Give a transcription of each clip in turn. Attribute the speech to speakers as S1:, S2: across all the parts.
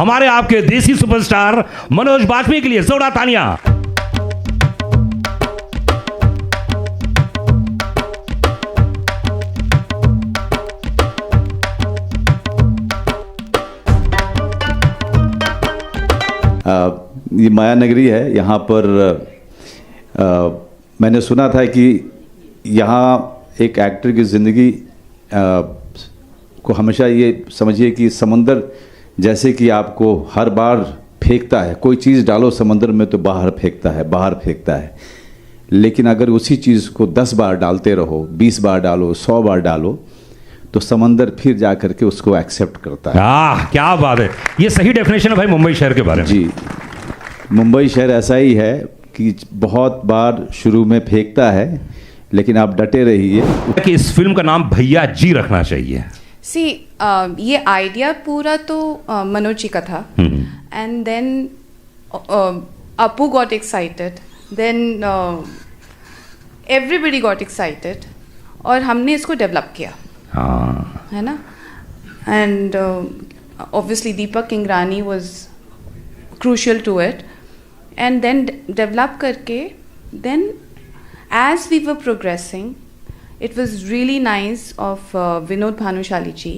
S1: हमारे आपके देसी सुपरस्टार मनोज बाजपेयी के लिए जोरदार तालियां।
S2: ये माया नगरी है। यहाँ पर मैंने सुना था कि यहाँ एक एक्टर की ज़िंदगी को हमेशा ये समझिए कि समंदर जैसे कि आपको हर बार फेंकता है, कोई चीज़ डालो समंदर में तो बाहर फेंकता है, लेकिन अगर उसी चीज़ को 10 बार डालते रहो, 20 बार डालो, 100 बार डालो, तो समंदर फिर जा करके उसको एक्सेप्ट करता है।
S1: क्या बात है, ये सही डेफिनेशन है भाई मुंबई शहर के बारे में।
S2: जी, मुंबई शहर ऐसा ही है कि बहुत बार शुरू में फेंकता है, लेकिन आप डटे रहिए
S1: कि इस फिल्म का नाम भैया जी रखना चाहिए।
S3: सी ये आइडिया पूरा तो मनोज जी का था, and then Appu got excited, then everybody got excited, और हमने इसको डेवलप किया।
S1: हाँ,
S3: है ना। And obviously Deepak Kingrani was crucial to it, and then develop करके, then as we were progressing, it was really nice of Vinod Bhanushali ji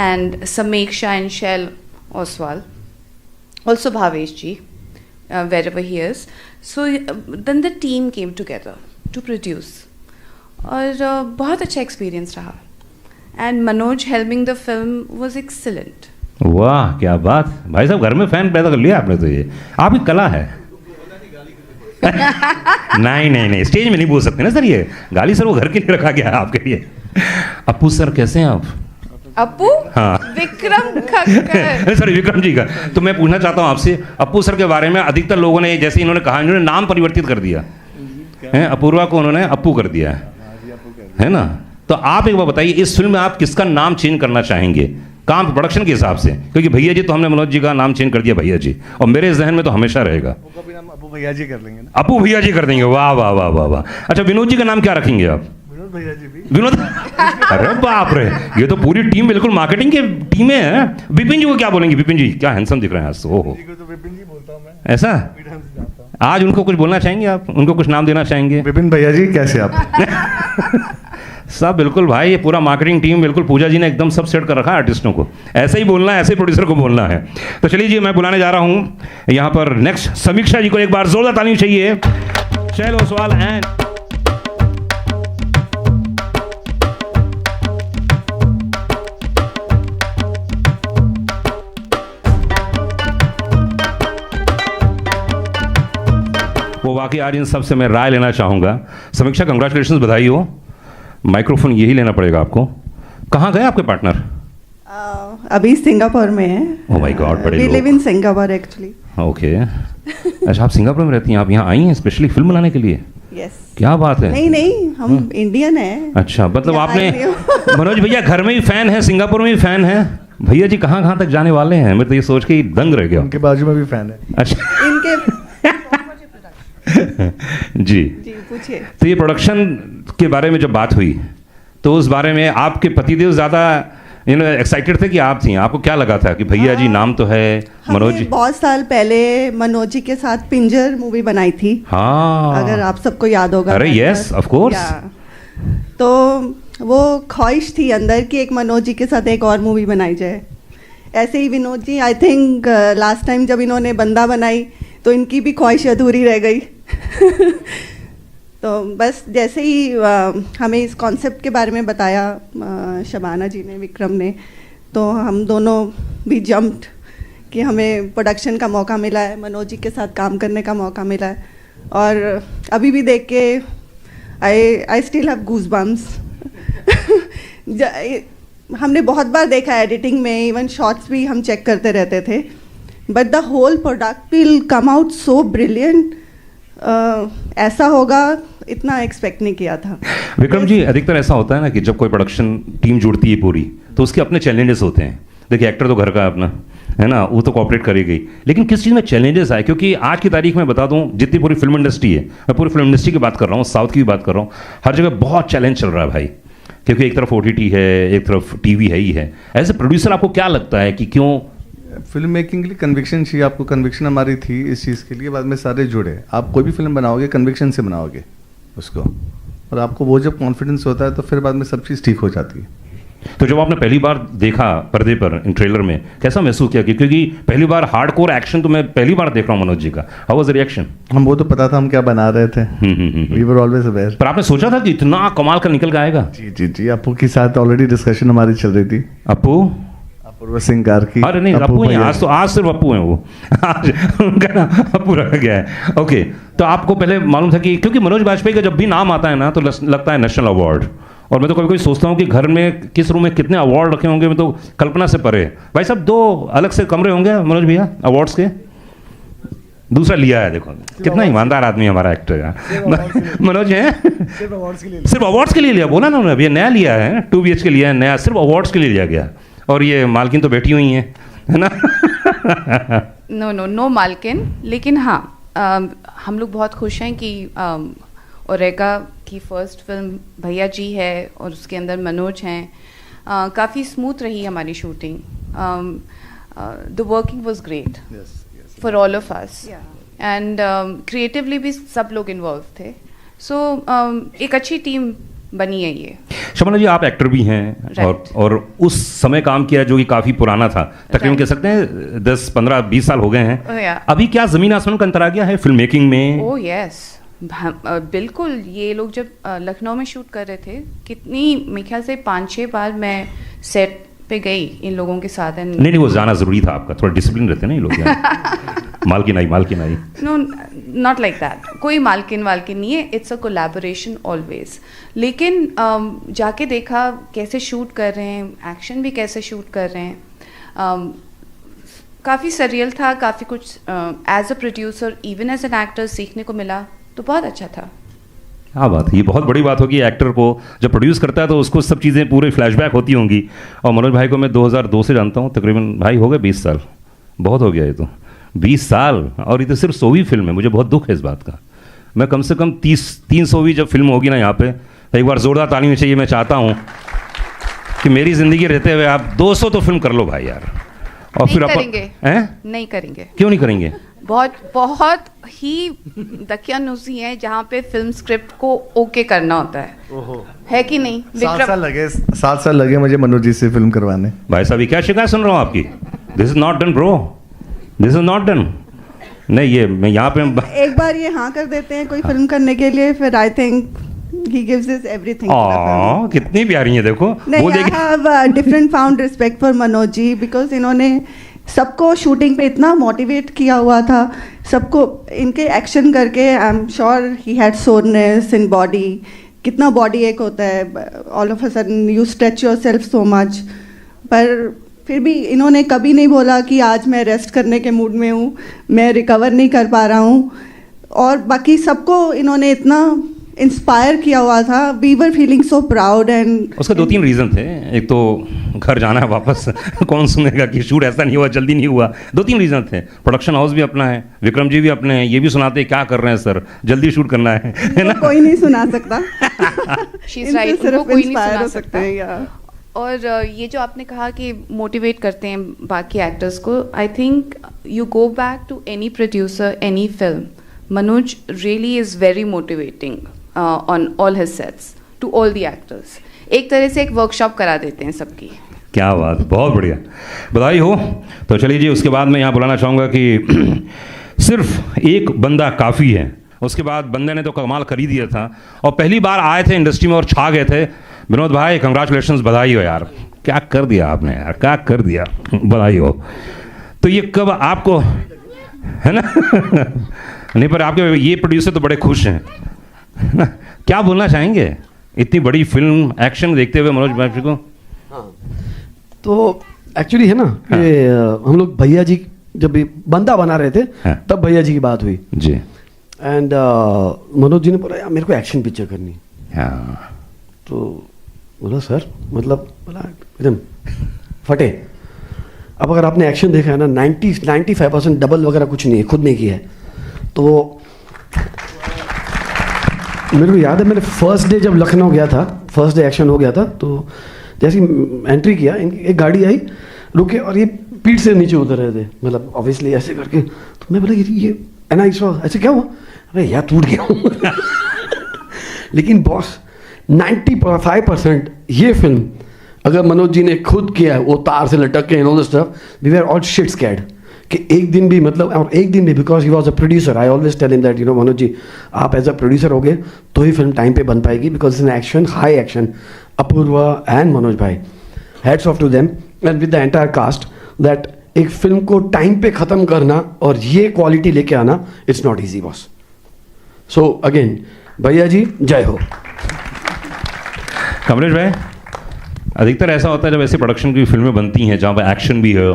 S3: and Sameeksha and Shell Oswal, also Bhavesh ji, wherever he is. So then the team came together to produce, और बहुत अच्छा experience रहा, and Manoj helping the film was excellent.
S1: वाह क्या बात, भाई साहब घर में फैन पैदा कर लिया आपने, तो ये आपकी कला है। नहीं स्टेज में नहीं बोल सकते ना सर, ये गाली सर वो घर के लिए रखा गया है आपके लिए। अप्पू सर कैसे हैं आप?
S3: अप्पू? हाँ, विक्रम खक्कर।
S1: सॉरी, विक्रम जी का। तो मैं पूछना चाहता हूँ आपसे अप्पू सर के बारे में। अधिकतर लोगों ने जैसे इन्होंने कहा, इन्होंने नाम परिवर्तित कर दिया है, अपूर्वा को उन्होंने अप्पू कर दिया है ना। तो आप एक बार बताइए, इस फिल्म में आप किसका नाम चेंज करना चाहेंगे काम प्रोडक्शन के हिसाब से? क्योंकि भैया जी तो हमने मनोज जी का नाम चेंज कर दिया भैया जी, और मेरे जहन में तो हमेशा रहेगा
S4: अप्पू भैया जी कर लेंगे ना।
S1: अप्पू भैया जी कर देंगे। वाह वाह वाह वाह वाह। अच्छा, विनोद जी का नाम क्या रखेंगे आप?
S4: विनोद भैया जी भी।
S1: विनोद अरे बाप रे, ये तो पूरी टीम बिल्कुल मार्केटिंग की टीम है। विपिन जी को क्या बोलेंगे? विपिन जी क्या हैंडसम दिख रहे हैं आज तो। ओहो,
S4: तो विपिन जी बोलता हूं मैं।
S1: ऐसा? आज उनको कुछ बोलना चाहेंगे आप? उनको कुछ नाम देना चाहेंगे?
S4: विपिन भैया जी कैसे आप?
S1: सब बिल्कुल भाई, ये पूरा मार्केटिंग टीम बिल्कुल, पूजा जी ने एकदम सब सेट कर रखा है आर्टिस्टों को। ऐसे ही बोलना है, ऐसे प्रोड्यूसर को बोलना है। तो चलिए जी, मैं बुलाने जा रहा हूँ यहाँ पर नेक्स्ट समीक्षा जी को। एक बार जोरदार ताली चाहिए। शैल ओसवाल एंड वो वाकई आज इन सबसे मैं राय लेना चाहूँगा। समीक्षा, कंग्रेचुलेशन, बधाई हो। माइक्रोफोन यही लेना पड़ेगा आपको। कहाँ गए आपके पार्टनर?
S5: अभी सिंगापुर में है।
S1: ओह माय गॉड, बड़े
S5: we live in Singapore actually.
S1: Okay, अच्छा आप सिंगापुर में रहती हैं, आप यहाँ आई हैं स्पेशली फिल्म बनाने के लिए?
S5: यस।
S1: क्या बात है।
S5: नहीं हम इंडियन हैं।
S1: अच्छा, मतलब आपने मनोज भैया घर में भी फैन है, सिंगापुर में भी फैन है। भैया जी कहाँ कहाँ तक जाने वाले हैं? मैं तो ये सोच के ही दंग रह गया।
S4: उनके बाजू में भी फैन है।
S1: अच्छा
S5: इनके
S1: जी
S5: पूछिए।
S1: तो ये प्रोडक्शन के बारे में जब बात हुई, तो उस बारे में आपके पतिदेव ज़्यादा एक्साइटेड थे कि आप थी? आपको क्या लगा था कि भैया जी नाम तो है मनोज जी?
S5: बहुत साल पहले मनोज जी के साथ पिंजर मूवी बनाई थी।
S1: हाँ,
S5: अगर आप सबको याद होगा।
S1: अरे यस ऑफ कोर्स।
S5: तो वो ख्वाहिश थी अंदर कि एक मनोज जी के साथ एक और मूवी बनाई जाए। ऐसे ही Vinod ji, I think last time जब इन्होंने बंदा बनाई तो इनकी भी ख्वाहिश अधूरी रह गई। तो बस जैसे ही हमें इस कॉन्सेप्ट के बारे में बताया शबाना जी ने, विक्रम ने, तो हम दोनों भी जम्प्ड कि हमें प्रोडक्शन का मौका मिला है, मनोज जी के साथ काम करने का मौका मिला है। और अभी भी देख के आई स्टिल हैव गूज़बम्स। हमने बहुत बार देखा एडिटिंग में, इवन शॉर्ट्स भी हम चेक करते रहते थे, but the whole product will come out so brilliant. ऐसा होगा इतना एक्सपेक्ट नहीं किया था।
S1: विक्रम जी, अधिकतर ऐसा होता है ना कि जब कोई प्रोडक्शन टीम जुड़ती है पूरी, तो उसके अपने चैलेंजेस होते हैं। देखिए, एक्टर तो घर का अपना है ना, वो तो कॉपरेट करेगी, लेकिन किस चीज़ में चैलेंजेस आए? क्योंकि आज की तारीख में बता दूं, जितनी पूरी फिल्म इंडस्ट्री है, मैं पूरी फिल्म इंडस्ट्री की बात कर रहा हूँ, साउथ की भी बात कर रहा हूँ, हर जगह बहुत चैलेंज चल रहा है भाई। क्योंकि एक तरफ OTT है, एक तरफ TV है ही है। एज ए प्रोड्यूसर आपको क्या लगता है कि क्यों
S4: फिल्म मेकिंग के लिए कन्विक्शन चाहिए आपको। कन्विक्शन हमारी थी इस चीज़ के लिए, बाद में सारे जुड़े। आप कोई भी फिल्म बनाओगे कन्विक्शन से बनाओगे उसको, और आपको वो जब कॉन्फिडेंस होता है तो फिर बाद में सब चीज़ ठीक हो जाती है।
S1: तो जब आपने पहली बार देखा पर्दे पर इन ट्रेलर में, कैसा महसूस किया? क्योंकि पहली बार हार्डकोर एक्शन तो मैं पहली बार देख रहा हूँ मनोज जी का। How was the reaction?
S4: हम वो तो पता था हम क्या बना रहे थे, वी वर ऑलवेज अवेयर।
S1: पर आपने सोचा था कि इतना कमाल का निकल के आएगा?
S4: जी जी जी, अप्पू के साथ ऑलरेडी डिस्कशन हमारी चल रही थी।
S1: अप्पू?
S4: अपूर्व सिंह गार की।
S1: अरे नहीं, अप्पू ही हैं। आज सिर्फ अप्पू हैं वो। आज उनका नाम अप्पू रखा गया है। ओके, तो आपको पहले मालूम था कि, क्योंकि मनोज बाजपेयी का जब भी नाम आता है ना तो लगता है नेशनल अवार्ड, और मैं तो कभी कभी सोचता हूँ कि घर में किस रूम में कितने अवार्ड रखे होंगे, मैं तो कल्पना से परे। भाई साहब 2 अलग से कमरे होंगे मनोज भैया अवार्ड्स के? दूसरा लिया है, देखो कितना ईमानदार आदमी है हमारा एक्टर का मनोज है। सिर्फ अवार्ड्स के लिए लिया, बोला ना उन्होंने, अभी नया लिया है, 2 BHK लिया है नया, सिर्फ अवार्ड्स के लिए लिया गया। और ये मालकिन तो बैठी हुई हैं, है ना?
S3: नो मालकिन, लेकिन हाँ हम लोग बहुत खुश हैं कि ओरेगा की फर्स्ट फिल्म भैया जी है और उसके अंदर मनोज हैं। काफ़ी स्मूथ रही हमारी shooting. The working was great for all of us, and creatively भी सब लोग इन्वॉल्व थे। सो एक अच्छी टीम बनी है ये।
S1: शबाना जी, आप एक्टर भी हैं और उस समय काम किया जो कि काफ़ी पुराना था, तकरीबन कह सकते हैं 10, 15, 20 साल हो गए हैं। अभी क्या ज़मीन आसमान का अंतर आ गया है फिल्म मेकिंग में?
S3: ओह यस, बिल्कुल। ये लोग जब लखनऊ में शूट कर रहे थे, कितनी मेरे ख्याल से 5-6 बार मैं सेट पे गई इन लोगों के साथ।
S1: नहीं, वो जाना ज़रूरी था, आपका थोड़ा डिसिप्लिन रहते हैं ना ये लोग। मालकिन आई।
S3: No, not like that. कोई मालकिन नहीं है, इट्स अ कोलैबोरेशन ऑलवेज। लेकिन जाके देखा कैसे शूट कर रहे हैं, एक्शन भी कैसे शूट कर रहे हैं। काफ़ी सरियल था, काफ़ी कुछ as a producer even as an actor सीखने को मिला, तो बहुत अच्छा था।
S1: क्या बात है, ये बहुत बड़ी बात होगी एक्टर को जब प्रोड्यूस करता है तो उसको सब चीज़ें पूरे फ्लैशबैक होती होंगी। और मनोज भाई को मैं 2002 से जानता हूँ, तकरीबन भाई हो गए 20 साल, बहुत हो गया ये तो 20 साल। और ये तो सिर्फ 100वीं फिल्म है, मुझे बहुत दुख है इस बात का। मैं कम से कम 300वीं जब फिल्म होगी ना यहाँ पे, तो एक बार ज़ोरदार ताली चाहिए। मैं चाहता हूँ कि मेरी ज़िंदगी रहते हुए आप 200 तो फिल्म कर लो भाई यार। और
S3: नहीं
S1: फिर
S3: करेंगे, नहीं करेंगे।
S1: क्यों नहीं करेंगे?
S3: बहुत ही दकियानुसी है जहाँ पे फिल्म स्क्रिप्ट को ओके करना होता है कि नहीं?
S4: 7 साल लगे मुझे मनोज जी से फिल्म करवाने।
S1: भाई साहब, क्या शिकायत सुन रहा हूँ आपकी? This is not done bro, this is not done. नहीं, ये मैं यहाँ पे
S5: एक बार ये हाँ कर देते हैं कोई फिल्म करने के लिए, फिर I think he gives us everything.
S1: कितनी प्यारी है, देखो।
S5: नहीं, I have different found respect for Manoj ji, because इन्होंने सबको शूटिंग पे इतना मोटिवेट किया हुआ था, सबको इनके एक्शन करके। I am sure he had soreness in body, कितना बॉडी एक होता है, all of a sudden you stretch your self so much. पर फिर भी इन्होंने कभी नहीं बोला कि आज मैं रेस्ट करने के मूड में हूँ, मैं रिकवर नहीं कर पा रहा हूँ। और बाकी सबको इन्होंने इतना इंस्पायर किया हुआ था। We were feeling so proud. And
S1: उसके 2-3 रीज़न थे। एक तो घर जाना है वापस कौन सुनेगा कि शूट ऐसा नहीं हुआ, जल्दी नहीं हुआ। 2-3 रीज़न थे। प्रोडक्शन हाउस भी अपना है, विक्रम जी भी अपने हैं, ये भी सुनाते क्या कर रहे हैं सर, जल्दी शूट करना है ना?
S5: कोई नहीं सुना सकता।
S3: She's right, उनको कोई नहीं सुना सकता। और ये जो आपने कहा कि मोटिवेट करते हैं बाकी एक्टर्स को, I think you go back to any producer, any film, Manoj really is very motivating on all his sets to all the actors. एक तरह से एक वर्कशॉप करा देते हैं सबकी।
S1: क्या बात, बहुत बढ़िया, बधाई हो। तो चलिए जी, उसके बाद मैं यहाँ बुलाना चाहूँगा कि सिर्फ एक बंदा काफ़ी है। उसके बाद बंदे ने तो कमाल कर ही दिया था और पहली बार आए थे इंडस्ट्री में और छा गए थे। विनोद भाई, कंग्रेचुलेशंस, बधाई हो यार, क्या कर दिया आपने यार, क्या कर दिया, बधाई हो। तो ये कब आपको, है ना? नहीं, पर आपके ये प्रोड्यूसर तो बड़े खुश हैं, है ना? क्या बोलना चाहेंगे इतनी बड़ी फिल्म एक्शन देखते हुए मनोज भाई को?
S6: हाँ, तो एक्चुअली है ना कि हम लोग भैया जी जब भी बंदा बना रहे थे, तब भैया जी की बात हुई
S1: जी।
S6: एंड मनोज जी ने बोला यार मेरे को एक्शन पिक्चर करनी। तो बोला सर, मतलब बोला एकदम फटे। अब अगर आपने एक्शन देखा है ना, 95% डबल वगैरह कुछ नहीं है, खुद नहीं किया है। तो मेरे को याद है, मैंने फर्स्ट डे जब लखनऊ गया था, फर्स्ट डे एक्शन हो गया था, तो जैसे एंट्री किया, एक गाड़ी आई, रुके और ये पीठ से नीचे उतर रहे थे, मतलब ऑब्वियसली ऐसे करके। तो मैं बोला ये एंड आई सॉ, ऐसे क्या हुआ? अरे यार टूट गया हूँ। लेकिन बॉस 95% ये फिल्म अगर मनोज जी ने खुद किया है, वो तार से लटक के and all the stuff, we were all shit scared कि एक दिन भी, मतलब और एक दिन भी, because he was a producer, I always tell him that you know Manoj ji आप एज अ प्रोड्यूसर हो गए तो ही फिल्म टाइम पे बन पाएगी, because in action, high action, Apoorva and Manoj भाई, hats off to them and with the entire cast, that एक film को टाइम पे ख़त्म करना और ये क्वालिटी लेके आना, it's not easy boss. So again Bhaiyya जी जय हो।
S1: कमलेश भाई, अधिकतर ऐसा होता है जब ऐसे प्रोडक्शन की फिल्में बनती हैं जहाँ पर एक्शन भी है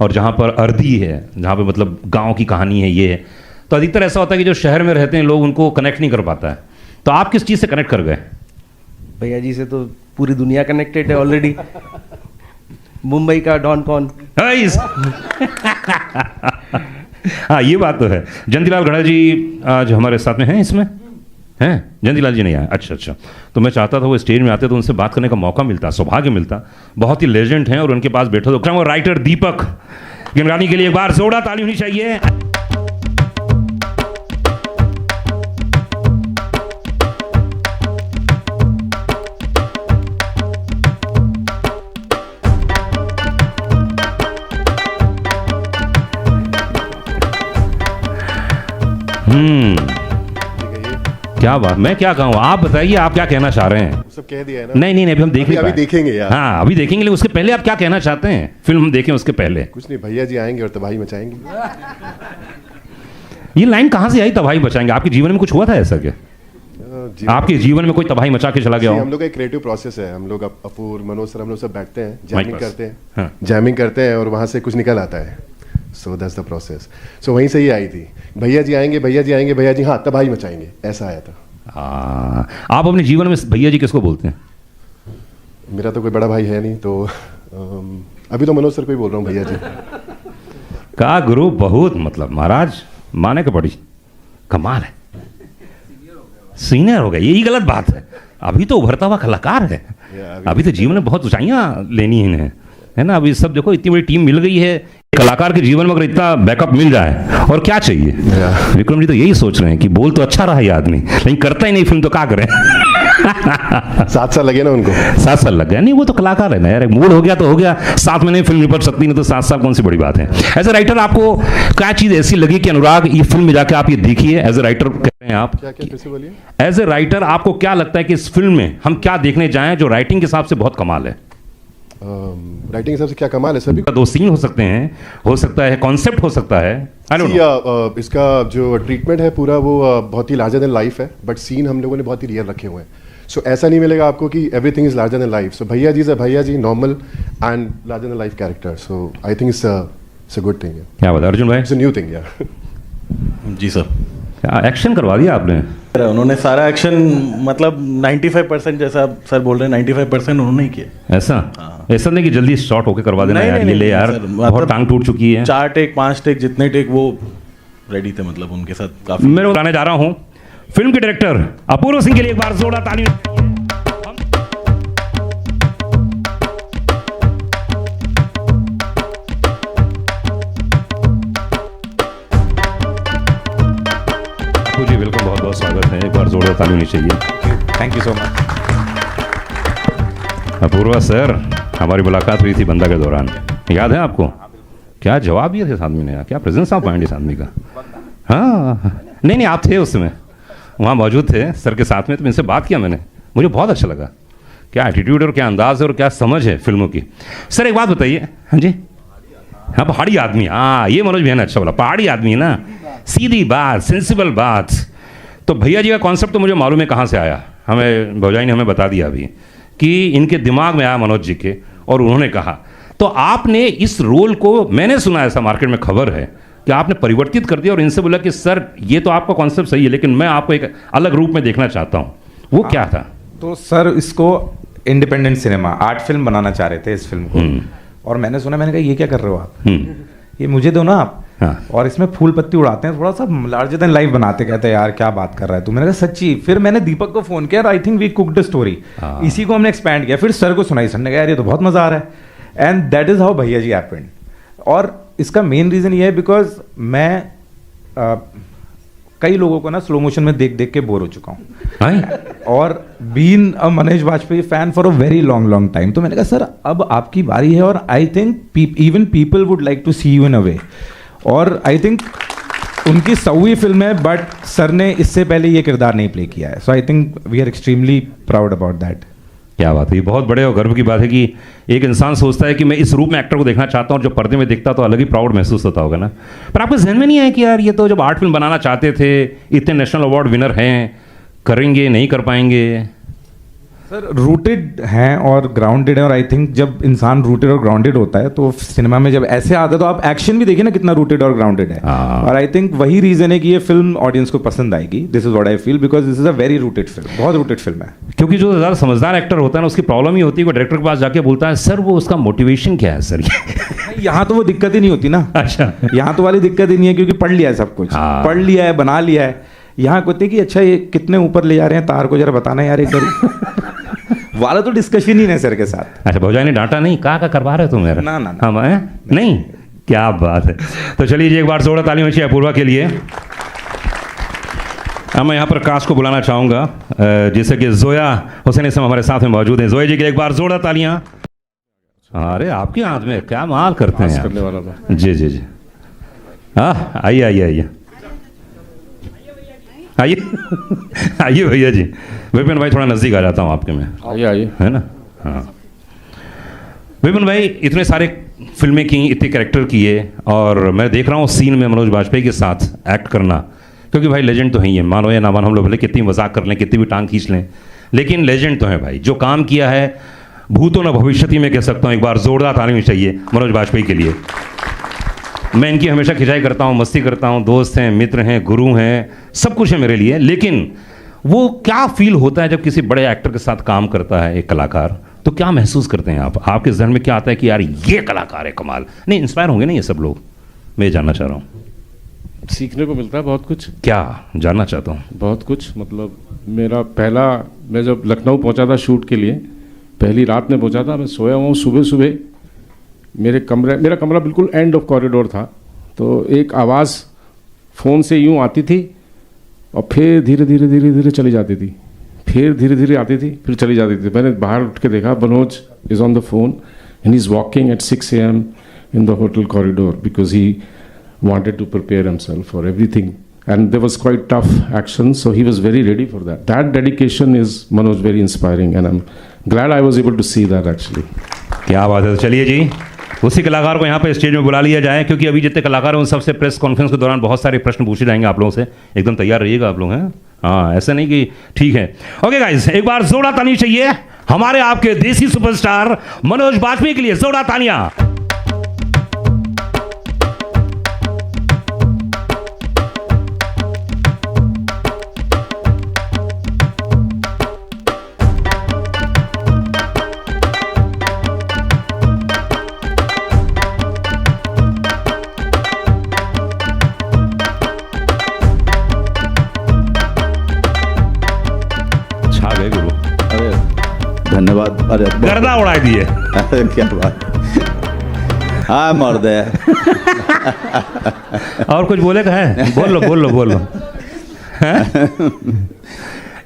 S1: और जहाँ पर अर्दी है, जहाँ पे मतलब गांव की कहानी है, ये है, तो अधिकतर ऐसा होता है कि जो शहर में रहते हैं लोग उनको कनेक्ट नहीं कर पाता है। तो आप किस चीज़ से कनेक्ट कर गए?
S7: भैया जी से तो पूरी दुनिया कनेक्टेड है ऑलरेडी। मुंबई का डॉन कौन।
S1: हाँ ये बात तो है। जयंतीलाल गढ़ा जी आज हमारे साथ में हैं, इसमें हैं? जयंतीलाल जी नहीं आए, अच्छा। तो मैं चाहता था वो स्टेज में आते तो उनसे बात करने का मौका मिलता, सौभाग्य मिलता। बहुत ही लेजेंड हैं और उनके पास बैठो तो राइटर दीपक गिनगानी के लिए एक बार जोरदार ताली होनी चाहिए। क्या बात, मैं क्या कहूँ, आप बताइए आप क्या कहना चाह रहे हैं?
S8: सब कह दिया है ना।
S1: नहीं अभी हम देख नहीं
S8: अभी
S1: पाए।
S8: देखेंगे यार।
S1: हाँ अभी देखेंगे, लेकिन उसके पहले आप क्या कहना चाहते हैं? फिल्म हम देखें उसके पहले।
S8: कुछ नहीं, भैया जी आएंगे और तबाही मचाएंगे।
S1: ये लाइन कहाँ से आई, तबाही मचाएंगे? आपके जीवन में कुछ हुआ था ऐसा क्या? आपके जीवन में कोई तबाही मचा के चला गया हो?
S8: हम लोग का एक क्रिएटिव प्रोसेस है, हम लोग अपूर, मनोज सर, हम लोग सब बैठते हैं,
S1: माइक
S8: जैमिंग
S1: पास।
S8: करते हैं,
S1: हाँ।
S8: जैमिंग करते हैं और वहाँ से कुछ निकल आता है। So that's the process. So वहीं से ही आई थी, भैया जी आएंगे, भैया जी आएंगे, भैया जी हाँ तबाही मचाएंगे, ऐसा आया था।
S1: आप अपने जीवन में भैया जी किसको बोलते हैं?
S8: मेरा तो कोई बड़ा भाई है नहीं, तो अभी तो मनोज सर को ही बोल रहा हूँ भैया जी।
S1: का गुरु बहुत, मतलब महाराज माने का बड़ी कमाल है, सीनियर हो गया, यही गलत बात है। अभी तो उभरता हुआ कलाकार है, अभी तो जीवन में बहुत ऊंचाइयां लेनी है इन्हें, है ना। अभी सब देखो इतनी बड़ी टीम मिल गई है, कलाकार के जीवन में अगर इतना बैकअप मिल जाए और क्या चाहिए। विक्रम जी तो यही सोच रहे हैं कि बोल तो अच्छा रहा ये आदमी, लेकिन करता ही नहीं फिल्म, तो क्या करें।
S8: 7 साल लगे ना उनको।
S1: 7 साल लग गया, नहीं वो तो कलाकार है ना यार, मूड हो गया तो हो गया, 7 महीने फिल्म निपट सकती, नहीं तो 7 साल कौन सी बड़ी बात है। एज ए राइटर आपको क्या चीज़ ऐसी लगी कि अनुराग ये फिल्म में जाके आप ये देखिए, एज ए राइटर कह रहे हैं आप,
S8: क्या फिर से बोलिए।
S1: एज ए राइटर आपको क्या लगता है कि इस फिल्म में हम क्या देखने जाएं जो राइटिंग के हिसाब से बहुत कमाल है?
S8: राइटिंग के हिसाब से क्या कमाल है, सभी
S1: 2 सीन हो सकते हैं, हो सकता है कॉन्सेप्ट हो सकता है, आई डोंट नो।
S8: इसका जो ट्रीटमेंट है पूरा वो बहुत ही लार्जर देन लाइफ है, बट सीन हम लोगों ने बहुत ही रियल रखे हुए हैं। सो ऐसा नहीं मिलेगा आपको कि everything is larger than life. So Bhaiyya जी से भैया जी normal and larger than life character. So I think it's a good thing.
S1: क्या बात है अर्जुन भाई?
S8: इट्स अ न्यू थिंग यार।
S9: जी सर,
S1: क्या एक्शन करवा दिया आपने?
S9: उन्होंने सारा एक्शन मतलब 95% जैसा सर बोल रहे हैं, 95% उन्होंने ही किया।
S1: ऐसा ऐसा नहीं कि जल्दी शॉर्ट होके करवा देना यार, ये ले यार
S9: सर,
S1: बहुत टांग टूट चुकी है।
S9: 4 टेक 5 टेक जितने टेक वो रेडी थे, मतलब उनके साथ काफी।
S1: मैं बताने जा रहा हूँ फिल्म के डायरेक्टर अपूर्व सिंह के लिए एक बार जोरदार ताली। जी वेलकम, बहुत बहुत स्वागत है, एक बार जोरदार ताली होनी चाहिए।
S10: Thank you so much.
S1: Apurva sir, हमारी मुलाकात हुई थी बंदा के दौरान, याद है आपको? क्या जवाब दिया था इस आदमी ने, क्या प्रेजेंस ऑफ माइंड इस आदमी का। हाँ नहीं आप थे उस समय, वहाँ मौजूद थे सर के साथ में, तो इनसे बात किया मैंने, मुझे बहुत अच्छा लगा। क्या एटीट्यूड और क्या अंदाज है और क्या समझ है फिल्मों की। सर एक बात बताइए। हाँ जी, हाँ पहाड़ी आदमी, हाँ ये मनोज भैया ने अच्छा बोला, पहाड़ी आदमी है ना, सीधी बात, सेंसिबल बात। तो भैया जी का कॉन्सेप्ट तो मुझे मालूम है कहाँ से आया, हमें भौजाई ने हमें बता दिया अभी कि इनके दिमाग में आया मनोज जी के, और उन्होंने कहा। तो आपने इस रोल को, मैंने सुना ऐसा मार्केट में खबर है कि आपने परिवर्तित कर दिया और इनसे बोला कि सर ये तो आपका कॉन्सेप्ट सही है, लेकिन मैं आपको एक अलग रूप में देखना चाहता हूँ। वो क्या था?
S10: तो सर इसको इंडिपेंडेंट सिनेमा आर्ट फिल्म बनाना चाह रहे थे इस फिल्म को, और मैंने सुना, मैंने कहा ये क्या कर रहे हो आप, ये मुझे दो ना आप।
S1: हाँ।
S10: और इसमें फूल पत्ती उड़ाते हैं, थोड़ा सा लार्जर देन लाइफ बनाते, कहते हैं यार क्या बात कर रहा है तू। मैंने कहा सच्ची। फिर मैंने दीपक को फोन किया, I think we cooked story, इसी को हमने एक्सपैंड किया, फिर सर को सुनाई, सर ने कहा यार ये तो बहुत मजा आ रहा है, एंड दैट इज हाउ भैया जी हैपेंड। और इसका मेन रीज़न ये है बिकॉज मैं कई लोगों को ना स्लो मोशन में देख देख के बोर हो चुका हूँ और been a Manoj Bajpayee fan for a very long time, तो मैंने कहा सर अब आपकी बारी है और I think even people would like to see you in a way, और आई थिंक उनकी 100वीं फिल्म है बट सर ने इससे पहले ये किरदार नहीं प्ले किया है, so I think we are extremely proud about that.
S1: क्या बात है, ये बहुत बड़े और गर्व की बात है कि एक इंसान सोचता है कि मैं इस रूप में एक्टर को देखना चाहता हूँ और जब पर्दे में दिखता तो अलग ही प्राउड महसूस होता होगा ना। पर आपके जहन में नहीं आया कि यार ये तो जब आर्ट फिल्म बनाना चाहते थे, इतने नेशनल अवार्ड विनर हैं, करेंगे नहीं कर पाएंगे?
S10: सर रूटेड हैं और ग्राउंडेड है, और आई थिंक जब इंसान रूटेड और ग्राउंडेड होता है तो सिनेमा में जब ऐसे आता है तो आप एक्शन भी देखिए ना कितना रूटेड और ग्राउंडेड है, और आई थिंक वही रीजन है कि ये फिल्म ऑडियंस को पसंद आएगी। This is what I feel because this is a very rooted film, बहुत रूटेड फिल्म है।
S1: क्योंकि जो ज़्यादा समझदार एक्टर होता है ना उसकी प्रॉब्लम ही होती है, वो डायरेक्टर के पास जाके बोलता है सर वो उसका मोटिवेशन क्या है सर।
S10: यहाँ तो वो दिक्कत ही नहीं होती ना।
S1: अच्छा,
S10: यहाँ तो वाली दिक्कत ही नहीं है क्योंकि पढ़ लिया है सब कुछ, पढ़ लिया है, बना लिया है। यहाँ कहते कि अच्छा ये कितने ऊपर ले जा रहे हैं तार को, जरा बताना यार एक बार। वाला तो डिस्कशन ही नहीं सर के साथ।
S1: अच्छा, भौजाई ने डांटा नहीं, कहा करवा रहे तुम मेरा?
S10: ना ना
S1: हम नहीं, क्या बात है। तो चलिए जी एक बार जोड़ा ताली होनी चाहिए अपूर्वा के लिए। अब मैं यहाँ पर कास्ट को बुलाना चाहूँगा, जैसे कि जोया हुसैन इस समय हमारे साथ में मौजूद हैं। जोया जी के एक बार जोड़ा तालियाँ। अरे आपके हाथ में क्या माल करते हैं करने वाला था। जी जी जी, हाँ आइए आइए आइए आइए आइए भैया जी। विपिन भाई थोड़ा नज़दीक आ जाता हूँ आपके में।
S11: आइए आइए,
S1: है ना। हाँ विपिन भाई, इतने सारे फिल्में की, इतने कैरेक्टर किए, और मैं देख रहा हूँ सीन में मनोज बाजपेयी के साथ एक्ट करना, क्योंकि भाई लेजेंड तो ही है, मानो या ना मानो, हम लोग भले कितनी मजाक कर लें, कितनी भी टांग खींच लें, लेकिन लेजेंड तो है भाई। जो काम किया है भूतो न भविष्यति में कह सकता हूँ, एक बार जोरदार ताली चाहिए मनोज बाजपेयी के लिए। मैं इनकी हमेशा खिंचाई करता हूँ, मस्ती करता हूँ, दोस्त हैं, मित्र हैं, गुरु हैं, सब कुछ है मेरे लिए, लेकिन वो क्या फील होता है जब किसी बड़े एक्टर के साथ काम करता है एक कलाकार, तो क्या महसूस करते हैं आप? आपके जहन में क्या आता है कि यार ये कलाकार है, कमाल? नहीं, इंस्पायर होंगे ना ये सब लोग, मैं जानना चाह रहा हूँ।
S11: सीखने को मिलता है बहुत कुछ।
S1: क्या जानना चाहता हूँ?
S11: बहुत कुछ, मतलब मेरा पहला, मैं जब लखनऊ पहुँचा था शूट के लिए, पहली रात में पहुँचा था, मैं सोया हुआ हूँ, सुबह सुबह मेरा कमरा बिल्कुल एंड ऑफ कॉरिडोर था, तो एक आवाज़ फ़ोन से यूँ आती थी और फिर धीरे धीरे धीरे धीरे चली जाती थी, फिर धीरे धीरे आती थी, फिर चली जाती थी। मैंने बाहर उठ के देखा, Manoj is on the phone and he is walking at 6 AM in the hotel corridor because he wanted to prepare himself for everything, and there was quite tough action, so he was very ready for that. That dedication is, Manoj, very inspiring, and I'm glad I was able to see that actually.
S1: क्या बात है। तो चलिए जी उसी कलाकार को यहाँ पे स्टेज में बुला लिया जाए, क्योंकि अभी जितने कलाकार हैं उन सबसे प्रेस कॉन्फ्रेंस के दौरान बहुत सारे प्रश्न पूछे जाएंगे आप लोगों से, एकदम तैयार रहिएगा आप लोग, हैं? हाँ, ऐसा नहीं कि ठीक है। ओके गाइस, एक बार जोड़ा ताली चाहिए हमारे आपके देसी सुपरस्टार मनोज बाजपेयी के लिए, जोड़ा तालियां।
S2: धन्यवाद। अरे
S1: गर्दा उड़ा दिए।
S2: अरे क्या बात, हाँ मर्द है।
S1: और कुछ बोले का है? बोल लो बोल लो बोल लो।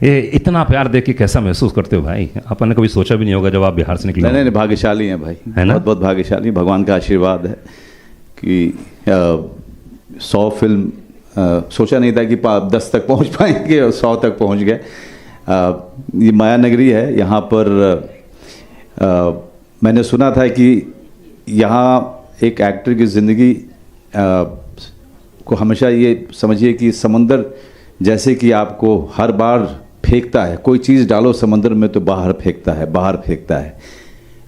S1: ये इतना प्यार देख के कैसा महसूस करते हो भाई? अपन ने कभी सोचा भी नहीं होगा जब आप बिहार से निकले।
S2: नहीं, भाग्यशाली हैं भाई, है ना? बहुत बहुत भाग्यशाली, भगवान का आशीर्वाद है कि 100 फिल्म सोचा नहीं था कि 10 तक पहुंच पाएंगे और 100 तक पहुंच गए। ये माया नगरी है, यहाँ पर मैंने सुना था कि यहाँ एक एक्टर की ज़िंदगी को हमेशा ये समझिए कि समंदर जैसे कि आपको हर बार फेंकता है, कोई चीज़ डालो समंदर में तो बाहर फेंकता है,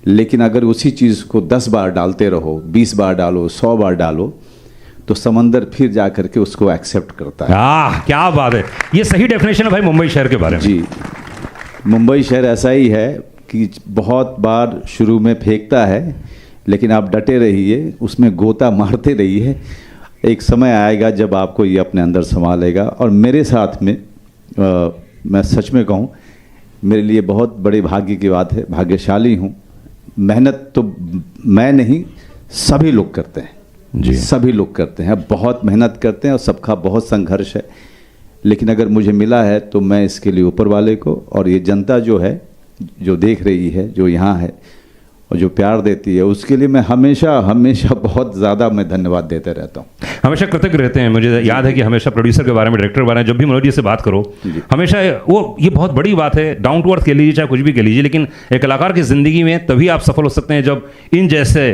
S2: लेकिन अगर उसी चीज़ को 10 बार डालते रहो, 20 बार डालो, 100 बार डालो, तो समंदर फिर जा करके उसको एक्सेप्ट करता है।
S1: क्या बात है, ये सही डेफिनेशन है भाई मुंबई शहर के बारे में।
S2: जी, मुंबई शहर ऐसा ही है कि बहुत बार शुरू में फेंकता है, लेकिन आप डटे रहिए, उसमें गोता मारते रहिए, एक समय आएगा जब आपको ये अपने अंदर संभालेगा। और मेरे साथ में मैं सच में कहूँ, मेरे लिए बहुत बड़े भाग्य की बात है, भाग्यशाली हूँ। मेहनत तो मैं नहीं, सभी लोग करते हैं,
S1: जी।
S2: सभी लोग करते हैं, बहुत मेहनत करते हैं और सबका बहुत संघर्ष है, लेकिन अगर मुझे मिला है तो मैं इसके लिए ऊपर वाले को और ये जनता जो है, जो देख रही है, जो यहाँ है और जो प्यार देती है, उसके लिए मैं हमेशा हमेशा बहुत ज़्यादा मैं धन्यवाद देते रहता हूँ।
S1: हमेशा कृतज्ञ रहते हैं। मुझे याद है कि हमेशा प्रोड्यूसर के बारे में, डायरेक्टर के बारे में जब भी मनोज जी से बात करो, हमेशा वो ये बहुत बड़ी बात है, डाउन टू अर्थ कह लीजिए चाहे कुछ भी कह लीजिए, लेकिन एक कलाकार की ज़िंदगी में तभी आप सफल हो सकते हैं जब इन जैसे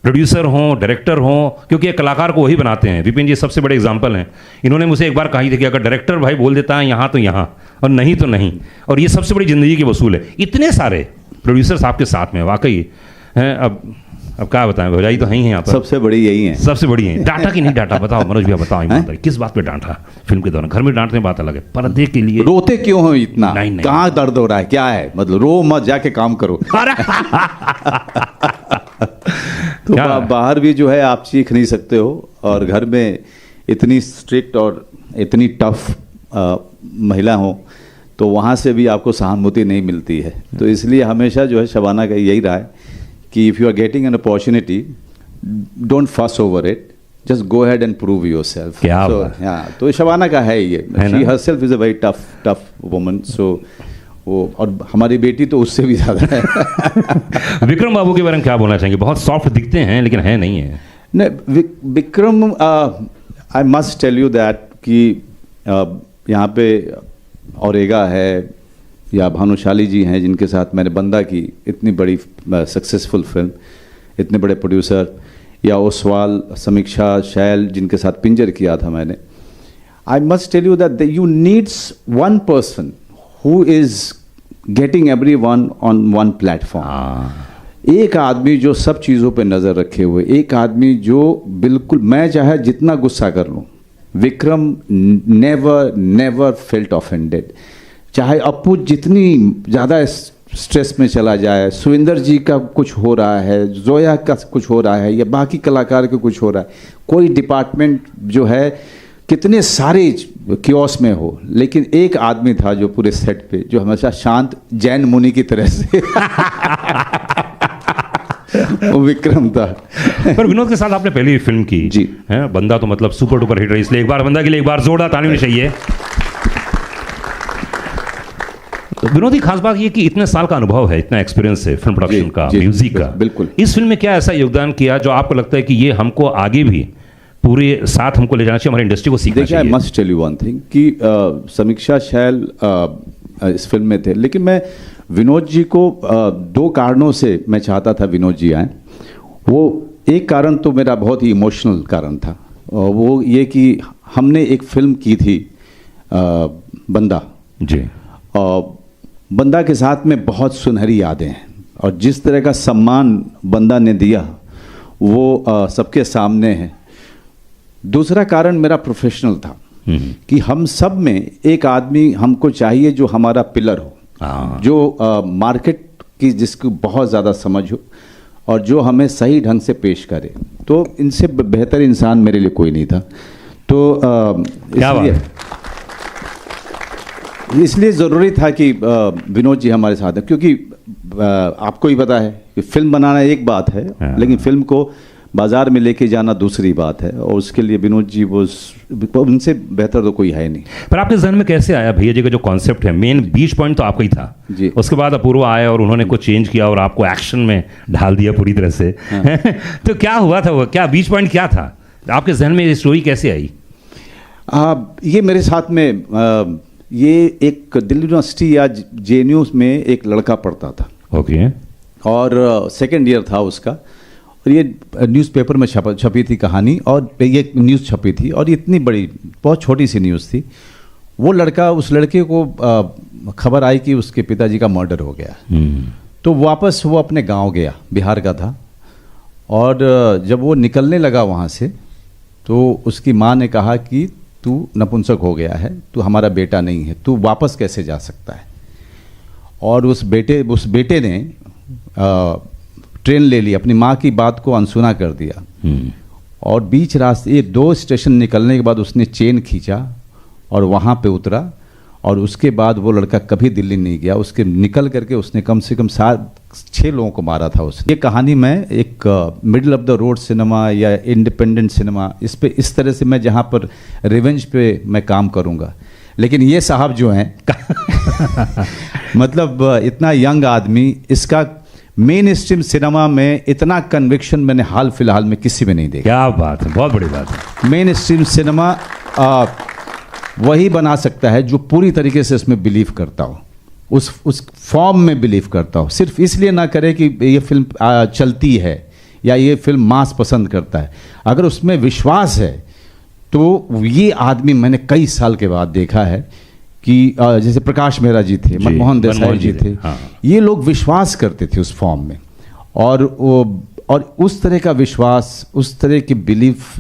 S1: प्रोड्यूसर हों, डायरेक्टर हों, क्योंकि एक कलाकार को वही बनाते हैं। विपिन जी सबसे बड़े एग्जाम्पल हैं। इन्होंने मुझे एक बार कही थी कि अगर डायरेक्टर भाई बोल देता है यहाँ तो यहाँ और नहीं तो नहीं, और ये सबसे बड़ी ज़िंदगी की वसूल है। इतने सारे प्रोड्यूसर्स आपके साथ में वाकई हैं। अब क्या बताएं, भौजाई तो हैं यहाँ पर,
S2: सबसे बड़ी यही है,
S1: सबसे बड़ी है। डांटा कि नहीं डांटा, बताओ मनोज भैया, बताओ ईमानदारी, किस बात पे डांटा फिल्म के दौरान? घर में डांटने बात अलग है, पर्दे के लिए
S2: रोते क्यों हो इतना?
S1: नहीं,
S2: कहाँ दर्द हो रहा है, क्या है मतलब? रो मत, जाके काम करो। तो बाहर भी जो है आप चीख नहीं सकते हो, और घर में इतनी स्ट्रिक्ट और इतनी टफ महिला हो तो वहाँ से भी आपको सहानुभूति नहीं मिलती है। तो इसलिए हमेशा जो है शबाना का यही रहा है कि if you are getting an opportunity, don't fuss over it, just go ahead and prove yourself.
S1: क्या
S2: तो शबाना का है ये, she herself is a very tough woman. So वो, और हमारी बेटी तो उससे भी ज़्यादा है।
S1: विक्रम बाबू के बारे में क्या बोलना चाहेंगे? बहुत सॉफ्ट दिखते हैं लेकिन है नहीं है।
S2: नहीं, Vikram, I must tell you that कि यहाँ पे औरेगा है या भानुशाली जी हैं जिनके साथ मैंने बंदा की, इतनी बड़ी सक्सेसफुल फिल्म, इतने बड़े प्रोड्यूसर, या ओसवाल, समीक्षा, शैल जिनके साथ पिंजर किया था मैंने। I must tell you that you needs one person who is getting everyone on one platform. एक आदमी जो सब चीज़ों पे नज़र रखे हुए, एक आदमी जो बिल्कुल, मैं चाहे जितना गुस्सा कर लूँ, विक्रम नेवर फेल्ट ऑफेंडेड। चाहे अप्पू जितनी ज़्यादा स्ट्रेस में चला जाए, सुविंदर जी का कुछ हो रहा है, जोया का कुछ हो रहा है, या बाकी कलाकार का कुछ हो रहा है, कोई डिपार्टमेंट जो है कितने सारे क्योस में हो, लेकिन एक आदमी था जो पूरे सेट पे जो हमेशा शांत जैन मुनि की तरह से वो विक्रम था।
S1: पर विनोद के साथ आपने पहली फिल्म की
S2: जी
S1: है, बंदा तो मतलब सुपर डुपर हिट रही, इसलिए एक बार बंदा के लिए एक बार जोरदार ताली होनी चाहिए। तो विनोद की खास बात ये कि इतने साल का अनुभव है, इतना एक्सपीरियंस है फिल्म प्रोडक्शन का, म्यूजिक का।
S2: बिल्कुल।
S1: इस फिल्म में क्या ऐसा योगदान किया जो आपको लगता है कि ये हमको आगे भी पूरे साथ हमको ले जाना चाहिए, हमारी इंडस्ट्री को सीखना चाहिए?
S2: I must tell you one thing कि समीक्षा, शैल इस फिल्म में थे, लेकिन मैं विनोद जी को दो कारणों से मैं चाहता था विनोद जी आए। वो एक कारण तो मेरा बहुत ही इमोशनल कारण था, वो ये कि हमने एक फिल्म की थी बंदा
S1: जी,
S2: बंदा के साथ में बहुत सुनहरी यादें हैं, और जिस तरह का सम्मान बंदा ने दिया वो सबके सामने है। दूसरा कारण मेरा प्रोफेशनल था कि हम सब में एक आदमी हमको चाहिए जो हमारा पिलर हो, जो मार्केट की जिसको बहुत ज़्यादा समझ हो और जो हमें सही ढंग से पेश करे। तो इनसे बेहतर इंसान मेरे लिए कोई नहीं था। तो इसलिए ज़रूरी था कि विनोद जी हमारे साथ हैं, क्योंकि आपको ही पता है कि फिल्म बनाना एक बात है, लेकिन फिल्म को बाजार में लेके जाना दूसरी बात है, और उसके लिए विनोद जी वो उनसे बेहतर तो कोई है नहीं।
S1: पर आपके जहन में कैसे आया भैया जी का जो कॉन्सेप्ट है, मेन बीच पॉइंट तो आपका ही था जी। उसके बाद अपूर्वा आए और उन्होंने कुछ चेंज किया और आपको एक्शन में ढाल दिया पूरी तरह से। तो क्या हुआ था, वो क्या बीच पॉइंट क्या था आपके जहन में, ये स्टोरी कैसे आई?
S2: ये मेरे साथ में ये एक दिल्ली यूनिवर्सिटी या JNU में एक लड़का पढ़ता था,
S1: ओके,
S2: और सेकेंड ईयर था उसका, और ये न्यूज़पेपर में छपी थी कहानी, और ये न्यूज़ छपी थी, और इतनी बड़ी बहुत छोटी सी न्यूज़ थी। वो लड़का, उस लड़के को खबर आई कि उसके पिताजी का मर्डर हो गया। तो वापस वो अपने गांव गया, बिहार का था, और जब वो निकलने लगा वहाँ से तो उसकी माँ ने कहा कि तू नपुंसक हो गया है, तू हमारा बेटा नहीं है, तू वापस कैसे जा सकता है। और उस बेटे ने ट्रेन ले ली, अपनी माँ की बात को अनसुना कर दिया, और बीच रास्ते 2 स्टेशन निकलने के बाद उसने चेन खींचा और वहाँ पे उतरा, और उसके बाद वो लड़का कभी दिल्ली नहीं गया, उसके निकल करके उसने कम से कम 6 लोगों को मारा था उसने। ये कहानी मैं एक middle of the road cinema या इंडिपेंडेंट सिनेमा इस तरह से मैं जहाँ पर रिवेंज पे मैं काम करूँगा। लेकिन ये साहब जो हैं मतलब इतना यंग आदमी, इसका मेन स्ट्रीम सिनेमा में इतना कन्विक्शन मैंने हाल फिलहाल में किसी में नहीं देखा।
S1: क्या बात है, बहुत बड़ी बात है।
S2: मेन स्ट्रीम सिनेमा वही बना सकता है जो पूरी तरीके से इसमें बिलीव करता हो, उस फॉर्म में बिलीव करता हो, सिर्फ इसलिए ना करे कि ये फिल्म चलती है या ये फिल्म मास पसंद करता है। अगर उसमें विश्वास है तो ये आदमी मैंने कई साल के बाद देखा है कि जैसे प्रकाश मेहरा जी थे, मनमोहन देसाई जी थे,
S1: हाँ।
S2: ये लोग विश्वास करते थे उस फॉर्म में, और उस तरह का विश्वास, उस तरह की बिलीफ,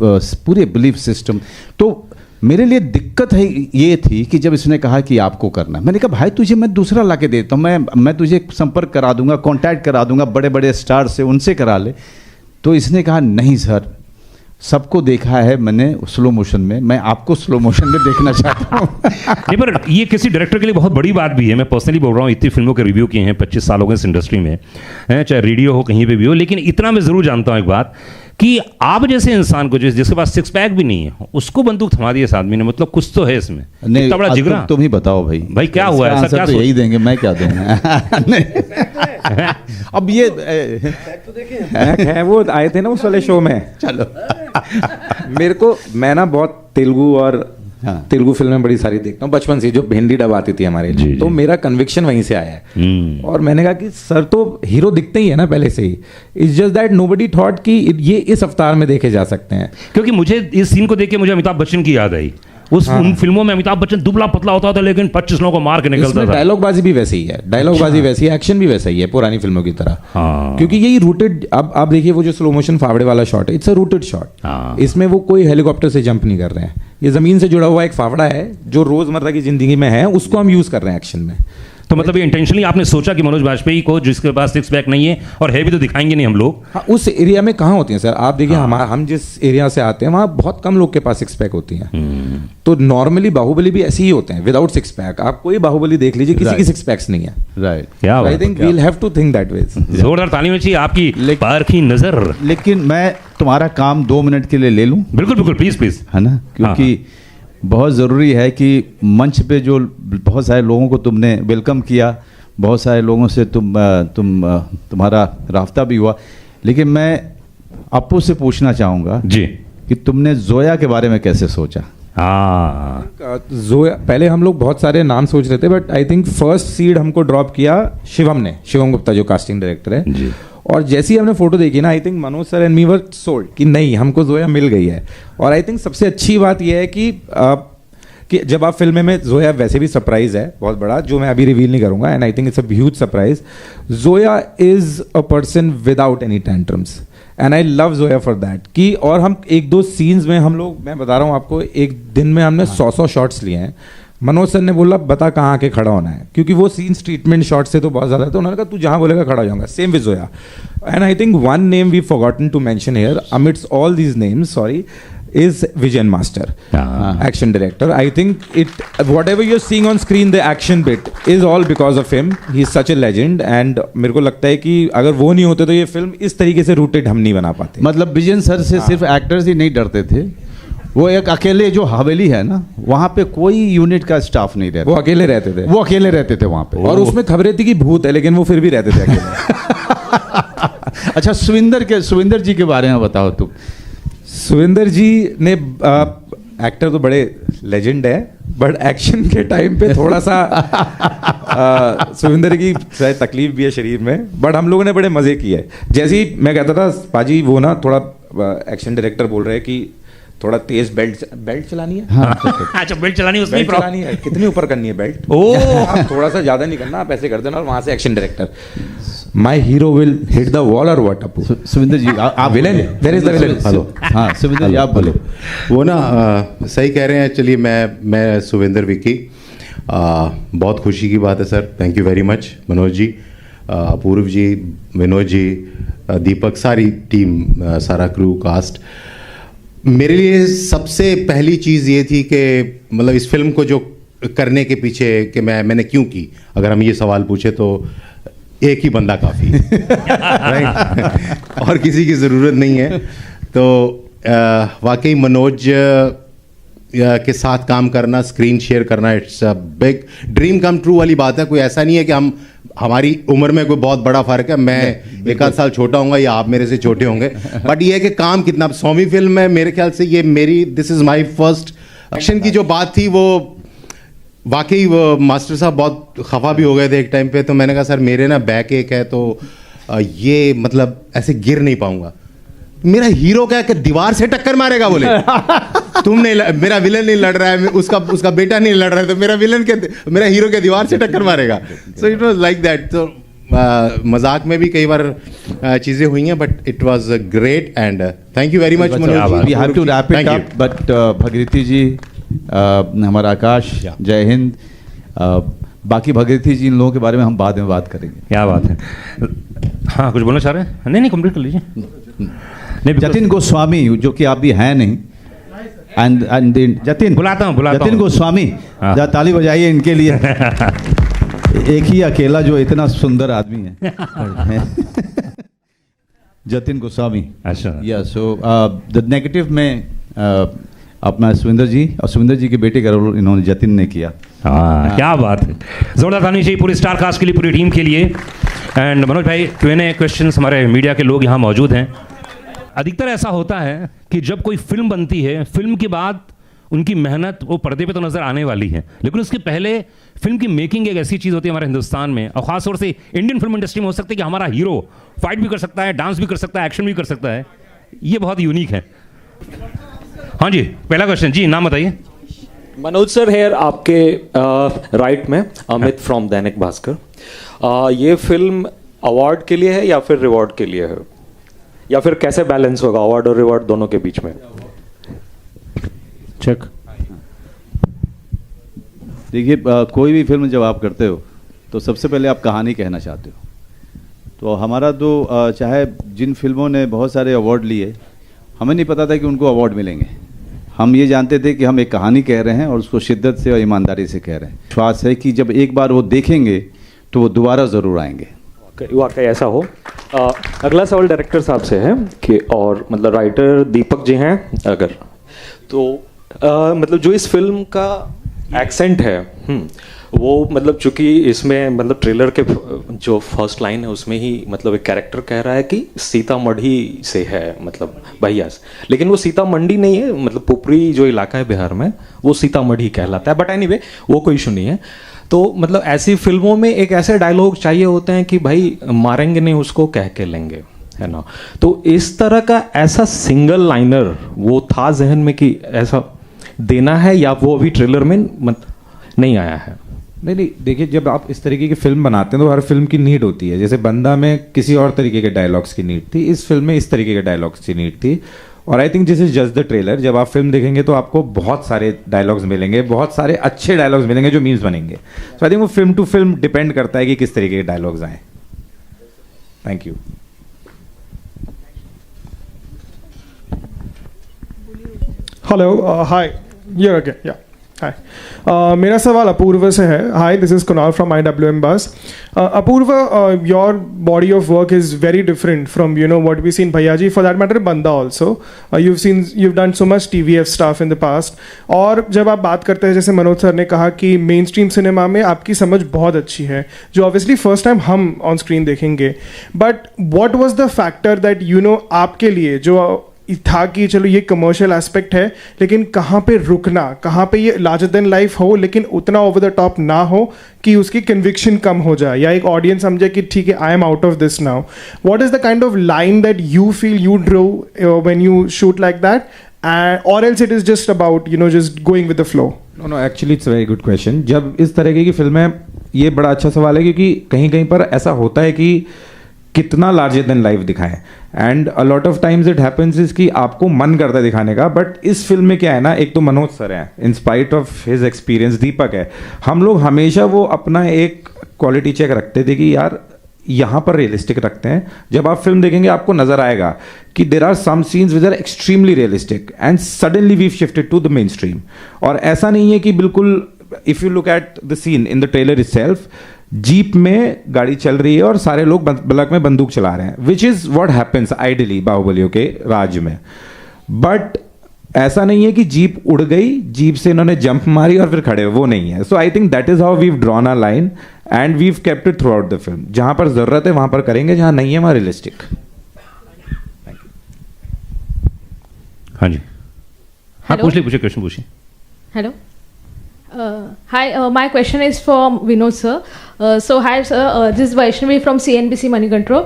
S2: पूरे बिलीफ सिस्टम। तो मेरे लिए दिक्कत है ये थी कि जब इसने कहा कि आपको करना है, मैंने कहा भाई तुझे मैं दूसरा ला के देता हूँ, मैं तुझे संपर्क करा दूंगा, कांटेक्ट करा दूंगा बड़े बड़े स्टार से, उनसे करा ले। तो इसने कहा नहीं सर, सबको देखा है मैंने स्लो मोशन में, मैं आपको स्लो मोशन में देखना चाहता हूँ।
S1: नहीं, पर ये किसी डायरेक्टर के लिए बहुत बड़ी बात भी है। मैं पर्सनली बोल रहा हूँ, इतनी फिल्मों के रिव्यू किए हैं 25 सालों के इस इंडस्ट्री में, चाहे रेडियो हो कहीं पे भी हो, लेकिन इतना मैं ज़रूर जानता हूँ एक बात कि आप जैसे इंसान को जिसके पास 6 पैक भी नहीं है, उसको बंदूक थमा दी इस आदमी ने, मतलब कुछ तो है इसमें।
S2: नहीं,
S1: इतना बड़ा जिगरा।
S2: तुम ही बताओ भाई
S1: क्या हुआ है, ऐसा क्या
S2: तो यही देंगे, मैं क्या दूंगा। अब ये
S10: है वो आए थे ना उस वाले शो में।
S2: चलो
S10: मेरे को, मैं ना बहुत तेलुगु और तेलुगु फिल्में बड़ी सारी देखता हूँ बचपन से, जो हिंदी डब आती थी हमारे लिए, तो मेरा कन्विक्शन वहीं से आया है। और मैंने कहा कि सर तो हीरो दिखते ही है ना पहले से ही, it's just that nobody thought कि ये इस अवतार में देखे जा सकते हैं।
S1: क्योंकि मुझे इस सीन को देख के मुझे अमिताभ बच्चन की याद आई। उन फिल्मों में अमिताभ बच्चन दुबला पतला होता था लेकिन 25 लोगों को मार के निकलता था।
S10: डायलॉग बाजी भी वैसे ही है, डायलॉग बाजी वैसी है, एक्शन भी वैसा ही है पुरानी फिल्मों की तरह। क्योंकि यही रूटेड, अब आप देखिए वो जो स्लो मोशन फावड़े वाला शॉट है, इट्स अ रूटेड शॉट। इसमें वो कोई हेलीकॉप्टर से जंप नहीं कर रहे हैं, ये जमीन से जुड़ा हुआ एक फावड़ा है जो रोजमर्रा की जिंदगी में है, उसको हम यूज कर रहे हैं एक्शन में।
S1: तो मतलब ये इंटेंशनली आपने सोचा कि मनोज बाजपेयी को, जिसके पास 6 पैक नहीं है और है भी तो दिखाएंगे नहीं हम लोग।
S10: हाँ, उस एरिया में कहाँ होती हैं सर, आप देखिए हम जिस एरिया से आते हैं वहाँ बहुत कम लोग के पास 6 पैक होती हैं। तो नॉर्मली बाहुबली भी ऐसे ही होते हैं विदाउट 6 पैक। आप कोई बाहुबली देख लीजिए, किसी की 6 पैक्स नहीं है।
S2: Right,
S10: I think we will have to think that way.
S1: जोरदार ताली में चाहिए आपकी पार की नजर।
S2: लेकिन मैं तुम्हारा काम 2 मिनट के लिए ले लूं?
S1: बिल्कुल बिल्कुल, प्लीज प्लीज,
S2: है ना, क्योंकि बहुत ज़रूरी है कि मंच पे जो बहुत सारे लोगों को तुमने वेलकम किया, बहुत सारे लोगों से तुम्हारा राब्ता भी हुआ, लेकिन मैं अप्पू से पूछना चाहूँगा
S1: जी
S2: कि तुमने जोया के बारे में कैसे सोचा?
S10: जोया, पहले हम लोग बहुत सारे नाम सोच रहे थे, but I think first seed हमको ड्रॉप किया शिवम ने, शिवम गुप्ता जो कास्टिंग डायरेक्टर है
S1: जी।
S10: और जैसे ही हमने फोटो देखी ना, I think Manoj sir and me were sold कि नहीं, हमको जोया मिल गई है। और आई थिंक सबसे अच्छी बात यह है कि जब आप फिल्म में, जोया वैसे भी सरप्राइज है बहुत बड़ा, जो मैं अभी रिवील नहीं करूंगा, and I think it's a huge surprise. Zoya is a person without any tantrums and I love Zoya for that. कि और हम 1-2 सीन्स में हम लोग, मैं बता रहा हूँ आपको, एक दिन में हमने 100 शॉट्स लिए हैं। मनोज सर ने बोला बता कहाँ आके खड़ा होना है, क्योंकि वो सीन्स ट्रीटमेंट शॉट से तो बहुत ज़्यादा है, तो उन्होंने कहा तू जहाँ बोलेगा खड़ा हो जाऊंगा। Same with Zoya. And I think one name we forgotten to mention here amidst all these names, sorry, is Vijayan Master, action director. I think whatever you're seeing on screen, the action bit is all because of him. He's such a legend, and मेरे को लगता है कि अगर वो नहीं होते तो ये फिल्म इस तरीके से रूटेड हम नहीं बना पाते।
S2: मतलब विजयन सर से सिर्फ एक्टर्स ही नहीं डरते थे, वो एक अकेले जो हवेली है ना, वहाँ पे कोई यूनिट का स्टाफ नहीं रहता,
S10: वो अकेले रहते थे,
S2: वो अकेले रहते थे वहाँ पे।
S10: और उसमें खबरें थी कि भूत है, लेकिन वो फिर भी रहते थे अकेले।
S2: अच्छा, सुविंदर जी के बारे में बताओ तुम।
S10: सुविंदर जी ने, एक्टर तो बड़े लेजेंड है, बट एक्शन के टाइम पे थोड़ा सा सुविंदर की शायद तकलीफ भी है शरीर में, बट हम लोगों ने बड़े मजे किए। जैसे ही मैं कहता था पाजी वो ना थोड़ा एक्शन डायरेक्टर बोल रहे हैं कि थोड़ा तेज बेल्ट चलानी है।
S1: हाँ। अच्छा, बेल्ट चलानी है, उसमें
S10: चलानी है, कितनी ऊपर करनी है बेल्ट, आप थोड़ा सा ज्यादा नहीं करना, आप ऐसे कर देना। और वहां से action director, my hero will hit the wall और व्हाट अप।
S2: सुविंदर जी आप
S10: villain, there is the villain.
S2: Hello, हाँ सुविंदर जी आप बोलो।
S12: वो ना सही कह रहे हैं। चलिए मैं सुविंदर विकी, बहुत खुशी की बात है sir, thank you very much Manoj ji, Apurva ji, Vinod ji, Deepak, सारी टीम, सारा क्रू, कास्ट। मेरे लिए सबसे पहली चीज़ ये थी कि मतलब इस फिल्म को जो करने के पीछे कि मैंने क्यों की, अगर हम ये सवाल पूछे तो एक ही बंदा काफ़ी है राइट, और किसी की ज़रूरत नहीं है। तो वाकई मनोज के साथ काम करना, स्क्रीन शेयर करना, it's a big dream come true वाली बात है। कोई ऐसा नहीं है कि हमारी उम्र में कोई बहुत बड़ा फ़र्क है, मैं एक आध साल छोटा होऊंगा या आप मेरे से छोटे होंगे, बट ये है कि काम कितना। 100वीं फिल्म है मेरे ख्याल से, ये मेरी this is my first action की जो बात थी वो वाकई वो मास्टर साहब बहुत खफा भी हो गए थे एक टाइम पे। तो मैंने कहा सर मेरे ना बैक एक है, तो ये मतलब ऐसे गिर नहीं पाऊंगा। मेरा हीरो क्या कि दीवार से टक्कर मारेगा, बोले तुम नहीं, मेरा विलन नहीं लड़ रहा है, उसका बेटा नहीं लड़ रहा है, तो मेरा हीरो के दीवार से टक्कर मारेगा। So it was like that. तो मजाक में भी कई बार चीज़ें हुई हैं, but it was great and thank you very much Manoj.
S2: We have to wrap it up, but Bhagirathi ji, हमारा आकाश, जय हिंद। बाकी भगीरथी जी इन लोगों के बारे में हम बाद में बात करेंगे।
S1: क्या बात है। हाँ, कुछ बोलना चाह रहे हैं? नहीं, कंप्लीट कर लीजिए।
S2: जतिन गोस्वामी, जो कि आप भी हैं नहीं, एंड जतिन,
S1: बुलाता हूँ
S2: जतिन गोस्वामी, जरा ताली बजाइए इनके लिए। एक ही अकेला जो इतना सुंदर आदमी है जतिन गोस्वामी।
S1: अच्छा,
S2: या सो द नेगेटिव में अपना सुविंदर जी, और सुविंदर जी के बेटे का रोल इन्होंने जतिन ने किया।
S1: हाँ, क्या बात है। जोरदार ताली चाहिए पूरी स्टार कास्ट के लिए, पूरी टीम के लिए। एंड मनोज भाई, Q&A क्वेश्चंस, हमारे मीडिया के लोग यहाँ मौजूद हैं। अधिकतर ऐसा होता है कि जब कोई फिल्म बनती है, फिल्म के बाद उनकी मेहनत वो पर्दे पे तो नज़र आने वाली है, लेकिन उसके पहले फिल्म की मेकिंग एक ऐसी चीज़ होती है हमारे हिंदुस्तान में, और ख़ास तौर से इंडियन फिल्म इंडस्ट्री में हो सकता है कि हमारा हीरो फाइट भी कर सकता है, डांस भी कर सकता है, एक्शन भी कर सकता है। ये बहुत यूनिक है। हाँ जी, पहला क्वेश्चन जी, नाम बताइए।
S13: मनोज सर हेयर, आपके राइट में अमित फ्रॉम दैनिक भास्कर। ये फिल्म अवार्ड के लिए है या फिर रिवॉर्ड के लिए है, या फिर कैसे बैलेंस होगा अवार्ड और रिवॉर्ड दोनों के बीच में?
S2: चेक। देखिए, कोई भी फिल्म जब आप करते हो तो सबसे पहले आप कहानी कहना चाहते हो। तो हमारा तो चाहे जिन फिल्मों ने बहुत सारे अवार्ड लिए, हमें नहीं पता था कि उनको अवार्ड मिलेंगे। हम ये जानते थे कि हम एक कहानी कह रहे हैं और उसको शिद्दत से और ईमानदारी से कह रहे हैं। विश्वास है कि जब एक बार वो देखेंगे तो वो दोबारा ज़रूर आएंगे।
S13: वाकई ऐसा हो। अगला सवाल डायरेक्टर साहब से है कि, और मतलब राइटर दीपक जी हैं अगर, तो मतलब जो इस फिल्म का एक्सेंट है, वो मतलब चूंकि इसमें मतलब ट्रेलर के जो फर्स्ट लाइन है उसमें ही मतलब एक कैरेक्टर कह रहा है कि सीतामढ़ी से है, मतलब भैया से, लेकिन वो सीतामढ़ी नहीं है, मतलब पुपरी जो इलाका है बिहार में वो सीतामढ़ी कहलाता है। बट एनीवे वो कोई इशू नहीं है। तो मतलब ऐसी फिल्मों में एक ऐसे डायलॉग चाहिए होते हैं कि भाई मारेंगे नहीं उसको कह के लेंगे, है ना। तो इस तरह का ऐसा सिंगल लाइनर वो था जहन में कि ऐसा देना है, या वो अभी ट्रेलर में नहीं आया है?
S10: नहीं, देखिए, जब आप इस तरीके की फिल्म बनाते हैं तो हर फिल्म की नीड होती है। जैसे बंदा में किसी और तरीके के डायलॉग्स की नीड थी, इस फिल्म में इस तरीके के डायलॉग्स की नीड थी। और I think this is just the trailer. जब आप फिल्म देखेंगे तो आपको बहुत सारे डायलॉग्स मिलेंगे, बहुत सारे अच्छे डायलॉग्स मिलेंगे जो मीम्स बनेंगे। सो आई थिंक वो फिल्म टू फिल्म डिपेंड करता है कि किस तरीके के डायलॉग्स आए। Thank you.
S14: Hello, hi, your again, या हाय। मेरा सवाल अपूर्व से है। Hi, this is Kunal from IWM buzz. Apurva, your body of work is very different from what we seen Bhaiyya ji, for that matter Bandaa also. you've done so much TVF stuff in the past। और जब आप बात करते हैं, जैसे मनोज सर ने कहा कि मेन स्ट्रीम सिनेमा में आपकी समझ बहुत अच्छी है, जो ऑब्वियसली फर्स्ट टाइम हम ऑन स्क्रीन देखेंगे। But what was the factor that आपके लिए जो था कि चलो ये कमर्शियल एस्पेक्ट है, लेकिन कहाँ पे रुकना, कहाँ पे ये लार्जर देन लाइफ हो लेकिन उतना ओवर द टॉप ना हो कि उसकी कन्विक्शन कम हो जाए, या एक ऑडियंस समझे कि ठीक है, I am out of this now. What is the kind of line that you feel you draw when you shoot like that, or else it is just about just going with the flow?
S10: No, actually it's very good question. जब इस तरीके की फिल्में, ये बड़ा अच्छा सवाल है, क्योंकि कहीं कहीं पर ऐसा होता है कि कितना लार्जर देन लाइफ दिखाएं, and a lot of times it happens is कि आपको मन करता है दिखाने का। बट इस फिल्म में क्या है ना, एक तो मनोज सर हैं, in spite of his experience, Deepak है, हम लोग हमेशा वो अपना एक क्वालिटी चेक रखते थे कि यार यहाँ पर रियलिस्टिक रखते हैं। जब आप फिल्म देखेंगे आपको नजर आएगा कि there are some scenes which are extremely realistic and suddenly we shifted to the main stream. और ऐसा नहीं है कि बिल्कुल if you look at the scene in the trailer itself, jeep में गाड़ी चल रही है और सारे लोग ब्लैक में बंदूक चला रहे हैं, which is what happens ideally बाहुबलियों के राज में. बट ऐसा नहीं है कि जीप उड़ गई, जीप से इन्होंने जंप मारी और फिर खड़े, वो नहीं है. So I think that is how we've drawn a line and we've kept it throughout the film. जहां पर जरूरत है वहां पर करेंगे, जहां नहीं है वहां रियलिस्टिक.
S1: हाँ जी, हाँ पूछिए क्वेश्चन पूछिए.
S15: Hello. Hi, my question is from Vinod sir. So hi sir, this is Vaishnavi from CNBC Money Control.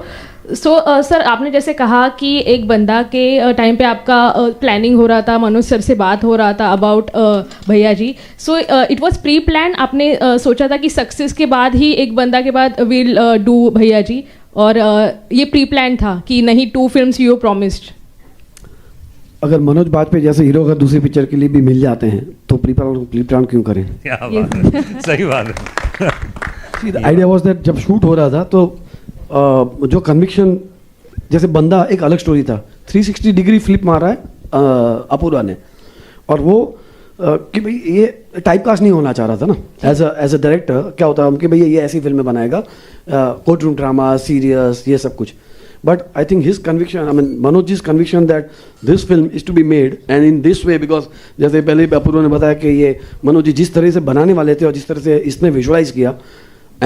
S15: So sir, आपने जैसे कहा कि एक बंदा के टाइम पे आपका प्लानिंग हो रहा था, मनोज सर से बात हो रहा था about Bhaiyya ji. So it was pre plan, आपने सोचा था कि सक्सेस के बाद ही एक बंदा के बाद विल डू भैया जी, और ये प्री प्लान था कि नहीं 2 फिल्म्स यू प्रॉमिस्ड?
S6: अगर मनोज बाजपेयी जैसे हीरो अगर दूसरी पिक्चर के लिए भी मिल जाते हैं तो प्री प्लान क्यों करें?
S1: क्या बात है, सही बात है.
S6: आइडिया वाज दैट जब शूट हो रहा था तो जो कन्विक्शन, जैसे बंदा एक अलग स्टोरी था, 360 डिग्री फ्लिप मारा है अपूर्वा ने, और वो कि भाई ये टाइप कास्ट नहीं होना चाह रहा था ना एज अ डायरेक्टर. क्या होता है कि भाई ये ऐसी फिल्में बनाएगा, कोर्ट रूम ड्रामा, सीरियस, ये सब कुछ. But I think his conviction, I mean Manoj's conviction that this film is to be made and in this way, because जैसे पहले अपूर्व ने बताया कि ये मनोज जी जिस तरह से बनाने वाले थे और जिस तरह से इसने विजुअलाइज किया,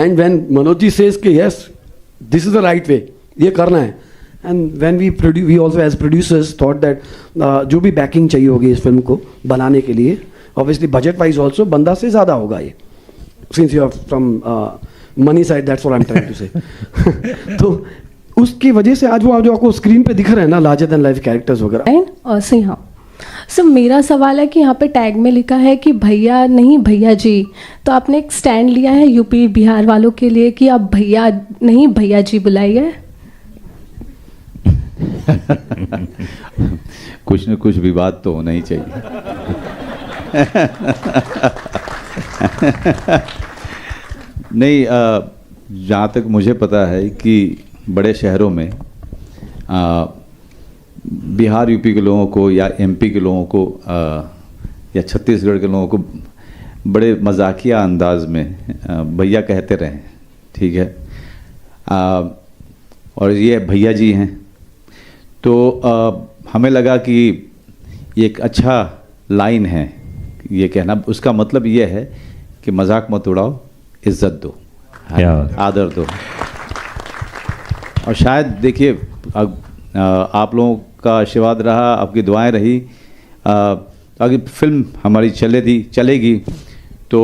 S6: and when Manoj ji says कि yes this is the right way, ये करना है, and when we also as producers thought that जो भी backing चाहिए होगी इस फिल्म को बनाने के लिए, obviously budget wise also बंदा से ज़्यादा होगा ये, since you are from money side, that's what I'm trying to say. तो उसकी वजह से आज वो जो आपको स्क्रीन पे दिख रहे हैं ना, लार्जर देन लाइफ कैरेक्टर्स वगैरह.
S16: और सही, हाँ सर, मेरा सवाल है कि यहाँ पे टैग में लिखा है कि भैया नहीं भैया जी, तो आपने एक स्टैंड लिया है यूपी बिहार वालों के लिए कि आप भैया नहीं भैया जी बुलाइए?
S2: कुछ न कुछ विवाद तो होना ही चाहिए. नहीं, जहाँ तक मुझे पता है कि बड़े शहरों में बिहार यूपी के लोगों को या एमपी के लोगों को या छत्तीसगढ़ के लोगों को बड़े मजाकिया अंदाज में भैया कहते रहे. ठीक है, और ये भैया जी हैं, तो हमें लगा कि ये एक अच्छा लाइन है ये कहना. उसका मतलब ये है कि मजाक मत उड़ाओ, इज्जत दो, आदर दो. और शायद देखिए आप लोगों का आशीर्वाद रहा, आपकी दुआएं रही, अगर फिल्म हमारी चलेगी तो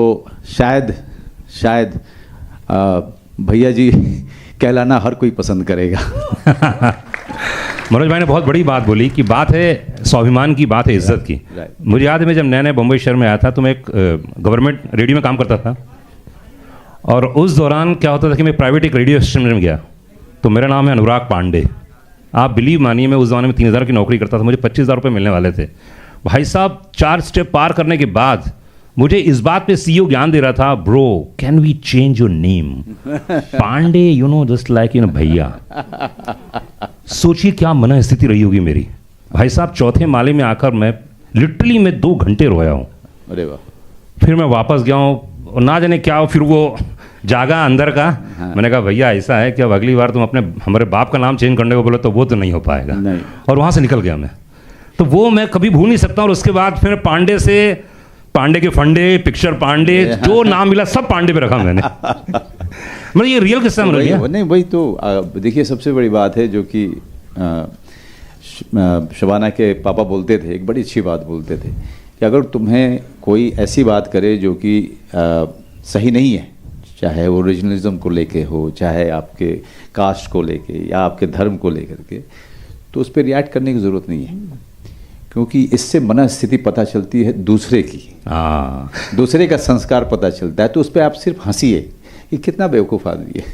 S2: शायद भैया जी कहलाना हर कोई पसंद करेगा.
S1: मनोज भाई ने बहुत बड़ी बात बोली कि बात है स्वाभिमान की, बात है इज्जत की. मुझे याद है मैं जब नया बम्बई शहर में आया था तो मैं एक गवर्नमेंट रेडियो में काम करता था, और उस दौरान क्या होता था कि मैं प्राइवेट एक रेडियो स्टेशन में गया, तो मेरा नाम है अनुराग पांडे. आप बिलीव मानिए मैं उस ज़माने में 3,000 की नौकरी करता था, मुझे 25,000 रुपये मिलने वाले थे. भाई साहब 4 स्टेप पार करने के बाद मुझे इस बात पे सीईओ ज्ञान दे रहा था, bro can we change your name Pandey, you know just like you know भैया. सोचिए क्या मन स्थिति रही होगी मेरी. भाई साहब चौथे माले में आकर मैं लिटरली 2 घंटे रोया हूँ.
S2: अरे वाह.
S1: फिर मैं वापस गया हूँ, ना जाने क्या हो, फिर वो जागा अंदर का. मैंने कहा भैया ऐसा है कि अब अगली बार तुम हमारे बाप का नाम चेंज करने को बोलो तो वो तो नहीं हो पाएगा. और वहाँ से निकल गया मैं. तो वो मैं कभी भूल नहीं सकता. और उसके बाद फिर पांडे के फंडे, पिक्चर पांडे, जो नाम मिला सब पांडे पे रखा मैंने. मतलब ये रियल किस्सा मिल गया.
S2: नहीं वही तो देखिए सबसे बड़ी बात है जो कि शबाना के पापा बोलते थे, एक बड़ी अच्छी बात बोलते थे कि अगर तुम्हें कोई ऐसी बात करे जो कि सही नहीं है, चाहे वो ओरिजिनलिज्म को लेके हो, चाहे आपके कास्ट को लेके या आपके धर्म को लेकर के, तो उस पर रिएक्ट करने की ज़रूरत नहीं है, क्योंकि इससे मनस्थिति पता चलती है दूसरे की. दूसरे का संस्कार पता चलता है. तो उस पर आप सिर्फ हंसिए, ये कितना बेवकूफ़ आदमी है.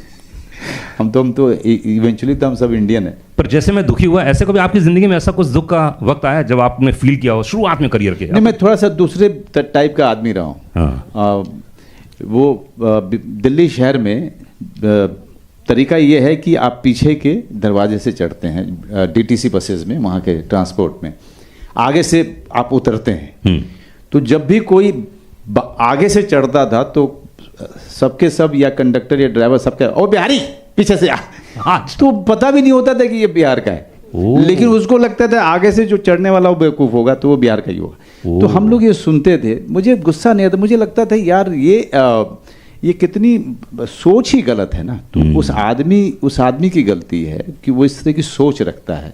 S2: हम तो इवेंचुअली तो हम सब इंडियन है.
S1: पर जैसे मैं दुखी हुआ, ऐसे कभी आपकी ज़िंदगी में ऐसा कुछ दुख का वक्त आया जब आपने फील किया हो शुरुआत में करियर के?
S2: नहीं, मैं थोड़ा सा दूसरे टाइप का आदमी रहा हूँ. वो दिल्ली शहर में तरीका ये है कि आप पीछे के दरवाजे से चढ़ते हैं डीटीसी बसेस में, वहाँ के ट्रांसपोर्ट में, आगे से आप उतरते हैं. तो जब भी कोई आगे से चढ़ता था तो सबके सब या कंडक्टर या ड्राइवर सबके ओ बिहारी पीछे से आ, तो पता भी नहीं होता था कि ये बिहार का है, लेकिन उसको लगता था आगे से जो चढ़ने वाला वो बेवकूफ़ होगा तो वो बिहार का ही होगा। तो हम लोग ये सुनते थे, मुझे गुस्सा नहीं आता, मुझे लगता था यार ये कितनी सोच ही गलत है ना। तो उस आदमी की गलती है कि वो इस तरह की सोच रखता है।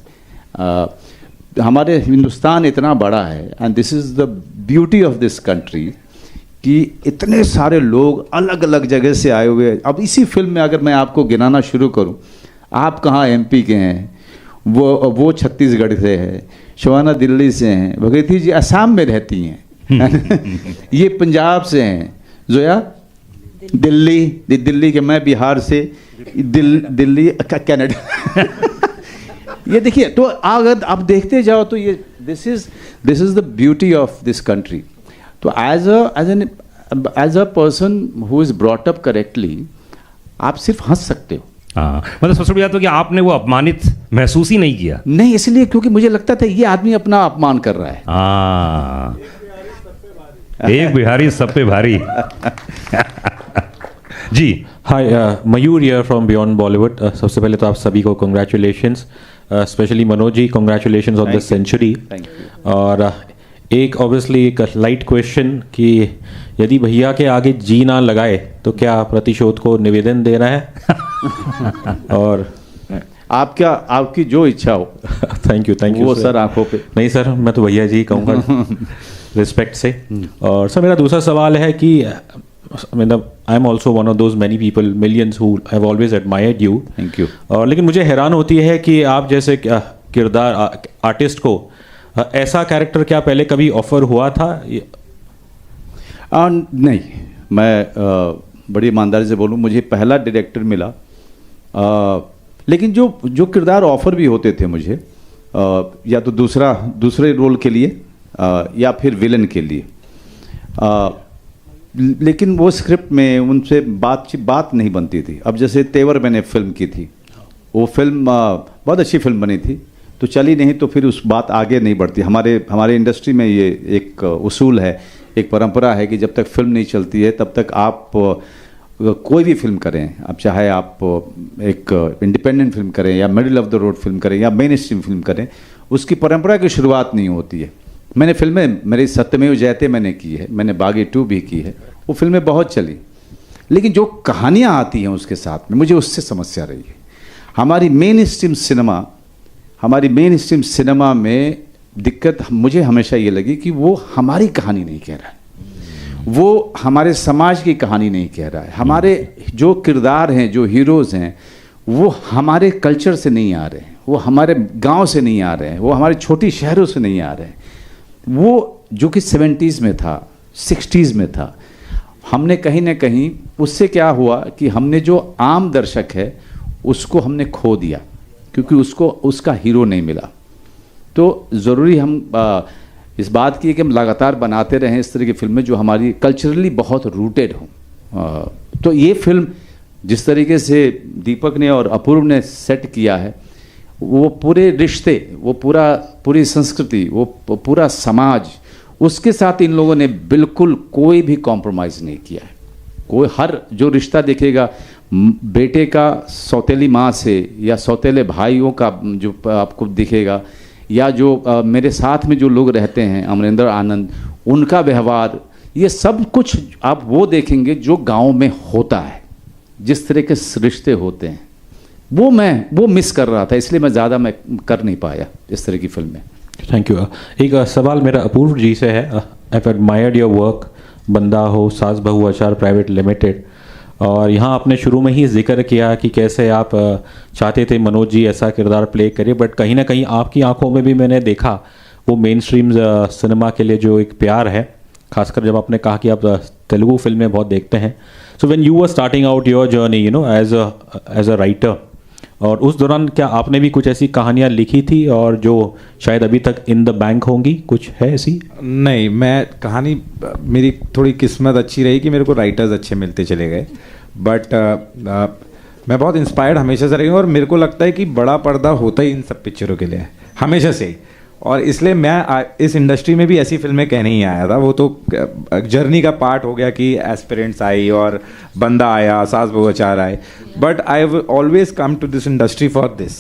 S2: हमारे हिंदुस्तान इतना बड़ा है and this is the beauty of this country कि इतने सारे लोग अलग अलग जगह से आए हुए हैं। अब इसी फिल्म में अगर मैं आपको गिनाना शुरू करूं, आप कहाँ एमपी के हैं, वो छत्तीसगढ़ से है, शबाना दिल्ली से हैं, भगीरथी जी असम में रहती हैं ये पंजाब से हैं, जोया दिल्ली के, मैं बिहार से, दिल्ली कनाडा ये देखिए, तो अगर आप देखते जाओ तो ये this is the beauty of this country. तो as a person who is brought up correctly आप सिर्फ हंस सकते हो।
S1: हाँ, मतलब सबसे बड़ी बात तो कि आपने वो अपमानित महसूस ही नहीं किया।
S2: नहीं, इसलिए क्योंकि मुझे लगता था ये आदमी अपना अपमान कर रहा है।
S1: हाँ, एक बिहारी सब पे भारी जी।
S13: Hi, Mayur here from beyond Bollywood. सबसे पहले तो आप सभी को congratulations, specially Manoj ji, congratulations on the century. और एक ऑब्वियसली एक लाइट क्वेश्चन कि यदि भैया के आगे जी ना लगाए तो क्या प्रतिशोध को निवेदन देना है और
S2: आपकी जो इच्छा हो।
S13: थैंक यू
S2: वो सर आंखों पे
S13: नहीं सर, मैं तो भैया जी कहूँगा रिस्पेक्ट से। और सर मेरा दूसरा सवाल है कि मतलब I am also one of those many people, millions who have always admired you.
S2: Thank you.
S13: और लेकिन मुझे हैरान होती है कि आप जैसे किरदार आर्टिस्ट को ऐसा कैरेक्टर क्या पहले कभी ऑफर हुआ था?
S2: नहीं, मैं बड़ी ईमानदारी से बोलूँ, मुझे पहला डायरेक्टर मिला, लेकिन जो किरदार ऑफर भी होते थे मुझे, या तो दूसरे रोल के लिए या फिर विलन के लिए, लेकिन वो स्क्रिप्ट में उनसे बात नहीं बनती थी। अब जैसे तेवर मैंने फिल्म की थी, वो फिल्म बहुत अच्छी फिल्म बनी थी, तो चली नहीं, तो फिर उस बात आगे नहीं बढ़ती। हमारे इंडस्ट्री में ये एक उसूल है, एक परंपरा है कि जब तक फिल्म नहीं चलती है तब तक आप कोई भी फिल्म करें, अब चाहे आप एक इंडिपेंडेंट फिल्म करें या middle of the road film करें या मेन स्ट्रीम फिल्म करें, उसकी परंपरा की शुरुआत नहीं होती है। मैंने फिल्में, मेरी सत्यमेव जयते मैंने की है, मैंने बागी 2 भी की है, वो फिल्में बहुत चली, लेकिन जो कहानियाँ आती हैं उसके साथ में, मुझे उससे समस्या रही है। हमारी मेन स्ट्रीम सिनेमा में दिक्कत मुझे हमेशा ये लगी कि वो हमारी कहानी नहीं कह रहा है, वो हमारे समाज की कहानी नहीं कह रहा है। हमारे जो किरदार हैं, जो हीरोज़ हैं, वो हमारे कल्चर से नहीं आ रहे हैं, वो हमारे गांव से नहीं आ रहे हैं, वो हमारे छोटी शहरों से नहीं आ रहे हैं। वो जो कि 70s में था, 60s में था, हमने कहीं ना कहीं उससे क्या हुआ कि हमने जो आम दर्शक है उसको हमने खो दिया, क्योंकि उसको उसका हीरो नहीं मिला। तो ज़रूरी हम इस बात की है कि हम लगातार बनाते रहें इस तरह की फिल्में जो हमारी कल्चरली बहुत रूटेड हों। तो ये फिल्म जिस तरीके से दीपक ने और अपूर्व ने सेट किया है, वो पूरे रिश्ते, वो पूरी संस्कृति, वो पूरा समाज, उसके साथ इन लोगों ने बिल्कुल कोई भी कॉम्प्रोमाइज़ नहीं किया है। कोई हर जो रिश्ता देखेगा, बेटे का सौतेली माँ से या सौतेले भाइयों का जो आपको दिखेगा, या जो मेरे साथ में जो लोग रहते हैं, अमरिंदर आनंद, उनका व्यवहार, ये सब कुछ आप वो देखेंगे जो गांव में होता है, जिस तरह के रिश्ते होते हैं, वो मिस कर रहा था, इसलिए मैं कर नहीं पाया इस तरह की फिल्में।
S13: Thank you. एक सवाल मेरा अपूर्व जी से है। I have admired your work, बंदा हो, सास बहू अचार प्राइवेट लिमिटेड, और यहाँ आपने शुरू में ही जिक्र किया कि कैसे आप चाहते थे मनोज जी ऐसा किरदार प्ले करे, बट कहीं ना कहीं आपकी आंखों में भी मैंने देखा वो मेन स्ट्रीम सिनेमा के लिए जो एक प्यार है, खासकर जब आपने कहा कि आप तेलुगु फिल्में बहुत देखते हैं। So when you were starting out your journey, you know, as a writer, और उस दौरान क्या आपने भी कुछ ऐसी कहानियाँ लिखी थी और जो शायद अभी तक इन द बैंक होंगी, कुछ है ऐसी?
S10: नहीं, मेरी थोड़ी किस्मत अच्छी रही कि मेरे को राइटर्स अच्छे मिलते चले गए, बट मैं बहुत इंस्पायर्ड हमेशा से रही हूँ, और मेरे को लगता है कि बड़ा पर्दा होता ही इन सब पिक्चरों के लिए हमेशा से। और इसलिए मैं इस इंडस्ट्री में भी ऐसी फिल्में कहने ही आया था। वो तो जर्नी का पार्ट हो गया कि एस्पिरेंट्स आई और बंदा आया, सास बहू अचार आए, but I have always come to this industry for this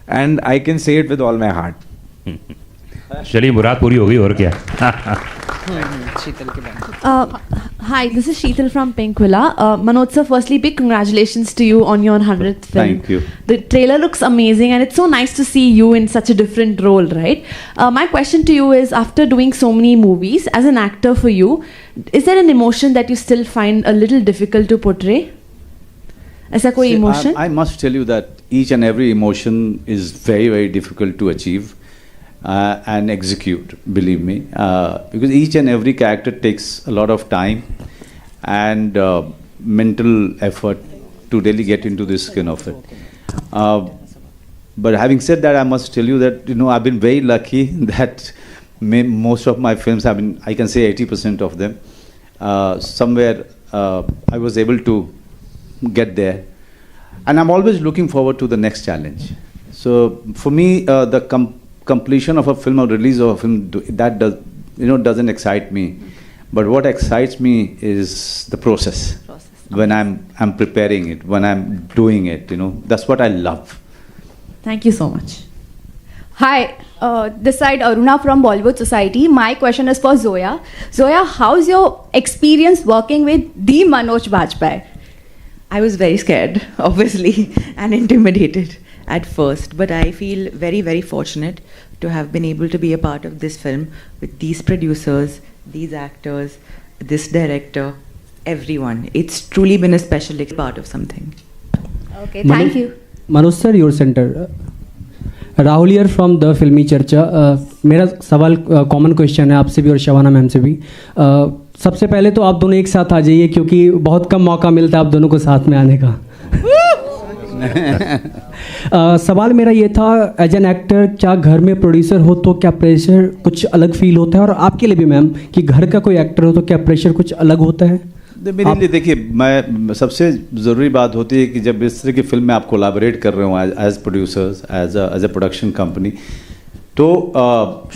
S10: and I can say it with all my heart.
S1: चलिए, मुराद पूरी हो गई, और क्या।
S17: Hi, this is Sheetal from Pink Villa. Manoj sir, firstly, big congratulations to you on your 100th film.
S2: Thank you.
S17: The trailer looks amazing and it's so nice to see you in such a different role, right? My question to you is, after doing so many movies, as an actor for you, is there an emotion that you still find a little difficult to portray? ऐसा कोई emotion?
S2: I must tell you that each and every emotion is very, very difficult to achieve. And execute, believe me, because each and every character takes a lot of time and mental effort to really get into this skin of it. But having said that, I must tell you that, you know, I've been very lucky that most of my films have been, I can say 80% of them, somewhere I was able to get there. And I'm always looking forward to the next challenge. So for me, the completion of a film or release of a film, that doesn't excite me, but what excites me is the process. When I'm preparing it, when I'm doing it, that's what I love.
S17: Thank you so much.
S18: Hi, this side Aruna from Bollywood Society. My question is for Zoya. Zoya, how's your experience working with the Manoj Bajpayee?
S19: I was very scared, obviously, and intimidated at first, but I feel very, very fortunate to have been able to be a part of this film with these producers, these actors, this director, everyone. It's truly been a special part of something.
S18: Okay, thank you.
S20: Manoj sir, your center. Rahul here from the फिल्मी चर्चा। मेरा सवाल common question है आपसे भी और Shabana ma'am से भी। सबसे पहले तो आप दोनों एक साथ आ जाइए, क्योंकि बहुत कम मौका मिलता है आप दोनों को साथ में आने का। सवाल मेरा ये था, एज एन एक्टर, क्या घर में प्रोड्यूसर हो तो क्या प्रेशर कुछ अलग फील होता है, और आपके लिए भी मैम कि घर का कोई एक्टर हो तो क्या प्रेशर कुछ अलग होता है?
S2: मेरे लिए देखिए, मैं सबसे ज़रूरी बात होती है कि जब इस तरह की फिल्म में आप कोलैबोरेट कर रहे हो as producers, as a production company, तो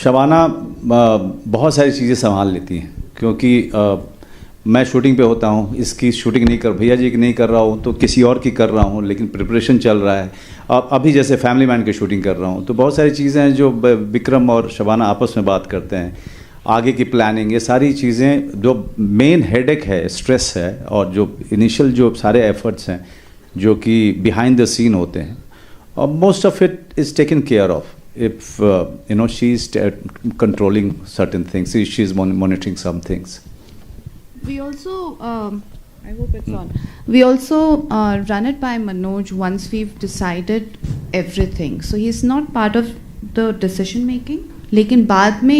S2: शबाना बहुत सारी चीज़ें संभाल लेती हैं, क्योंकि मैं शूटिंग पे होता हूँ, इसकी शूटिंग नहीं भैया जी की नहीं कर रहा हूँ तो किसी और की कर रहा हूँ, लेकिन प्रिपरेशन चल रहा है। अभी जैसे फैमिली मैन की शूटिंग कर रहा हूँ, तो बहुत सारी चीज़ें हैं जो विक्रम और शबाना आपस में बात करते हैं, आगे की प्लानिंग, ये सारी चीज़ें जो मेन हेडेक है, स्ट्रेस है, और जो इनिशियल जो सारे एफर्ट्स हैं जो कि बिहाइंड द सीन होते हैं, और most of it is taken care of if she is controlling certain things, she is monitoring some things.
S3: We also, I hope it's on. We also run it by Manoj once we've decided everything. So he's not part of the decision making. लेकिन बाद में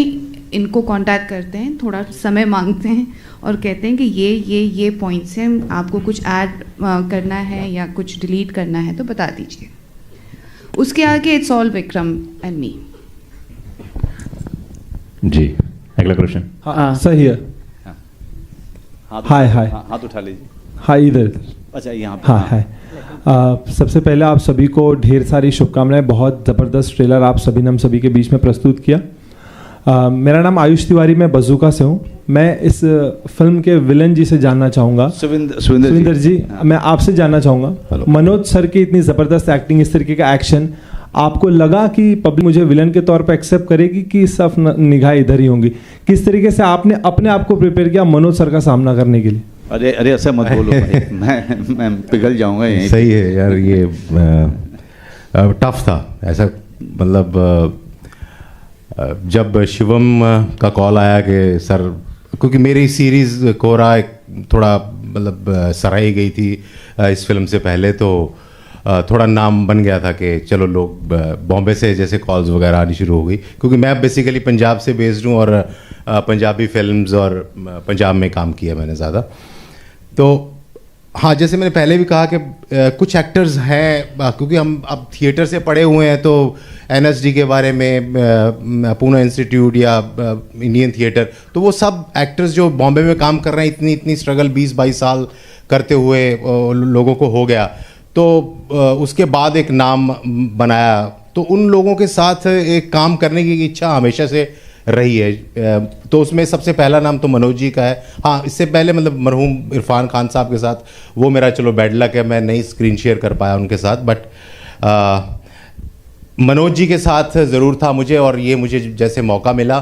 S3: इनको contact करते हैं, थोड़ा समय मांगते हैं और कहते हैं कि ये पॉइंट्स हैं, आपको कुछ ऐड करना है या कुछ डिलीट करना है तो बता दीजिए। उसके आगे it's all Vikram and me.
S1: जी, अगला क्वेश्चन।
S14: Sir here. हाय
S2: हाथ उठा लीजिए।
S14: हाय इधर।
S2: अच्छा, यहाँ पे।
S14: हाँ, हाय। सबसे पहले आप सभी को ढेर सारी शुभकामनाएं। बहुत ज़बरदस्त ट्रेलर आप सभी ने हम सभी के बीच में प्रस्तुत किया। मेरा नाम आयुष तिवारी, मैं बजूका से हूँ। मैं इस फिल्म के विलन जी से जानना चाहूँगा, सुविंदर जी, मैं आपसे जानना चाहूँगा, मनोज सर की इतनी ज़बरदस्त एक्टिंग, इस तरीके का एक्शन, आपको लगा कि पब्लिक मुझे विलन के तौर पर एक्सेप्ट करेगी कि सब निगाह इधर ही होंगी? किस तरीके से आपने अपने आप को प्रिपेयर किया मनोज सर का सामना करने के लिए?
S2: अरे ऐसा मत बोलो भाई, मैं पिघल जाऊँगा यहीं।
S12: सही है यार, ये टफ था ऐसा, मतलब जब शिवम का कॉल आया कि सर, क्योंकि मेरी सीरीज़ कोरा थोड़ा मतलब सराही गई थी इस फिल्म से पहले, तो थोड़ा नाम बन गया था कि चलो लोग बॉम्बे से जैसे कॉल्स वगैरह आनी शुरू हो गई, क्योंकि मैं बेसिकली पंजाब से बेस्ड हूँ और पंजाबी फिल्म्स और पंजाब में काम किया मैंने ज़्यादा। तो हाँ, जैसे मैंने पहले भी कहा कि कुछ एक्टर्स हैं, क्योंकि हम अब थिएटर से पढ़े हुए हैं, तो NSD के बारे में, पूना इंस्टीट्यूट या इंडियन थिएटर, तो वो सब एक्टर्स जो बॉम्बे में काम कर रहे हैं, इतनी स्ट्रगल 20-22 साल करते हुए लोगों को हो गया, तो उसके बाद एक नाम बनाया, तो उन लोगों के साथ एक काम करने की इच्छा हमेशा से रही है। तो उसमें सबसे पहला नाम तो मनोज जी का है। हाँ, इससे पहले मतलब मरहूम इरफान खान साहब के साथ, वो मेरा चलो बैड लक है, मैं नहीं स्क्रीन शेयर कर पाया उनके साथ, बट मनोज जी के साथ ज़रूर था मुझे। और ये मुझे जैसे मौका मिला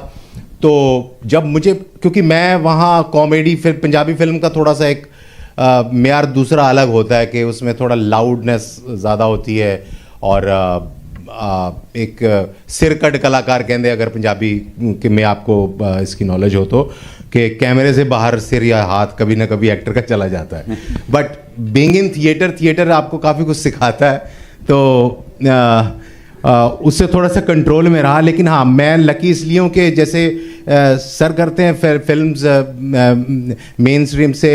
S12: तो जब मुझे, क्योंकि मैं वहाँ कॉमेडी फिल्म, पंजाबी फिल्म का थोड़ा सा एक मेयार दूसरा अलग होता है कि उसमें थोड़ा लाउडनेस ज़्यादा होती है और एक सिर कट कलाकार कहते अगर पंजाबी के में आपको इसकी नॉलेज हो तो, कि कैमरे से बाहर सिर या हाथ कभी ना कभी एक्टर का चला जाता है। बट बीइंग इन थिएटर आपको काफ़ी कुछ सिखाता है, तो उससे थोड़ा सा कंट्रोल में रहा। लेकिन हाँ, मैं लकी इसलिए हूँ कि जैसे सर करते हैं फिल्म्स मेन स्ट्रीम से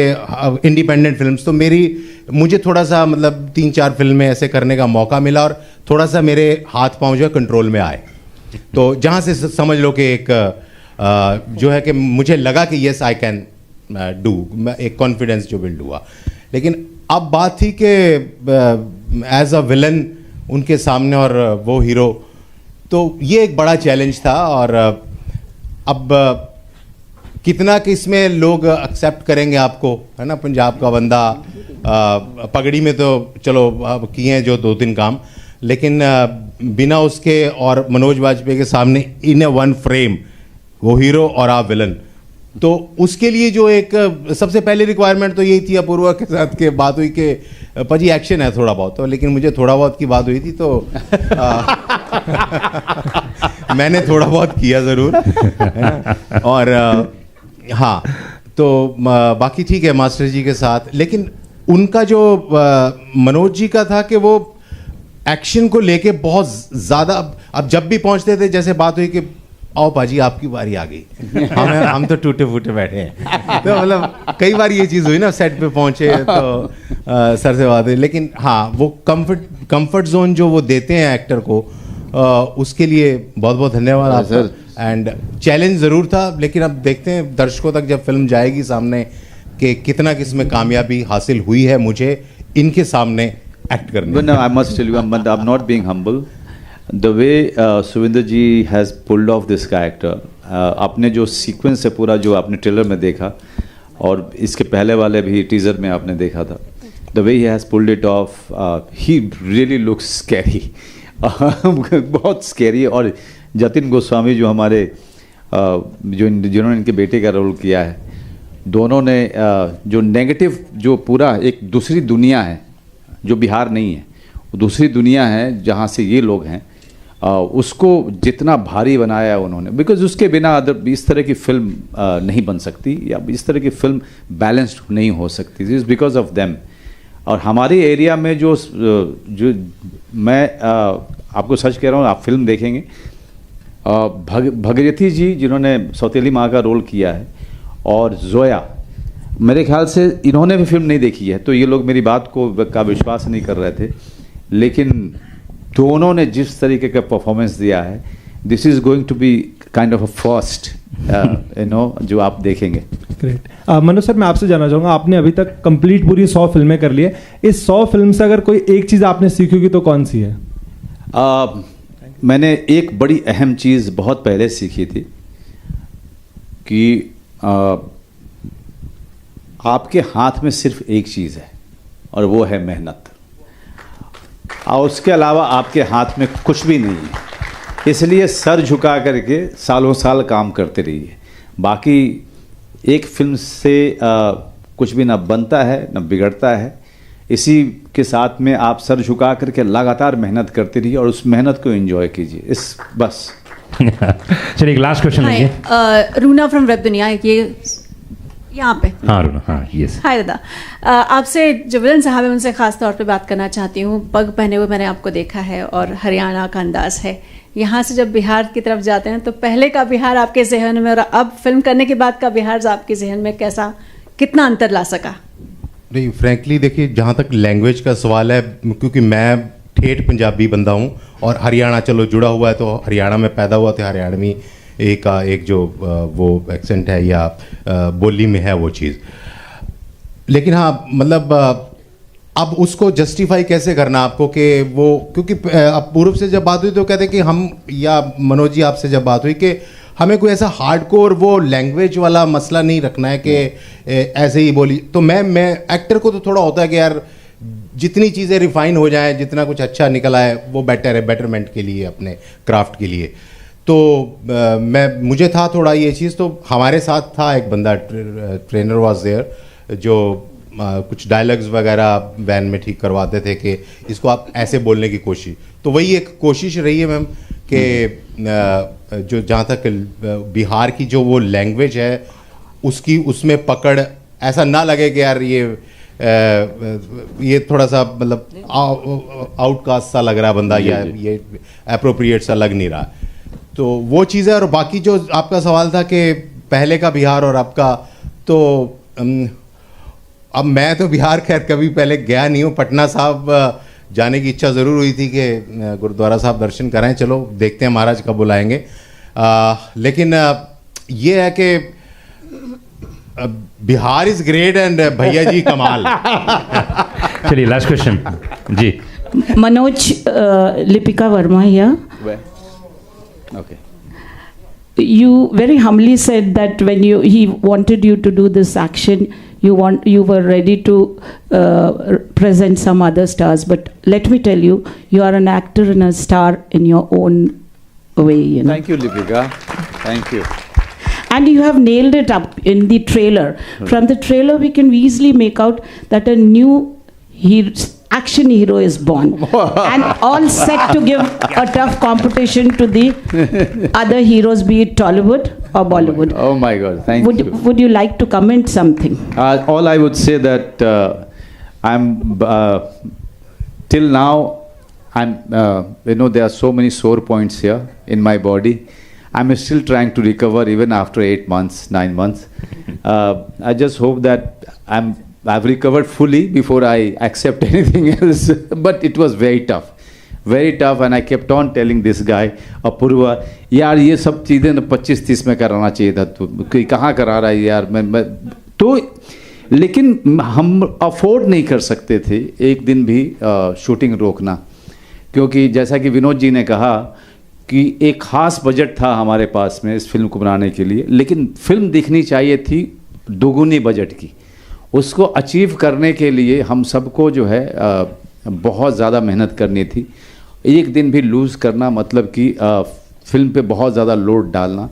S12: इंडिपेंडेंट फिल्म्स, तो मुझे थोड़ा सा मतलब 3-4 फिल्में ऐसे करने का मौका मिला और थोड़ा सा मेरे हाथ पांव जो है कंट्रोल में आए। तो जहाँ से समझ लो कि एक जो है कि मुझे लगा कि येस आई कैन डू, एक कॉन्फिडेंस जो बिल्ड हुआ। लेकिन अब बात थी कि एज अ विलन उनके सामने और वो हीरो, तो ये एक बड़ा चैलेंज था। और अब कितना कि इसमें लोग एक्सेप्ट करेंगे आपको, है ना, पंजाब का बंदा, पगड़ी में तो चलो अब किए हैं जो 2-3 काम, लेकिन बिना उसके और मनोज वाजपेयी के सामने इन ए वन फ्रेम वो हीरो और आप विलन, तो उसके लिए जो एक सबसे पहले रिक्वायरमेंट तो यही थी। अपूर्वा के साथ के बात हुई कि पाजी एक्शन है थोड़ा बहुत, तो लेकिन मुझे थोड़ा बहुत की बात हुई थी, तो मैंने थोड़ा बहुत किया ज़रूर। और हाँ, तो बाकी ठीक है मास्टर जी के साथ। लेकिन उनका जो मनोज जी का था कि वो एक्शन को लेके बहुत ज़्यादा, अब जब भी पहुंचते थे जैसे बात हुई कि आओ पाजी आपकी बारी आ गई, हम तो टूटे फूटे बैठे हैं। तो मतलब कई बार ये चीज़ हुई ना, सेट पे पहुंचे तो सर से बात हुई। लेकिन हाँ, वो कंफर्ट जोन जो वो देते हैं एक्टर को, उसके लिए बहुत बहुत धन्यवाद आपका। एंड चैलेंज ज़रूर था, लेकिन अब देखते हैं दर्शकों तक जब फिल्म जाएगी सामने कि कितना किसमें कामयाबी हासिल हुई है मुझे इनके सामने एक्ट करने।
S2: No, I must tell you, I'm not being humble. The way Suvinder ji has pulled off this character, आपने जो सीक्वेंस है पूरा, जो आपने ट्रेलर में देखा और इसके पहले वाले भी टीज़र में आपने देखा था, the way he has pulled it off, he really looks scary. बहुत स्कैरी। और जतिन गोस्वामी जो हमारे जिन्होंने इनके बेटे का रोल किया है, दोनों ने जो नेगेटिव, जो पूरा एक दूसरी दुनिया है जो बिहार नहीं है, वो दूसरी दुनिया है जहाँ से ये लोग हैं, उसको जितना भारी बनाया है उन्होंने, बिकॉज उसके बिना इस तरह की फिल्म नहीं बन सकती या इस तरह की फिल्म बैलेंस्ड नहीं हो सकती। This is because of them. और हमारे एरिया में जो मैं आपको सच कह रहा हूँ, आप फिल्म देखेंगे, भगीरथी जी जिन्होंने सौतेली माँ का रोल किया है, और जोया, मेरे ख्याल से इन्होंने भी फिल्म नहीं देखी है, तो ये लोग मेरी बात का विश्वास नहीं कर रहे थे, लेकिन दोनों ने जिस तरीके का परफॉर्मेंस दिया है, this is going to be kind of a first, जो आप देखेंगे।
S14: ग्रेट। मनोज सर, मैं आपसे जानना चाहूँगा, आपने अभी तक कंप्लीट पूरी 100 फिल्में कर ली है, इस 100 फिल्म से अगर कोई एक चीज़ आपने सीखी होगी तो कौन सी है?
S2: मैंने एक बड़ी अहम चीज़ बहुत पहले सीखी थी कि आपके हाथ में सिर्फ एक चीज़ है और वो है मेहनत, और उसके अलावा आपके हाथ में कुछ भी नहीं है। इसलिए सर झुका करके सालों साल काम करते रहिए। बाकी एक फिल्म से कुछ भी ना बनता है ना बिगड़ता है, इसी के साथ में आप सर झुका करके लगातार मेहनत करते रहिए और उस मेहनत को एंजॉय कीजिए, इस बस।
S1: चलिए एक लास्ट क्वेश्चन लेंगे।
S21: रूना फ्रॉम वेब दुनिया, ये यहाँ पे।
S1: हाँ रूना, हाँ यस।
S21: हाय दादा, आपसे जो विलन साहब है उनसे खास तौर पे बात करना चाहती हूँ। पग पहने हुए मैंने आपको देखा है और हरियाणा का अंदाज है। यहाँ से जब बिहार की तरफ जाते हैं तो पहले का बिहार आपके जहन में और अब फिल्म करने के बाद का बिहार आपके जहन में कैसा, कितना अंतर ला सका?
S12: नहीं, फ्रैंकली देखिए, जहाँ तक लैंग्वेज का सवाल है, क्योंकि मैं ठेठ पंजाबी बंदा हूँ और हरियाणा चलो जुड़ा हुआ है, तो हरियाणा में पैदा हुआ, तो हरियाणवी एक जो वो एक्सेंट है या बोली में है वो चीज़। लेकिन हाँ, मतलब अब उसको जस्टिफाई कैसे करना आपको कि वो, क्योंकि अब पूर्व से जब बात हुई तो कहते कि हम, या मनोज जी आपसे जब बात हुई कि हमें कोई ऐसा हार्डकोर वो लैंग्वेज वाला मसला नहीं रखना है कि ऐसे ही बोली, तो मैं एक्टर को तो थोड़ा होता है कि यार जितनी चीज़ें रिफाइन हो जाएं, जितना कुछ अच्छा निकल आए वो बेटर है, बेटरमेंट के लिए, अपने क्राफ्ट के लिए। तो मुझे था थोड़ा ये चीज़, तो हमारे साथ था एक बंदा, ट्रेनर वाज देयर, जो कुछ डायलॉग्स वगैरह वैन में ठीक करवाते थे कि इसको आप ऐसे बोलने की कोशिश, तो वही एक कोशिश रही है मैम कि जो जहाँ तक बिहार की जो वो लैंग्वेज है उसकी, उसमें पकड़ ऐसा ना लगे कि यार ये थोड़ा सा मतलब आउटकास्ट सा लग रहा बंदा, या ये अप्रोप्रिएट सा लग नहीं रहा, तो वो चीज़ है। और बाकी जो आपका सवाल था कि पहले का बिहार और आपका, तो अब मैं तो बिहार खैर कभी पहले गया नहीं हूँ। पटना साहब जाने की इच्छा ज़रूर हुई थी कि गुरुद्वारा साहब दर्शन कराएं, चलो देखते हैं महाराज कब बुलाएंगे। लेकिन ये है कि बिहार इज ग्रेट एंड भैया जी कमाल।
S1: चलिए लास्ट क्वेश्चन जी।
S4: Manoj, Lipika Varma here.
S2: Okay.
S4: You very humbly said that when he wanted you to do this action, you were ready to present some other stars. But let me tell you, you are an actor and a star in your own way. You know?
S2: Thank you, Lipika. Thank you.
S4: And you have nailed it up in the trailer. From the trailer, we can easily make out that a new action hero is born, and all set to give a tough competition to the other heroes, be it Tollywood or Bollywood.
S2: Oh my God! Thank you.
S4: Would you like to comment something?
S2: All I would say that I'm till now I'm there are so many sore points here in my body. I'm still trying to recover even after 8 months, 9 months. I just hope that I've recovered fully before I accept anything else. But it was very tough, and I kept on telling this guy, Apurva, यार ये सब चीज़ें 25-30 में कराना चाहिए था, तू कहाँ करा रहा है यार। मैं तो लेकिन हम अफोर्ड नहीं कर सकते थे एक दिन भी शूटिंग रोकना, क्योंकि जैसा कि विनोद जी ने कहा कि एक ख़ास बजट था हमारे पास में इस फिल्म को बनाने के लिए, लेकिन फिल्म दिखनी चाहिए थी दोगुनी बजट की। उसको अचीव करने के लिए हम सबको जो है बहुत ज़्यादा मेहनत करनी थी। एक दिन भी लूज़ करना मतलब कि फिल्म पे बहुत ज़्यादा लोड डालना,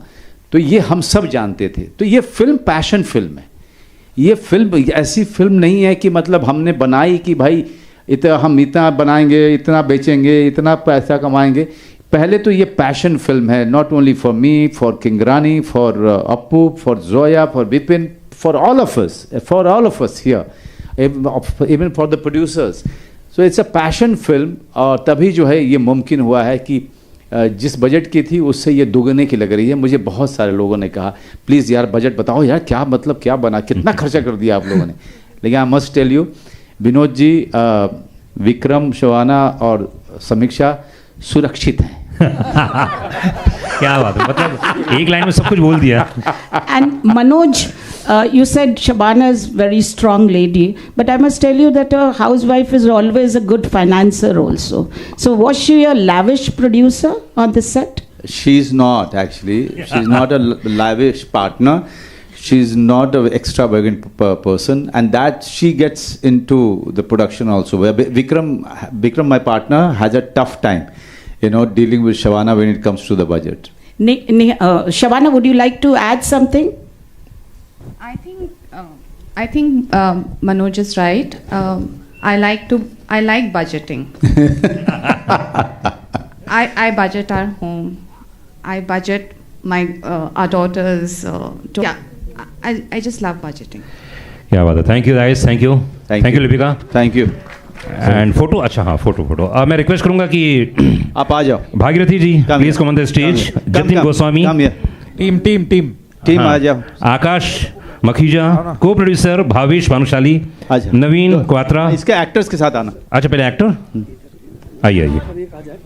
S2: तो ये हम सब जानते थे। तो ये फिल्म पैशन फिल्म है, ये फिल्म ऐसी फिल्म नहीं है कि मतलब हमने बनाई कि भाई हम इतना बनाएंगे, इतना बेचेंगे, इतना पैसा कमाएंगे। पहले तो ये पैशन फिल्म है, not only for me, for Kingrani, for Appu, for Zoya, for Vipin, for all of us here, even for the producers. So it's a passion film, और तभी जो है ये मुमकिन हुआ है कि जिस बजट की थी उससे ये दुगने की लग रही है। मुझे बहुत सारे लोगों ने कहा प्लीज़ यार बजट बताओ यार, क्या मतलब क्या बना, कितना खर्चा कर दिया आप लोगों ने। लेकिन I must tell you, Vinod ji, Vikram, Shabana और समीक्षा सुरक्षित हैं।
S1: क्या बात है, मतलब एक लाइन में सब कुछ बोल दिया।
S4: And Manoj, you said Shabana is very strong lady, but I must tell you that a housewife is always a good financer also. So was she a lavish producer on the set?
S2: She's not actually. She's not a lavish partner. She's not an extravagant person, and that she gets into the production also. Vikram, my partner, has a tough time, dealing with Shabana when it comes to the budget.
S4: Shabana, would you like to add something?
S3: I think Manoj is right. I like budgeting. I budget our home. I budget our daughters. I just love budgeting.
S1: क्या बात है, thank you guys, thank you Lipika,
S2: thank you.
S1: And photo, अच्छा हाँ photo. मैं request करूंगा कि
S2: आप आ जाओ।
S1: Bhagirathi ji please come on the stage, Jatin Goswami, team आ जाओ, आकाश मखीजा, को प्रोड्यूसर भावेश भानुशाली, नवीन क्वात्रा,
S2: इसके एक्टर्स के साथ आना।
S1: अच्छा पहले एक्टर आइए।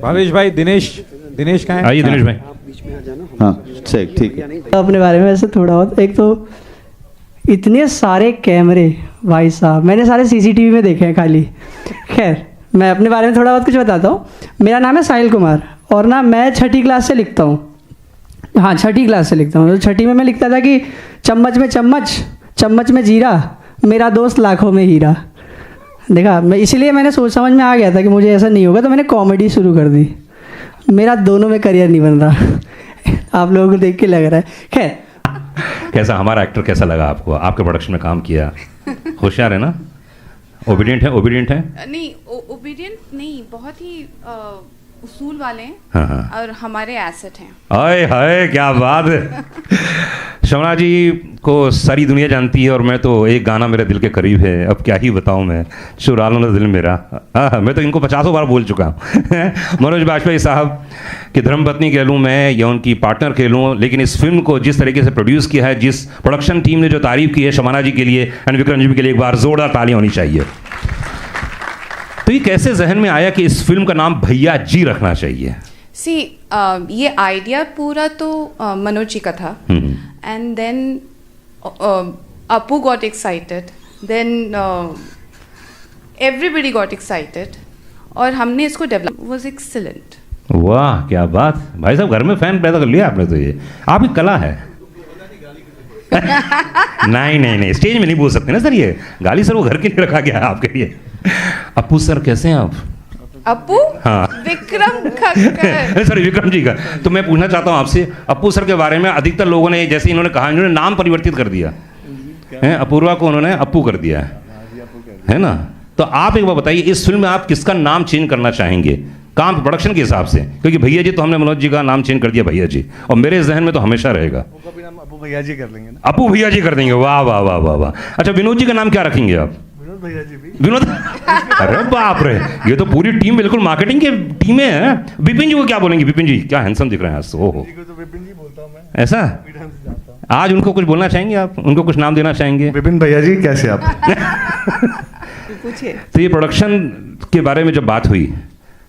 S10: भावेश भाई, दिनेश कहाँ है?
S1: आइए दिनेश भाई।
S2: हाँ ठीक है।
S22: अपने बारे में ऐसे थोड़ा बहुत, एक तो
S5: इतने सारे कैमरे भाई साहब, मैंने सारे सीसीटीवी में देखे हैं खाली। खैर मैं अपने बारे में थोड़ा बहुत कुछ बताता हूँ। मेरा नाम है साहिल कुमार और ना मैं 6ठी क्लास से लिखता हूँ। हाँ 6ठी क्लास से लिखता हूँ। तो 6ठी में मैं लिखता था कि चम्मच में चम्मच, चम्मच में जीरा, मेरा दोस्त लाखों में हीरा। देखा, मैं इसीलिए मैंने सोच समझ में आ गया था कि मुझे ऐसा नहीं होगा, तो मैंने कॉमेडी शुरू कर दी। मेरा दोनों में करियर नहीं बन रहा आप लोगों को देख के लग रहा है। खैर
S1: कैसा हमारा एक्टर कैसा लगा आपको? आपके प्रोडक्शन में काम किया, होशियार है ना, ओबीडियंट है, ओबीडियंट है?
S3: नहीं ओबीडियंट नहीं, बहुत ही उसूल वाले हैं।
S1: हाँ हाँ।
S3: और हमारे एसेट हैं।
S1: हाय हाय क्या बात है। शवना जी को सारी दुनिया जानती है और मैं तो एक गाना मेरे दिल के करीब है, अब क्या ही बताऊं मैं, चुरा लो ना दिल मेरा। मैं तो इनको 50 बार बोल चुका हूँ। मनोज बाजपेयी साहब की धर्मपत्नी कह लूँ मैं या उनकी पार्टनर कह लूँ, लेकिन इस फिल्म को जिस तरीके से प्रोड्यूस किया है, जिस प्रोडक्शन टीम ने जो तारीफ की है शबाना जी के लिए एंड विक्रम जी के लिए, एक बार जोरदार तालियां होनी चाहिए। तो ये कैसे जहन में आया कि इस फिल्म का नाम भैया जी रखना चाहिए?
S3: सी ये आइडिया पूरा तो मनोज जी का था, and then Appu got excited, then everybody got excited और हमने इसको डेवलप, वाज एक्सीलेंट।
S1: वाह क्या बात, भाई साहब घर में फैन पैदा कर लिया आपने। तो ये आपकी कला है। नहीं नहीं नहीं, स्टेज में नहीं बोल सकते ना सर, ये गाली सर वो घर के लिए रखा गया है आपके लिए। अपू सर कैसे हैं आप?
S3: अपू?
S1: हाँ
S3: विक्रम खक्कर।
S1: सॉरी विक्रम जी का। तो मैं पूछना चाहता हूँ आपसे अपू सर के बारे में, अधिकतर लोगों ने जैसे इन्होंने कहा, इन्होंने नाम परिवर्तित कर दिया है, अपूर्वा को उन्होंने अपू कर दिया है ना। तो आप एक बार बताइए, इस फिल्म में आप किसका नाम चेंज करना चाहेंगे काम प्रोडक्शन के हिसाब से? क्योंकि भैया जी तो हमने मनोज जी का नाम चेंज कर दिया भैया जी, और मेरे जहन में तो हमेशा रहेगा
S7: अपू भैया जी कर लेंगे ना।
S1: अपू भैया जी कर देंगे। वाह वाह वाह वाह वाह। अच्छा विनोद जी का नाम क्या रखेंगे आप?
S7: विनोद भैया जी भी।
S1: विनोद अरे बाप रे, ये तो पूरी टीम बिल्कुल मार्केटिंग की टीमें हैं। विपिन जी को क्या बोलेंगे? विपिन जी क्या हैंडसम दिख रहे हैं आज। ओहो ऐसा, आज उनको कुछ बोलना चाहेंगे आप? उनको कुछ नाम देना चाहेंगे?
S7: विपिन भैया जी कैसे आप?
S3: पूछिए।
S1: तो ये प्रोडक्शन के बारे में जब बात हुई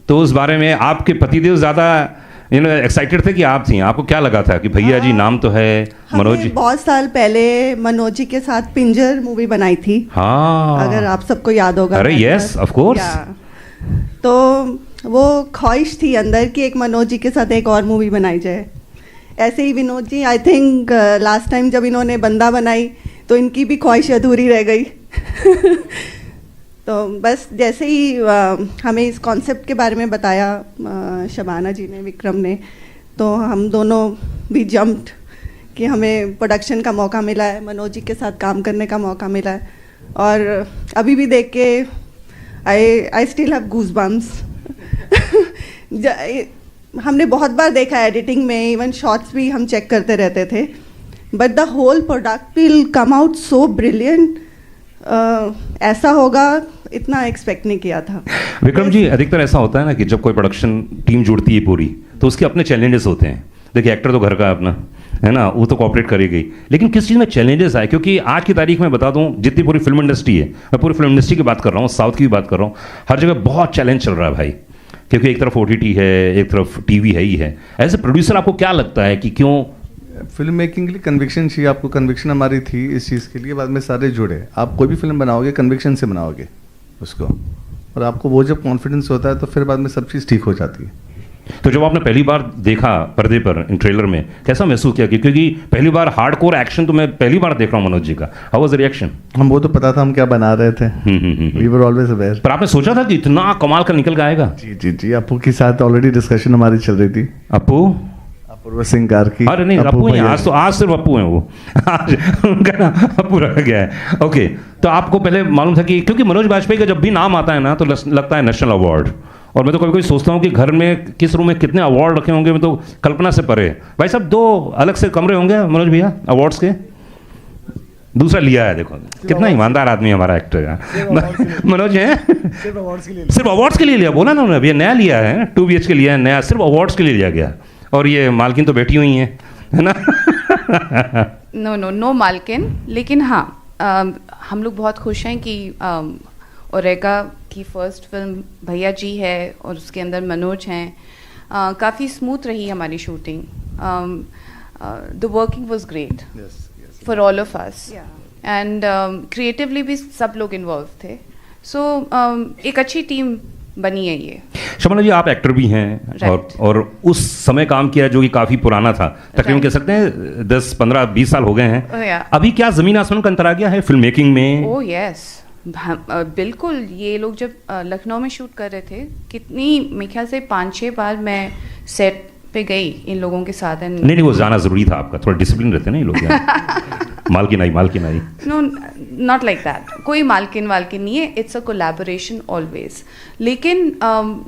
S1: तो उस बारे में आपके पतिदेव ज़्यादा एक्साइटेड थे कि आप थी? आपको क्या लगा था कि भैया जी नाम तो है मनोज जी?
S22: बहुत साल पहले मनोज जी के साथ पिंजर मूवी बनाई थी।
S1: हाँ
S22: अगर आप सबको याद होगा।
S1: अरे यस ऑफ कोर्स।
S22: तो वो ख्वाहिश थी अंदर कि एक मनोज जी के साथ एक और मूवी बनाई जाए। ऐसे ही Vinod ji, I think last time जब इन्होंने बंदा बनाई तो इनकी भी ख्वाहिश अधूरी रह गई। तो बस जैसे ही हमें इस कॉन्सेप्ट के बारे में बताया शबाना जी ने, विक्रम ने, तो हम दोनों भी जम्प्ड कि हमें प्रोडक्शन का मौका मिला है, मनोज जी के साथ काम करने का मौका मिला है। और अभी भी देख के I still have goose bumps. हमने बहुत बार देखा है एडिटिंग में, इवन शॉर्ट्स भी हम चेक करते रहते थे, but the whole product will come out so brilliant. ऐसा होगा इतना एक्सपेक्ट नहीं किया था।
S1: विक्रम जी अधिकतर ऐसा होता है ना कि जब कोई प्रोडक्शन टीम जुड़ती है पूरी, तो उसके अपने चैलेंजेस होते हैं। देखिए एक्टर तो घर का अपना है ना, वो तो कॉपरेट करेगी, लेकिन किस चीज़ में चैलेंजेस आए? क्योंकि आज की तारीख में बता दूं, जितनी पूरी फिल्म इंडस्ट्री है, मैं पूरी फिल्म इंडस्ट्री की बात कर रहा हूँ, साउथ की भी बात कर रहा हूँ, हर जगह बहुत चैलेंज चल रहा है भाई। क्योंकि एक तरफ OTT है, एक तरफ टीवी है ही है। एज ए प्रोड्यूसर आपको क्या लगता है कि क्यों
S7: फिल्म मेकिंग के लिए कन्विक्शन चाहिए? आपको कन्विक्शन हमारी थी इस चीज़ के लिए, बाद में सारे जुड़े। आप कोई भी फिल्म बनाओगे कन्विक्शन से बनाओगे उसको, और आपको वो जब कॉन्फिडेंस होता है तो फिर बाद में सब चीज़ ठीक हो जाती है।
S1: तो जब आपने पहली बार देखा पर्दे पर इन ट्रेलर में, कैसा महसूस किया? क्योंकि पहली बार हार्डकोर एक्शन तो मैं पहली बार देख रहा हूँ मनोज जी का। How was the reaction?
S7: हम वो तो पता था हम क्या बना रहे थे, वी वर ऑलवेज अवेयर।
S1: पर आपने सोचा था कि इतना कमाल का निकल के आएगा?
S7: जी जी जी, अपू के साथ ऑलरेडी डिस्कशन हमारी चल रही थी।
S1: अपू
S7: अपूर्व सिंह कार की।
S1: अरे नहीं अपू हैं आज, तो आज सिर्फ अपू हैं वो, आज उनका नाम अपू रखा गया है। ओके, तो आपको पहले मालूम था कि, क्योंकि मनोज बाजपेयी का जब भी नाम आता है ना तो लगता है नेशनल अवार्ड, और मैं तो कभी कभी सोचता हूँ कि घर में किस रूम में कितने अवार्ड रखे होंगे, मैं तो कल्पना से परे। भाई साहब 2 अलग से कमरे होंगे मनोज भैया अवार्ड्स के? दूसरा लिया है, देखो कितना ईमानदार आदमी हमारा एक्टर है मनोज है। सिर्फ अवार्ड्स के लिए लिया, बोला ना उन्होंने, अभी नया लिया है, 2 BHK लिया है नया, सिर्फ अवार्ड्स के लिए लिया गया। और ये मालकिन तो बैठी हुई हैं, है ना?
S3: नो मालकिन, लेकिन हाँ हम लोग बहुत खुश हैं कि ओरेगा की फर्स्ट फिल्म भैया जी है और उसके अंदर मनोज हैं। काफ़ी स्मूथ रही हमारी shooting. The working was great for all of us. And creatively भी सब लोग इन्वॉल्व थे. सो एक अच्छी टीम बनी है ये.
S1: शबाना जी, आप एक्टर भी हैं और उस समय काम किया जो कि काफ़ी पुराना था, तकरीबन कह सकते हैं 10, 15, 20 साल हो गए हैं. अभी क्या ज़मीन आसमान का अंतर आ गया है फिल्म मेकिंग में?
S3: ओह यस, बिल्कुल. ये लोग जब लखनऊ में शूट कर रहे थे, कितनी मेरे ख्याल से 5-6 बार मैं सेट पे गई इन लोगों के साथ.
S1: नहीं, वो जाना ज़रूरी था आपका, थोड़ा डिसिप्लिन रहते हैं ना ये लोग. मालकिन आई.
S3: No, not like that. कोई मालकिन नहीं है. It's a collaboration always. लेकिन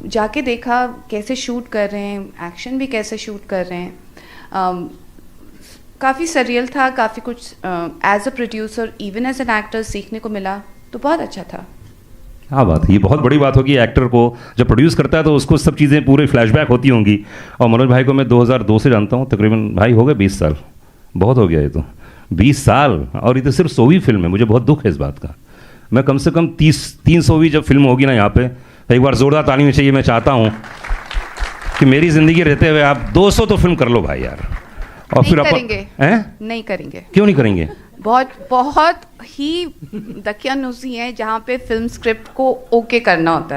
S3: जाके देखा कैसे शूट कर रहे हैं, एक्शन भी कैसे शूट कर रहे हैं. काफ़ी सरियल था, काफ़ी कुछ as a producer even as an actor सीखने को मिला, तो बहुत अच्छा था.
S1: हाँ, बात है, ये बहुत बड़ी बात होगी. एक्टर को जब प्रोड्यूस करता है तो उसको सब चीज़ें पूरे फ्लैशबैक होती होंगी. और मनोज भाई को मैं 2002 से जानता हूँ, तकरीबन भाई हो गए 20 साल. बहुत हो गया ये तो, 20 साल. और ये तो सिर्फ 100वीं फिल्म है. मुझे बहुत दुख है इस बात का. मैं कम से कम 300वीं जब फिल्म होगी ना यहाँ पे, एक बार जोरदार ताली में चाहिए. मैं चाहता हूँ कि मेरी ज़िंदगी रहते हुए आप 200 तो फिल्म कर लो भाई यार. और फिर
S3: नहीं करेंगे.
S1: क्यों नहीं करेंगे?
S3: बहुत ही दकियानूसी है जहाँ पे फिल्म स्क्रिप्ट को ओके करना होता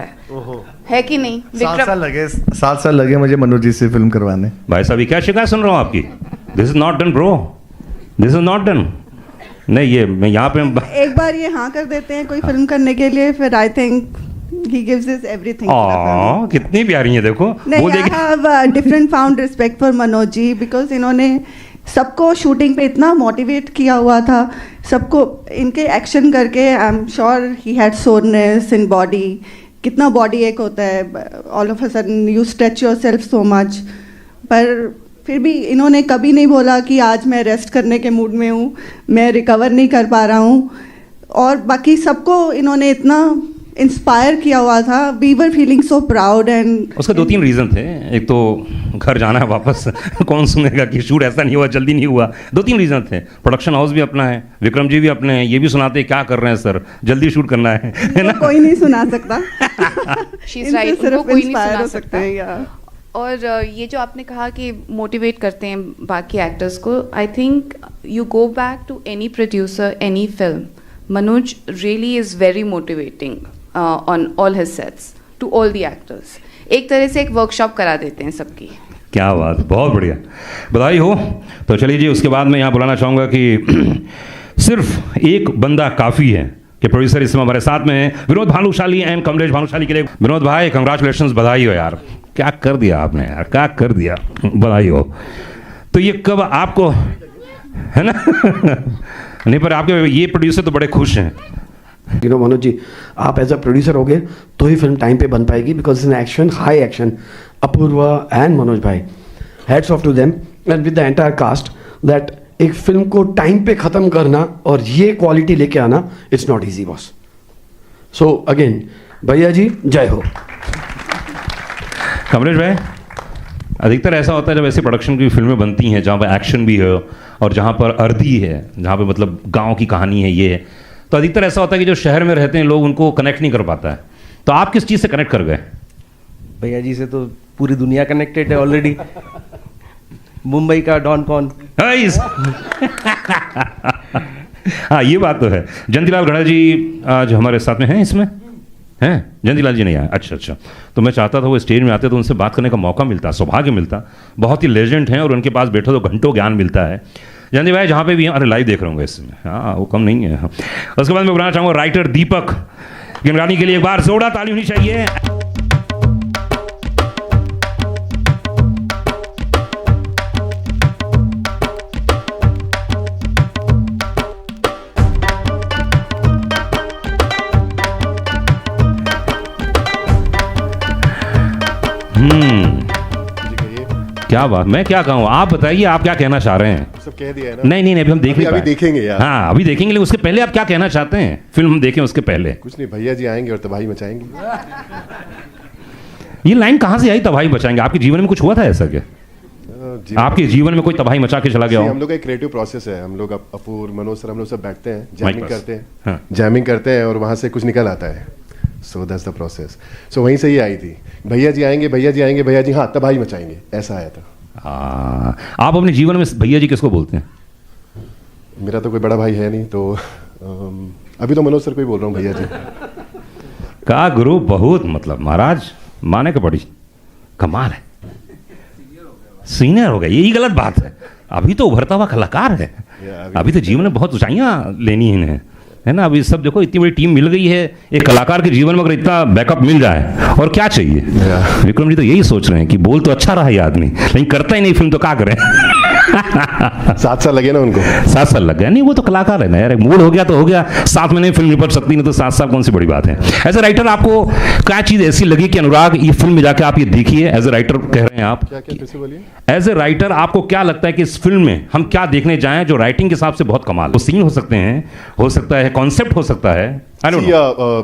S3: है कि नहीं?
S7: 7 साल लगे मुझे मनोज जी से फिल्म करवाने.
S1: भाई साहब, क्या शिकायत सुन रहा हूँ आपकी? This is not done bro, this is not done. नहीं, ये मैं यहाँ पे
S22: एक बार ये हाँ कर देते हैं कोई फिल्म करने के लिए, फिर I think he gives us everything.
S1: कितनी प्यारी है देखो.
S22: नहीं, I have different found respect for Manoj ji because इन्होंने सबको शूटिंग पे इतना मोटिवेट किया हुआ था. सबको इनके एक्शन करके I am sure he had soreness in body. कितना बॉडी एक होता है, all of a sudden you stretch yourself so much. पर फिर भी इन्होंने कभी नहीं बोला कि आज मैं रेस्ट करने के मूड में हूँ, मैं रिकवर नहीं कर पा रहा हूँ. और बाकी सबको इन्होंने इतना इंस्पायर किया हुआ था. We were feeling so proud. And
S1: उसका 2-3 रीज़न थे. एक तो घर जाना है वापस कौन सुनेगा कि शूट ऐसा नहीं हुआ, जल्दी नहीं हुआ. 2-3 रीज़न थे. प्रोडक्शन हाउस भी अपना है, विक्रम जी भी अपने हैं, ये भी सुनाते क्या कर रहे हैं सर, जल्दी शूट करना है ना.
S22: कोई नहीं सुना सकता.
S3: सिर्फ इंस्पायर हो सकते हैं. और ये जो आपने कहा कि मोटिवेट करते हैं बाकी एक्टर्स को, I think you go back to any producer, any film, Manoj really is very motivating on all his sets to all the actors. एक तरह से एक वर्कशॉप करा देते हैं सबकी.
S1: क्या बात, बहुत बढ़िया, बधाई हो. तो चलिए जी, उसके बाद मैं यहाँ बुलाना चाहूँगा कि सिर्फ एक बंदा काफ़ी है कि प्रोड्यूसर इसमें हमारे साथ में हैं, विनोद भानुशाली एंड कमलेश भानुशाली के लिए. विनोद भाई, कंग्रेचुलेशंस, बधाई हो यार. क्या कर दिया आपने यार, क्या कर दिया, बधाई हो. तो ये कब आपको, है ना नहीं, पर आपके ये प्रोड्यूसर तो बड़े खुश हैं.
S6: मनोज जी, आप एज अ प्रोड्यूसर हो गए तो ही फिल्म टाइम पे बन पाएगी, because in action, high action. Apoorva and Manoj भाई, heads off to them and with the entire cast, that एक फिल्म को टाइम पे ख़त्म करना और ये क्वालिटी लेके आना, it's not easy boss. So again Bhaiyya जी, जय हो.
S1: कमलेश भाई, अधिकतर ऐसा होता है जब ऐसे प्रोडक्शन की फिल्में बनती हैं जहाँ पर एक्शन भी है और जहाँ पर अर्दी है, जहाँ पे मतलब गांव की कहानी है, ये है, तो अधिकतर ऐसा होता है कि जो शहर में रहते हैं लोग उनको कनेक्ट नहीं कर पाता है. तो आप किस चीज़ से कनेक्ट कर गए?
S8: भैया जी से तो पूरी दुनिया कनेक्टेड है ऑलरेडी. मुंबई का डॉन कौन.
S1: हाँ, ये बात तो है. जयंतीलाल गढ़ा जी आज हमारे साथ में हैं, इसमें हैं? जयंतीलाल जी नहीं आए? अच्छा. तो मैं चाहता था वो स्टेज में आते तो उनसे बात करने का मौका मिलता, सौभाग्य मिलता. बहुत ही लेजेंड हैं और उनके पास बैठो तो घंटों ज्ञान मिलता है. जयंती भाई, जहाँ पे भी हैं, अरे लाइव देख रहा हूँ इसमें, हाँ वो कम नहीं है. उसके बाद मैं बुलाना चाहूँगा राइटर दीपक गिनरानी के लिए. एक बार जोरदार ताली होनी चाहिए. क्या बात, मैं क्या कहूँ, आप बताइए आप क्या कहना चाह रहे हैं.
S9: सब कह दिया है ना.
S1: नहीं अभी हम
S9: अभी देखेंगे यार.
S1: हाँ, अभी देखेंगे, लेकिन उसके पहले आप क्या कहना चाहते हैं, फिल्म हम देखें उसके पहले.
S9: कुछ नहीं, भैया जी आएंगे और तबाही मचाएंगे.
S1: ये लाइन कहाँ से आई, तबाही मचाएंगे? आपके जीवन में कुछ हुआ था ऐसा क्या? आपके जीवन में कोई तबाही मचा के चला गया हो?
S9: हम लोग का एक क्रिएटिव प्रोसेस है. हम लोग अपूर, मनोज सर, हम लोग सब बैठते हैं, जैमिंग करते हैं और वहाँ से कुछ निकल आता है. So that's the process. So वहीं से ही आई थी, भैया जी आएंगे, भैया जी हाँ तबाही मचाएंगे, ऐसा आया था.
S1: आप अपने जीवन में भैया जी किसको बोलते हैं?
S9: मेरा तो कोई बड़ा भाई है नहीं, तो अभी तो मनोज सर को ही बोल रहा हूँ भैया जी।
S1: का गुरु बहुत मतलब महाराज माने के बड़ी कमाल है, सीनियर हो गया, यही गलत बात है। अभी तो उभरता हुआ कलाकार है, अभी तो जीवन में बहुत ऊंचाइयां लेनी है ना। अभी सब देखो इतनी बड़ी टीम मिल गई है, एक कलाकार के जीवन में अगर इतना बैकअप मिल जाए और क्या चाहिए। विक्रम जी तो यही सोच रहे हैं कि बोल तो अच्छा रहा ये आदमी, लेकिन करता ही नहीं फिल्म, तो क्या करें।
S9: 7 साल लगे ना उनको,
S1: 7 साल लग गया। नहीं वो तो कलाकार है ना यार, मूड हो गया तो हो गया, 7 महीने फिल्म निपट सकती, नहीं तो 7 साल कौन सी बड़ी बात है। एज ए राइटर आपको क्या चीज ऐसी लगी कि अनुराग ये फिल्म में जाके आप ये देखिए, एज ए राइटर कह रहे हैं आप, एज ए राइटर आपको क्या लगता है कि इस फिल्म में हम क्या देखने जाएं जो राइटिंग के हिसाब से बहुत कमाल हो, सीन हो सकते हैं, हो सकता है कॉन्सेप्ट हो सकता है,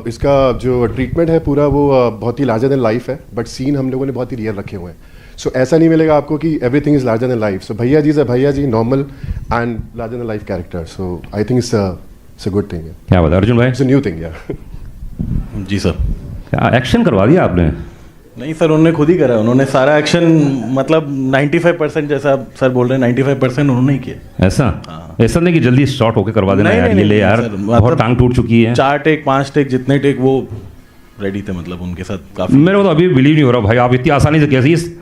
S9: इसका जो ट्रीटमेंट है पूरा वो बहुत ही लार्जर देन लाइफ है, बट सीन हम लोगों ने बहुत ही रियल रखे हुए हैं। सो ऐसा नहीं मिलेगा आपको कि everything is larger than life. So Bhaiyya जी से भैया जी normal and larger than life character. So I think it's a good thing.
S1: क्या बात है अर्जुन भाई?
S9: इट्स अ न्यू थिंग या।
S11: जी सर।
S1: क्या एक्शन करवा दिया आपने?
S11: नहीं सर, उन्होंने खुद ही करा, उन्होंने सारा एक्शन मतलब 95% जैसा सर बोल रहे हैं 95% उन्होंने ही किया।
S1: ऐसा ऐसा नहीं कि जल्दी शॉर्ट होके करवा देना यार, ये ले यार बहुत टांग टूट चुकी है।
S11: 4 टेक 5 टेक जितने टेक वो रेडी थे, मतलब उनके साथ काफी।
S1: मेरे को तो अभी बिलीव नहीं हो रहा भाई, आप इतनी आसानी से कैसे इस,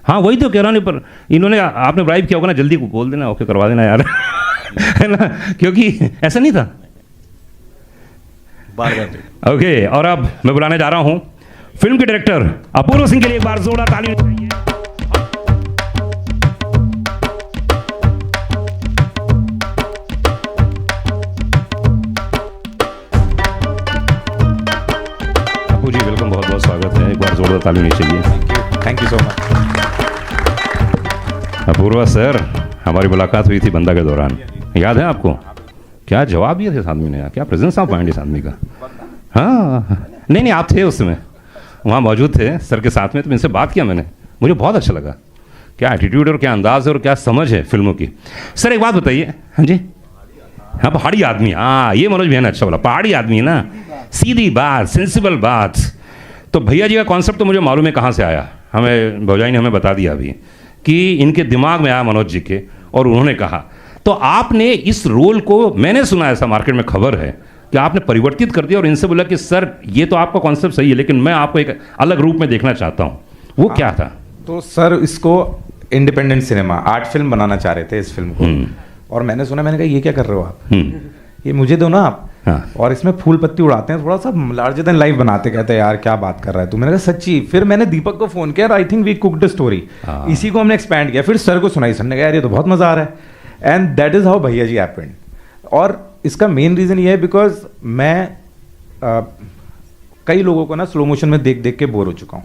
S1: हाँ वही तो कह रहा नहीं, पर इन्होंने आपने ब्राइब किया होगा ना, जल्दी बोल देना ओके करवा देना यार। है ना, क्योंकि ऐसा नहीं था।
S11: बार
S1: ओके, और अब मैं बुलाने जा रहा हूँ फिल्म के डायरेक्टर अपूर्व सिंह के लिए एक बार जोरदार ताली चाहिए। अपू जी वेलकम, बहुत बहुत स्वागत है, एक बार जोरदार ताली होनी चाहिए।
S10: Thank you so much.
S1: Apurva sir, हमारी मुलाकात हुई थी बंदा के दौरान, याद है आपको? क्या जवाब दिए थे इस आदमी ने, क्या प्रेजेंस ऑफ माइंड इस आदमी का। हाँ नहीं आप थे उस समय, वहाँ मौजूद थे सर के साथ में, तो इनसे बात किया मैंने, मुझे बहुत अच्छा लगा। क्या एटीट्यूड और क्या अंदाज है और क्या समझ है फिल्मों की। सर एक बात बताइए, हाँ जी, हाँ पहाड़ी आदमी, हाँ ये मनोज भैया ने अच्छा बोला, पहाड़ी आदमी है ना, सीधी बात, सेंसिबल बात। तो भैया जी का कॉन्सेप्ट तो मुझे मालूम है कहाँ से आया, हमें भौजाई ने हमें बता दिया अभी कि इनके दिमाग में आया मनोज जी के, और उन्होंने कहा। तो आपने इस रोल को, मैंने सुना ऐसा मार्केट में खबर है कि आपने परिवर्तित कर दिया और इनसे बोला कि सर ये तो आपका कॉन्सेप्ट सही है, लेकिन मैं आपको एक अलग रूप में देखना चाहता हूँ। वो क्या था?
S10: तो सर इसको इंडिपेंडेंट सिनेमा आर्ट फिल्म बनाना चाह रहे थे इस फिल्म को, और मैंने सुना, मैंने कहा ये क्या कर रहे हो आप, ये मुझे दो ना आप। हाँ। और इसमें फूल पत्ती उड़ाते हैं, थोड़ा सा लार्जर देन लाइफ बनाते, कहते हैं यार क्या बात कर रहा है तू। मैंने कहा सच्ची। फिर मैंने दीपक को फोन किया, I think we cooked the story, इसी को हमने एक्सपैंड किया। फिर सर को सुनाई, सर ने कहा यार ये तो बहुत मजा आ रहा है, एंड दैट इज हाउ भैया जी हैपेंड। और इसका मेन रीजन ये है बिकॉज मैं कई लोगों को ना स्लो मोशन में देख देख के बोर हो चुका हूँ,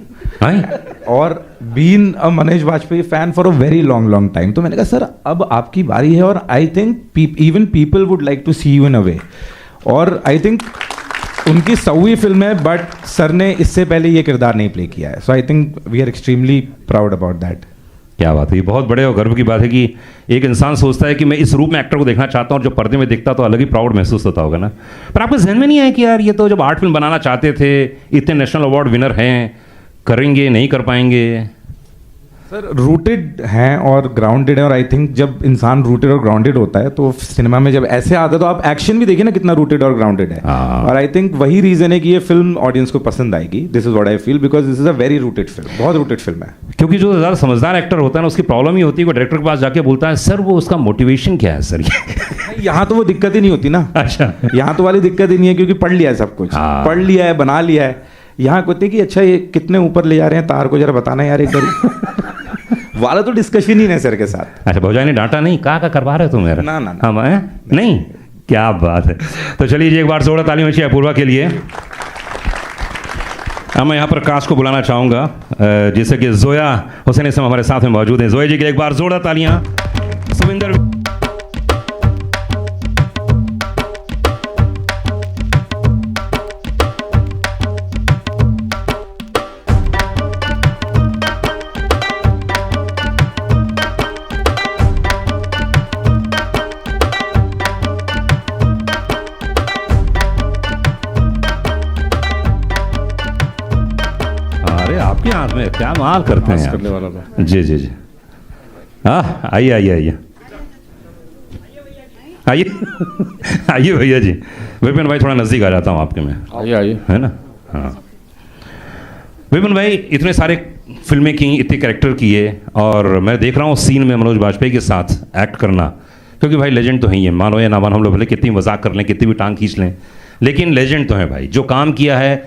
S10: और been a Manoj Bajpayee fan for a very long time. तो मैंने कहा सर अब आपकी बारी है, और I think even people would like to see you in a way. और आई थिंक उनकी 100वीं फिल्म है, बट सर ने इससे पहले ये किरदार नहीं प्ले किया है। So I think we are extremely proud about that.
S1: क्या बात है, ये बहुत बड़े और गर्व की बात है कि एक इंसान सोचता है कि मैं इस रूप में एक्टर को देखना चाहता हूँ, और जब पर्दे में देखता तो अलग ही प्राउड महसूस होता होगा ना। पर आपके जहन में नहीं आया कि यार ये तो जब आर्ट फिल्म बनाना चाहते थे, इतने नेशनल अवार्ड विनर हैं, करेंगे नहीं कर पाएंगे?
S10: सर रूटेड हैं और ग्राउंडेड है, और आई थिंक जब इंसान रूटेड और ग्राउंडेड होता है तो सिनेमा में जब ऐसे आता है तो आप एक्शन भी देखिए ना कितना रूटेड और ग्राउंडेड है। और आई थिंक वही रीजन है कि ये फिल्म ऑडियंस को पसंद आएगी। This is what I feel, because this is a very rooted film, बहुत रूटेड फिल्म है।
S1: क्योंकि जो ज़्यादा समझदार एक्टर होता है ना, उसकी प्रॉब्लम ही होती है, वो डायरेक्टर के पास जाके बोलता है सर वो उसका मोटिवेशन क्या है सर।
S10: यहाँ तो वो दिक्कत ही नहीं होती ना।
S1: अच्छा,
S10: यहाँ तो वाली दिक्कत ही नहीं है, क्योंकि पढ़ लिया है सब कुछ, पढ़ लिया है, बना लिया है। यहाँ कहते हैं कि अच्छा ये कितने ऊपर ले जा रहे हैं तार को, जरा बताना यार एक बार। वाला तो डिस्कशन ही नहीं सर के साथ।
S1: अच्छा, भौजाई ने डांटा नहीं, कहा करवा रहे हो तुम मेरा?
S10: ना
S1: हम नहीं, क्या बात है। तो चलिए जी एक बार जोड़ा ताली होनी चाहिए अपूर्वा के लिए। अब मैं यहाँ पर कास्ट को बुलाना चाहूँगा, जैसे कि जोया हुसैन इस समय हमारे साथ में मौजूद हैं। जोया जी के लिए एक बार जोड़ा तालियाँ। सुविंदर आपके हाथ में क्या माल करते हैं करने वाला। जी जी जी, हाँ आइए आइए आइए। आइए आइए भैया जी। विपिन भाई थोड़ा नज़दीक आ जाता हूँ आपके में।
S15: आइए आइए।
S1: है ना? हाँ विपिन भाई, इतने सारे फिल्में की, इतने कैरेक्टर किए, और मैं देख रहा हूँ सीन में मनोज बाजपेयी के साथ एक्ट करना, क्योंकि भाई लेजेंड तो ही है, मानो या ना मानो, हम लोग भले कितनी मजाक कर लें, कितनी भी टांग खींच लें, लेकिन लेजेंड तो है भाई। जो काम किया है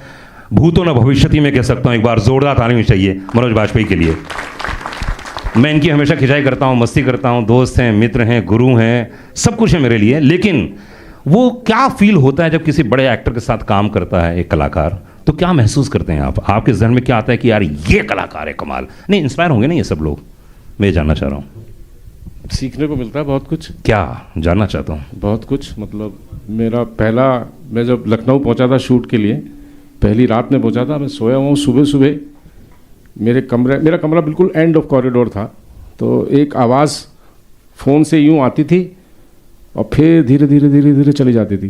S1: भूतो न भविष्यति में कह सकता हूँ, एक बार जोरदार ताली चाहिए मनोज बाजपेयी के लिए। मैं इनकी हमेशा खिंचाई करता हूँ, मस्ती करता हूँ, दोस्त हैं, मित्र हैं, गुरु हैं, सब कुछ है मेरे लिए, लेकिन वो क्या फील होता है जब किसी बड़े एक्टर के साथ काम करता है एक कलाकार, तो क्या महसूस करते हैं आप? आपके जहन में क्या आता है कि यार ये कलाकार है, कमाल? नहीं, इंस्पायर होंगे ना ये सब लोग, मैं जानना चाह रहा हूँ।
S15: सीखने को मिलता है बहुत कुछ।
S1: क्या जानना चाहता हूँ?
S15: बहुत कुछ, मतलब मेरा पहला, मैं जब लखनऊ पहुंचा था शूट के लिए, पहली रात में पहुंचा था, मैं सोया हुआ हूँ, सुबह सुबह मेरा कमरा बिल्कुल एंड ऑफ कॉरिडोर था, तो एक आवाज़ फ़ोन से यूँ आती थी और फिर धीरे धीरे धीरे धीरे चली जाती थी,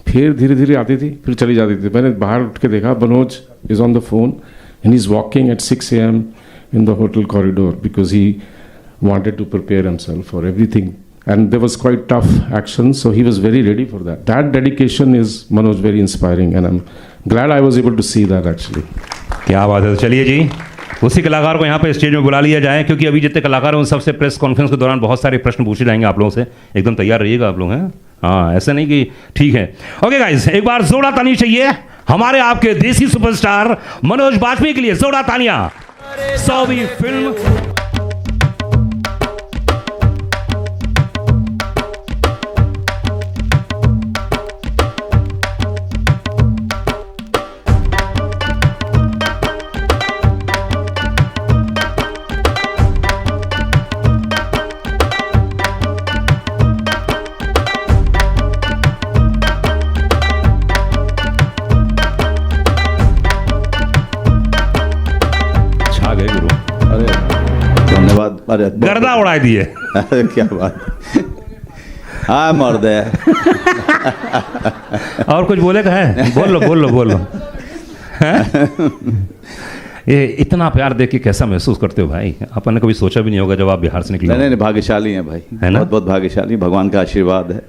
S15: फिर धीरे धीरे आती थी, फिर चली जाती थी। मैंने बाहर उठ के देखा, Manoj is on the phone and he is walking at 6 AM in the hotel corridor because he wanted to prepare himself for everything, and there was quite tough action, so he was very ready for that. That dedication is, Manoj, very inspiring, and I'm glad I was able to see that actually.
S1: क्या बात है। चलिए जी, उसी कलाकार को यहाँ पे stage में बुला लिया जाए, क्योंकि अभी जितने कलाकार हैं उन सबसे प्रेस कॉन्फ्रेंस के दौरान बहुत सारे प्रश्न पूछे जाएंगे आप लोगों से, एकदम तैयार रहिएगा आप लोग, हैं? हाँ, ऐसा नहीं कि ठीक है। ओके गाइस, एक बार जोरदार ताली चाहिए हमारे आपके देसी सुपरस्टार मनोज बाजपेयी के लिए, जोरदार तालियां। 100वीं फिल्म
S2: अरे
S1: गर्दा उड़ा दिए।
S2: अरे क्या बात, हाँ मर्द है।
S1: और कुछ बोले का है? बोल लो। ये इतना प्यार देख के कैसा महसूस करते हो भाई? अपन ने कभी सोचा भी नहीं होगा जब आप बिहार से निकले।
S2: नहीं, भाग्यशाली हैं भाई, है ना? बहुत भाग्यशाली, भगवान का आशीर्वाद है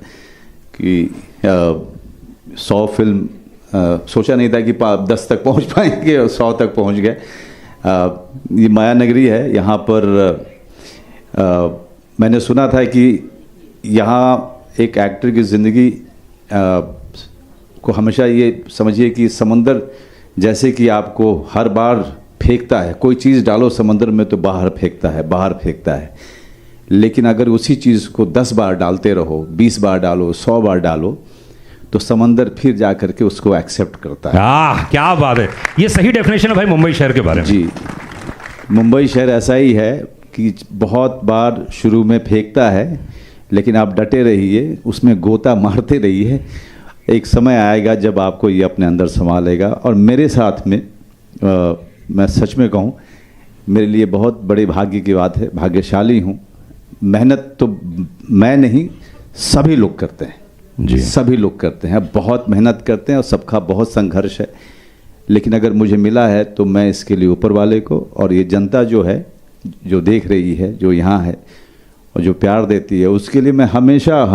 S2: कि 100 फिल्म सोचा नहीं था कि 10 तक पहुंच पाएंगे और 100 तक पहुंच गए। ये माया नगरी है, यहाँ पर मैंने सुना था कि यहाँ एक एक्टर की ज़िंदगी को हमेशा ये समझिए कि समंदर जैसे कि आपको हर बार फेंकता है, कोई चीज़ डालो समंदर में तो बाहर फेंकता है, लेकिन अगर उसी चीज़ को 10 बार डालते रहो, 20 बार डालो, 100 बार डालो, तो समंदर फिर जा करके उसको एक्सेप्ट करता है।
S1: क्या बात है, ये सही डेफिनेशन है भाई मुंबई शहर के बारे में।
S2: जी, मुंबई शहर ऐसा ही है कि बहुत बार शुरू में फेंकता है, लेकिन आप डटे रहिए, उसमें गोता मारते रहिए, एक समय आएगा जब आपको ये अपने अंदर संभालेगा। और मेरे साथ में मैं सच में कहूँ, मेरे लिए बहुत बड़े भाग्य की बात है, भाग्यशाली हूँ। मेहनत तो मैं नहीं, सभी लोग करते हैं जी, सभी लोग करते हैं, बहुत मेहनत करते हैं और सबका बहुत संघर्ष है, लेकिन अगर मुझे मिला है तो मैं इसके लिए ऊपर वाले को और ये जनता जो है, जो देख रही है, जो यहाँ है और जो प्यार देती है, उसके लिए मैं हमेशा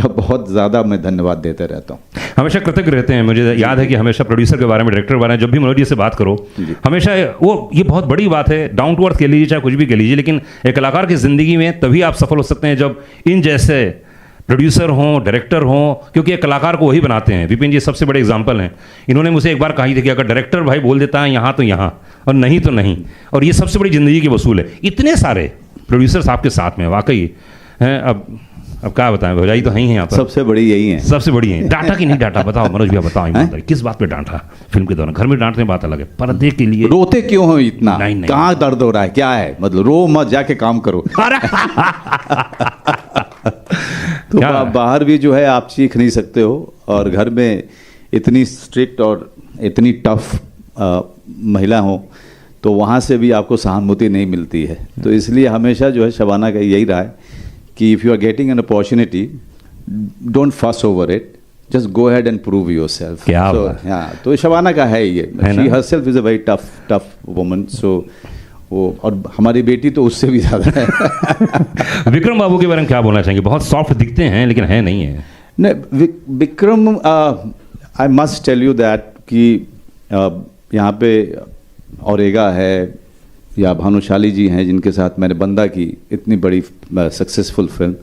S2: बहुत ज़्यादा मैं धन्यवाद देते रहता हूँ।
S1: हमेशा कृतज्ञ रहते हैं। मुझे याद है कि हमेशा प्रोड्यूसर के बारे में, डायरेक्टर के बारे में जब भी मनोज जी से बात करो, हमेशा ये बहुत बड़ी बात है, डाउन टू अर्थ कह लीजिए चाहे कुछ भी कह लीजिए, लेकिन एक कलाकार की ज़िंदगी में तभी आप सफल हो सकते हैं जब इन जैसे प्रोड्यूसर हों, डायरेक्टर हों, क्योंकि एक कलाकार को वही बनाते हैं। विपिन जी सबसे बड़े एग्जाम्पल हैं। इन्होंने मुझे एक बार कही थी कि अगर डायरेक्टर भाई बोल देता है यहाँ तो यहाँ और नहीं तो नहीं, और ये सबसे बड़ी ज़िंदगी की वसूल है। इतने सारे प्रोड्यूसर्स आपके साथ में वाकई हैं। अब क्या बताएं, भौजाई तो हैं यहाँ पर,
S2: सबसे बड़ी यही है,
S1: सबसे बड़ी है। डांटा कि नहीं डांटा, बताओ मनोज भैया, बताओ किस बात पे डांटा? फिल्म के दौरान घर में डांटने बात अलग है, पर्दे के लिए
S2: रोते क्यों हो इतना?
S1: नहीं,
S2: कहाँ दर्द हो रहा है, क्या है मतलब? रो मत, जाके काम करो। तो बाहर भी जो है आप सीख नहीं सकते हो, और घर में इतनी स्ट्रिक्ट और इतनी टफ महिला हो तो वहाँ से भी आपको सहानुभूति नहीं मिलती है। तो इसलिए हमेशा जो है शबाना का यही रहा है कि if you are getting an opportunity, don't fuss over it, just go ahead and prove yourself.
S1: क्या
S2: तो शबाना का है ये, she herself is a very tough woman, so वो, और हमारी बेटी तो उससे भी ज़्यादा है।
S1: विक्रम बाबू के बारे में क्या बोलना चाहेंगे? बहुत सॉफ्ट दिखते हैं लेकिन है नहीं है।
S2: नहीं, Vikram, I must tell you that कि यहाँ पे औरेगा है या भानुशाली जी हैं जिनके साथ मैंने बंदा की, इतनी बड़ी सक्सेसफुल फिल्म,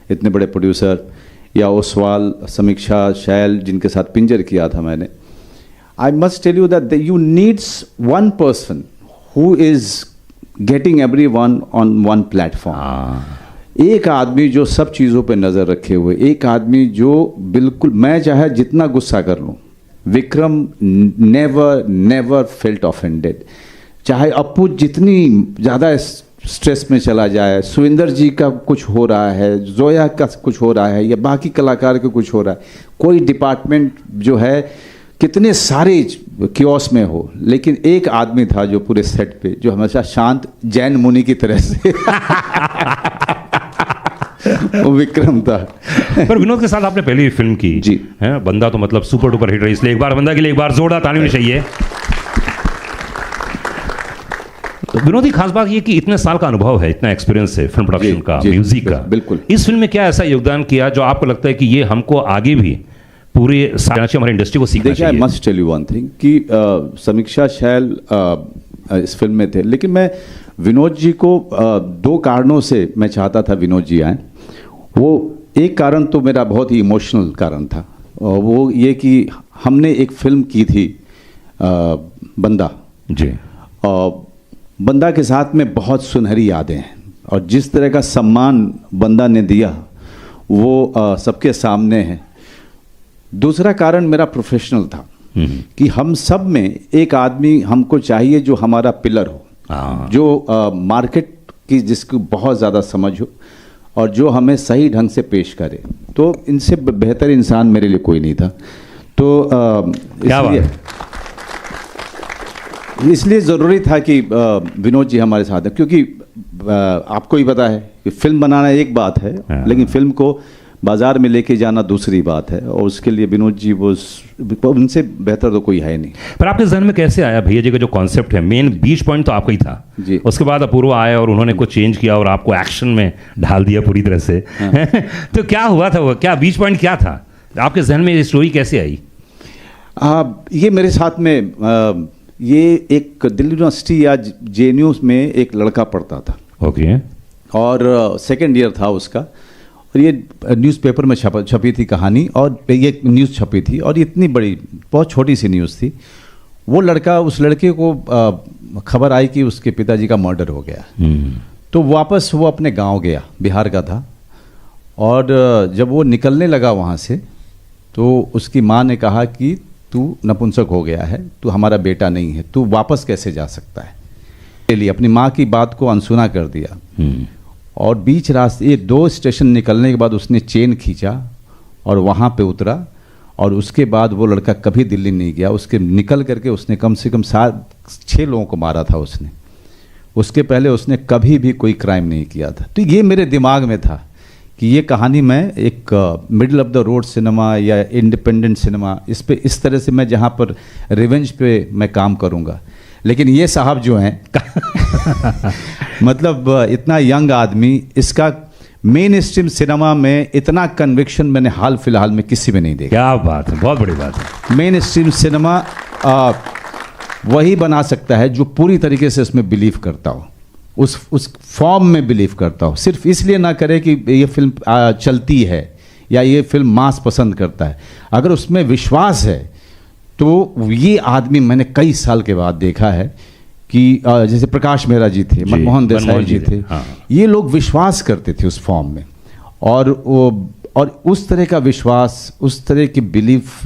S2: इतने बड़े प्रोड्यूसर, या ओसवाल, समीक्षा, शैल जिनके साथ पिंजर किया था मैंने। I must tell you that you needs one person who is getting everyone on one platform. एक आदमी जो सब चीज़ों पे नज़र रखे हुए, एक आदमी जो बिल्कुल, मैं चाहे जितना गुस्सा कर लूँ, विक्रम नेवर फेल्ट ऑफेंडेड। चाहे अप्पू जितनी ज़्यादा स्ट्रेस में चला जाए, सुविंदर जी का कुछ हो रहा है, जोया का कुछ हो रहा है, या बाकी कलाकार का कुछ हो रहा है, कोई डिपार्टमेंट जो है कितने सारे क्योस में हो, लेकिन एक आदमी था जो पूरे सेट पे जो हमेशा शांत जैन मुनि की तरह से वो विक्रम था।
S1: पर विनोद के साथ आपने पहली फिल्म की जी है, बंदा तो मतलब सुपर डुपर हिट रही, इसलिए एक बार बंदा के लिए एक बार जोरदार ताली होनी चाहिए। तो विनोद की खास बात ये कि इतने साल का अनुभव है, इतना एक्सपीरियंस है फिल्म प्रोडक्शन का, म्यूजिक का।
S2: बिल्कुल।
S1: इस फिल्म में क्या ऐसा योगदान किया जो आपको लगता है कि ये हमको आगे भी पूरी हमारी इंडस्ट्री को सीखना चाहिए?
S2: I must tell you one thing कि समीक्षा, शैल इस फिल्म में थे, लेकिन मैं विनोद जी को दो कारणों से मैं चाहता था विनोद जी आए। वो एक कारण तो मेरा बहुत ही इमोशनल कारण था, वो ये कि हमने एक फिल्म की थी बंदा
S1: जी,
S2: बंदा के साथ में बहुत सुनहरी यादें हैं, और जिस तरह का सम्मान बंदा ने दिया वो सबके सामने है। दूसरा कारण मेरा प्रोफेशनल था कि हम सब में एक आदमी हमको चाहिए जो हमारा पिलर हो, जो मार्केट की जिसको बहुत ज़्यादा समझ हो और जो हमें सही ढंग से पेश करे। तो इनसे बेहतर इंसान मेरे लिए कोई नहीं था। तो इसलिए ज़रूरी था कि विनोद जी हमारे साथ हैं, क्योंकि आपको ही पता है कि फिल्म बनाना एक बात है, लेकिन फिल्म को बाजार में लेके जाना दूसरी बात है, और उसके लिए विनोद जी वो उनसे बेहतर तो कोई है नहीं।
S1: पर आपके जहन में कैसे आया भैया जी का जो कॉन्सेप्ट है, मेन बीच पॉइंट तो आपका ही था
S2: जी,
S1: उसके बाद अपूर्वा आए और उन्होंने कुछ चेंज किया और आपको एक्शन में ढाल दिया पूरी तरह से। तो क्या हुआ था, वो क्या बीच पॉइंट क्या था आपके जहन में, ये स्टोरी कैसे आई?
S2: ये मेरे साथ में ये एक दिल्ली यूनिवर्सिटी या JNU में एक लड़का पढ़ता था,
S1: ओके,
S2: और सेकेंड ईयर था उसका, और ये न्यूज़पेपर में छपी थी कहानी, और ये न्यूज़ छपी थी, और इतनी बड़ी बहुत छोटी सी न्यूज़ थी। वो लड़का, उस लड़के को खबर आई कि उसके पिताजी का मर्डर हो गया। तो वापस वो अपने गांव गया, बिहार का था, और जब वो निकलने लगा वहाँ से, तो उसकी माँ ने कहा कि तू नपुंसक हो गया है, तू हमारा बेटा नहीं है, तू वापस कैसे जा सकता है। के लिए अपनी माँ की बात को अनसुना कर दिया, और बीच रास्ते 2 स्टेशन निकलने के बाद उसने चेन खींचा और वहाँ पे उतरा, और उसके बाद वो लड़का कभी दिल्ली नहीं गया। उसके निकल करके उसने कम से कम 7-6 लोगों को मारा था उसने, उसके पहले उसने कभी भी कोई क्राइम नहीं किया था। तो ये मेरे दिमाग में था कि ये कहानी मैं एक middle of the road cinema या इंडिपेंडेंट सिनेमा, इस पे इस तरह से मैं जहाँ पर रिवेंज पे मैं काम करूँगा। लेकिन ये साहब जो हैं मतलब इतना यंग आदमी, इसका मेन स्ट्रीम सिनेमा में इतना कन्विक्शन मैंने हाल फिलहाल में किसी में नहीं देखा।
S1: क्या बात है, बहुत बड़ी बात है।
S2: मेन स्ट्रीम सिनेमा वही बना सकता है जो पूरी तरीके से इसमें बिलीव करता हो, उस फॉर्म में बिलीव करता हो, सिर्फ इसलिए ना करे कि ये फिल्म चलती है या ये फिल्म मास पसंद करता है। अगर उसमें विश्वास है तो ये आदमी मैंने कई साल के बाद देखा है कि जैसे प्रकाश मेहरा जी थे, मनमोहन देसाई जी थे, ये लोग विश्वास करते थे उस फॉर्म में, और उस तरह का विश्वास, उस तरह की बिलीफ,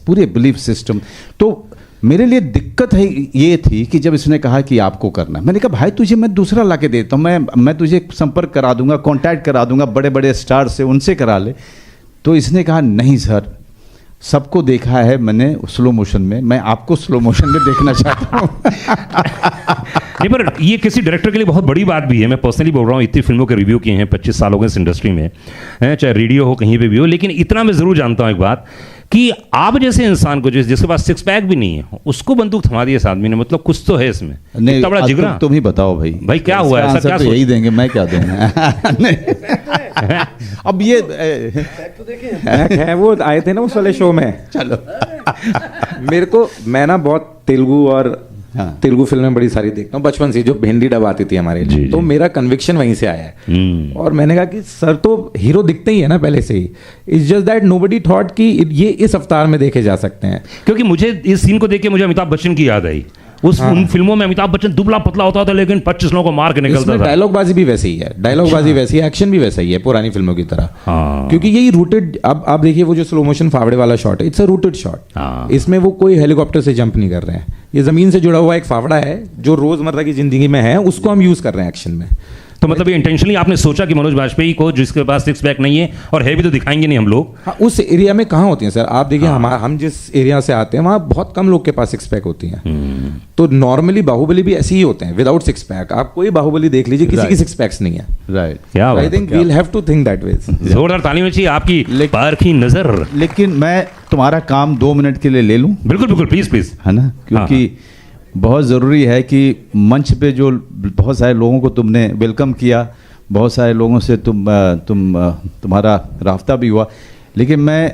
S2: पूरे बिलीफ सिस्टम। तो मेरे लिए दिक्कत है ये थी कि जब इसने कहा कि आपको करना है, मैंने कहा भाई तुझे मैं दूसरा ला के देता हूँ, मैं तुझे संपर्क करा दूंगा, कांटेक्ट करा दूंगा बड़े बड़े स्टार से, उनसे करा ले। तो इसने कहा नहीं सर, सबको देखा है मैंने स्लो मोशन में, मैं आपको स्लो मोशन में देखना चाहता हूँ।
S1: नहीं, पर ये किसी डायरेक्टर के लिए बहुत बड़ी बात भी है। मैं पर्सनली बोल रहा हूँ, इतनी फिल्मों के रिव्यू किए हैं, 25 साल हो गए इस इंडस्ट्री में, चाहे रेडियो हो कहीं पे भी हो, लेकिन इतना मैं ज़रूर जानता हूँ एक बात कि आप जैसे इंसान को जिसके पास सिक्स पैक भी नहीं है उसको बंदूक थमा दी इस आदमी ने, मतलब कुछ तो है इसमें, इतना बड़ा जिगरा।
S2: तुम ही बताओ भाई
S1: क्या हुआ है, ऐसा क्या
S2: तो यही देंगे, मैं क्या दूंगा। अब ये
S10: है वो आए थे ना उस वाले शो में, चलो मेरे को, मैं ना बहुत तेलुगु और तेलुगु फिल्में बड़ी सारी देखता हूँ बचपन से, जो हिंदी डब आती थी हमारे लिए, तो मेरा कन्विक्शन वहीं से आया है। और मैंने कहा कि सर तो हीरो दिखते ही है ना पहले से ही, it's just that nobody thought कि ये इस अवतार में देखे जा सकते हैं।
S1: क्योंकि मुझे इस सीन को देख के मुझे अमिताभ बच्चन की याद आई। उन फिल्मों में अमिताभ बच्चन दुबला पतला होता था लेकिन 25 लोगों को मार के निकलता था।
S10: डायलॉगबाजी भी वैसे ही है, डायलॉगबाजी वैसी है, एक्शन भी वैसा ही है पुरानी फिल्मों की तरह। क्योंकि यही रूटेड, अब आप देखिए वो जो स्लो मोशन फावड़े वाला शॉट है, इट्स अ रूटेड शॉट। इसमें वो कोई हेलीकॉप्टर से जंप नहीं कर रहे हैं, ये जमीन से जुड़ा हुआ एक फावड़ा है जो रोजमर्रा की जिंदगी में है, उसको हम यूज कर रहे हैं एक्शन में।
S1: तो मतलब ये इंटेंशनली आपने सोचा कि मनोज बाजपेयी को, जिसके पास सिक्स पैक नहीं है और है भी तो दिखाएंगे नहीं हम लोग।
S10: हाँ, उस एरिया में कहाँ होती हैं सर, आप देखिए हम जिस एरिया से आते हैं वहाँ बहुत कम लोग के पास सिक्स पैक होती हैं। तो नॉर्मली बाहुबली भी ऐसे ही होते हैं विदाउट सिक्स पैक। आप कोई बाहुबली देख लीजिए, किसी की सिक्स पैक्स नहीं है।
S2: Right,
S10: I think we will have to think that way.
S1: जोरदार ताली में चाहिए आपकी पारखी नजर।
S2: लेकिन मैं तुम्हारा काम 2 मिनट के लिए ले लूं?
S1: बिल्कुल बिल्कुल, प्लीज प्लीज,
S2: है ना, क्योंकि बहुत ज़रूरी है कि मंच पे जो बहुत सारे लोगों को तुमने वेलकम किया, बहुत सारे लोगों से तुम्हारा राफ्ता भी हुआ, लेकिन मैं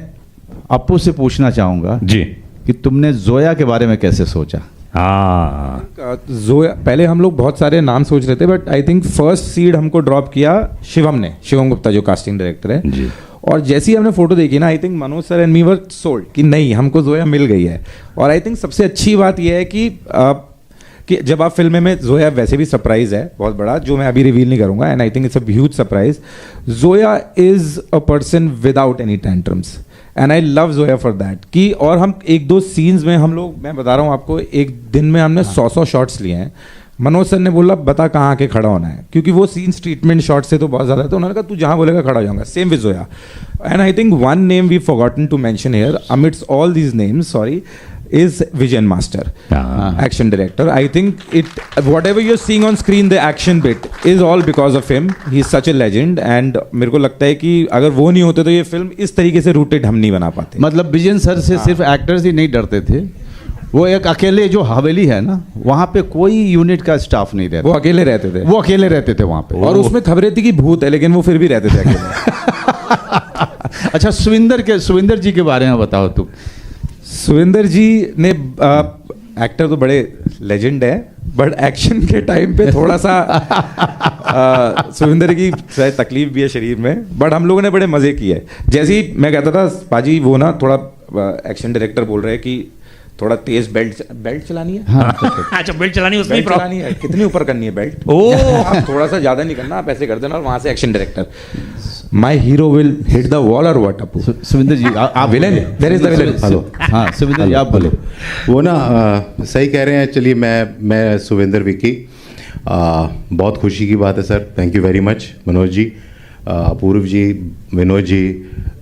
S2: अप्पू से पूछना चाहूँगा
S1: जी
S2: कि तुमने जोया के बारे में कैसे सोचा?
S10: जोया, पहले हम लोग बहुत सारे नाम सोच रहे थे, but I think first seed हमको ड्रॉप किया शिवम ने, शिवम गुप्ता जो कास्टिंग डायरेक्टर है जी। और जैसे ही हमने फोटो देखी ना, I think Manoj sir and me were sold कि नहीं, हमको जोया मिल गई है। और आई थिंक सबसे अच्छी बात यह है कि जब आप फिल्म में, जोया वैसे भी सरप्राइज है बहुत बड़ा, जो मैं अभी रिवील नहीं करूंगा, and I think it's a huge surprise. Zoya is a person without any tantrums and I love Zoya for that. कि और हम 1-2 सीन्स में हम लोग, मैं बता रहा हूँ आपको, एक दिन में हमने 100 शॉट्स लिए हैं। मनोज सर ने बोला बता कहाँ आके खड़ा होना है, क्योंकि वो सीन्स ट्रीटमेंट शॉट से तो बहुत ज़्यादा है, तो उन्होंने कहा तू जहाँ बोलेगा खड़ा हो जाऊंगा। Same with Zoya. And I think one name we forgotten to mention here amidst all these names, sorry, is Vijayan Master, action director. I think whatever you're seeing on screen, the action bit is all because of him. He's such a legend, and मेरे को लगता है कि अगर वो नहीं होते तो ये फिल्म इस तरीके से रूटेड हम नहीं बना पाते।
S2: मतलब विजयन सर से सिर्फ एक्टर्स ही नहीं डरते थे, वो एक अकेले जो हवेली है ना, वहाँ पे कोई यूनिट का स्टाफ नहीं रहता,
S10: वो अकेले रहते थे,
S2: वो अकेले रहते थे वहाँ पे।
S10: और उसमें खबरें थी कि भूत है, लेकिन वो फिर भी रहते थे अकेले।
S2: अच्छा, सुविंदर जी के बारे में बताओ तुम।
S10: सुविंदर जी ने, एक्टर तो बड़े लेजेंड है, बट एक्शन के टाइम पे थोड़ा सा सुविंदर की शायद तकलीफ भी है शरीर में, बट हम लोगों ने बड़े मजे किए। जैसे ही मैं कहता था पाजी वो ना थोड़ा एक्शन डायरेक्टर बोल रहे हैं कि थोड़ा तेज बेल्ट चलानी है।
S1: हाँ। अच्छा, बेल्ट चलानी है, उसमें
S10: चलानी है, कितनी ऊपर करनी है बेल्ट, आप थोड़ा सा ज्यादा नहीं करना, आप ऐसे कर देना। और वहां से action director, my hero will hit the wall और व्हाट। अप्पू,
S2: सुविंदर जी आप
S10: villain, there is the villain.
S12: Hello,
S2: हाँ सुविंदर जी आप बोलो।
S12: वो ना सही कह रहे हैं। चलिए मैं सुविंदर विकी, बहुत खुशी की बात है sir, thank you very much Manoj ji, Apurva ji, Vinod ji,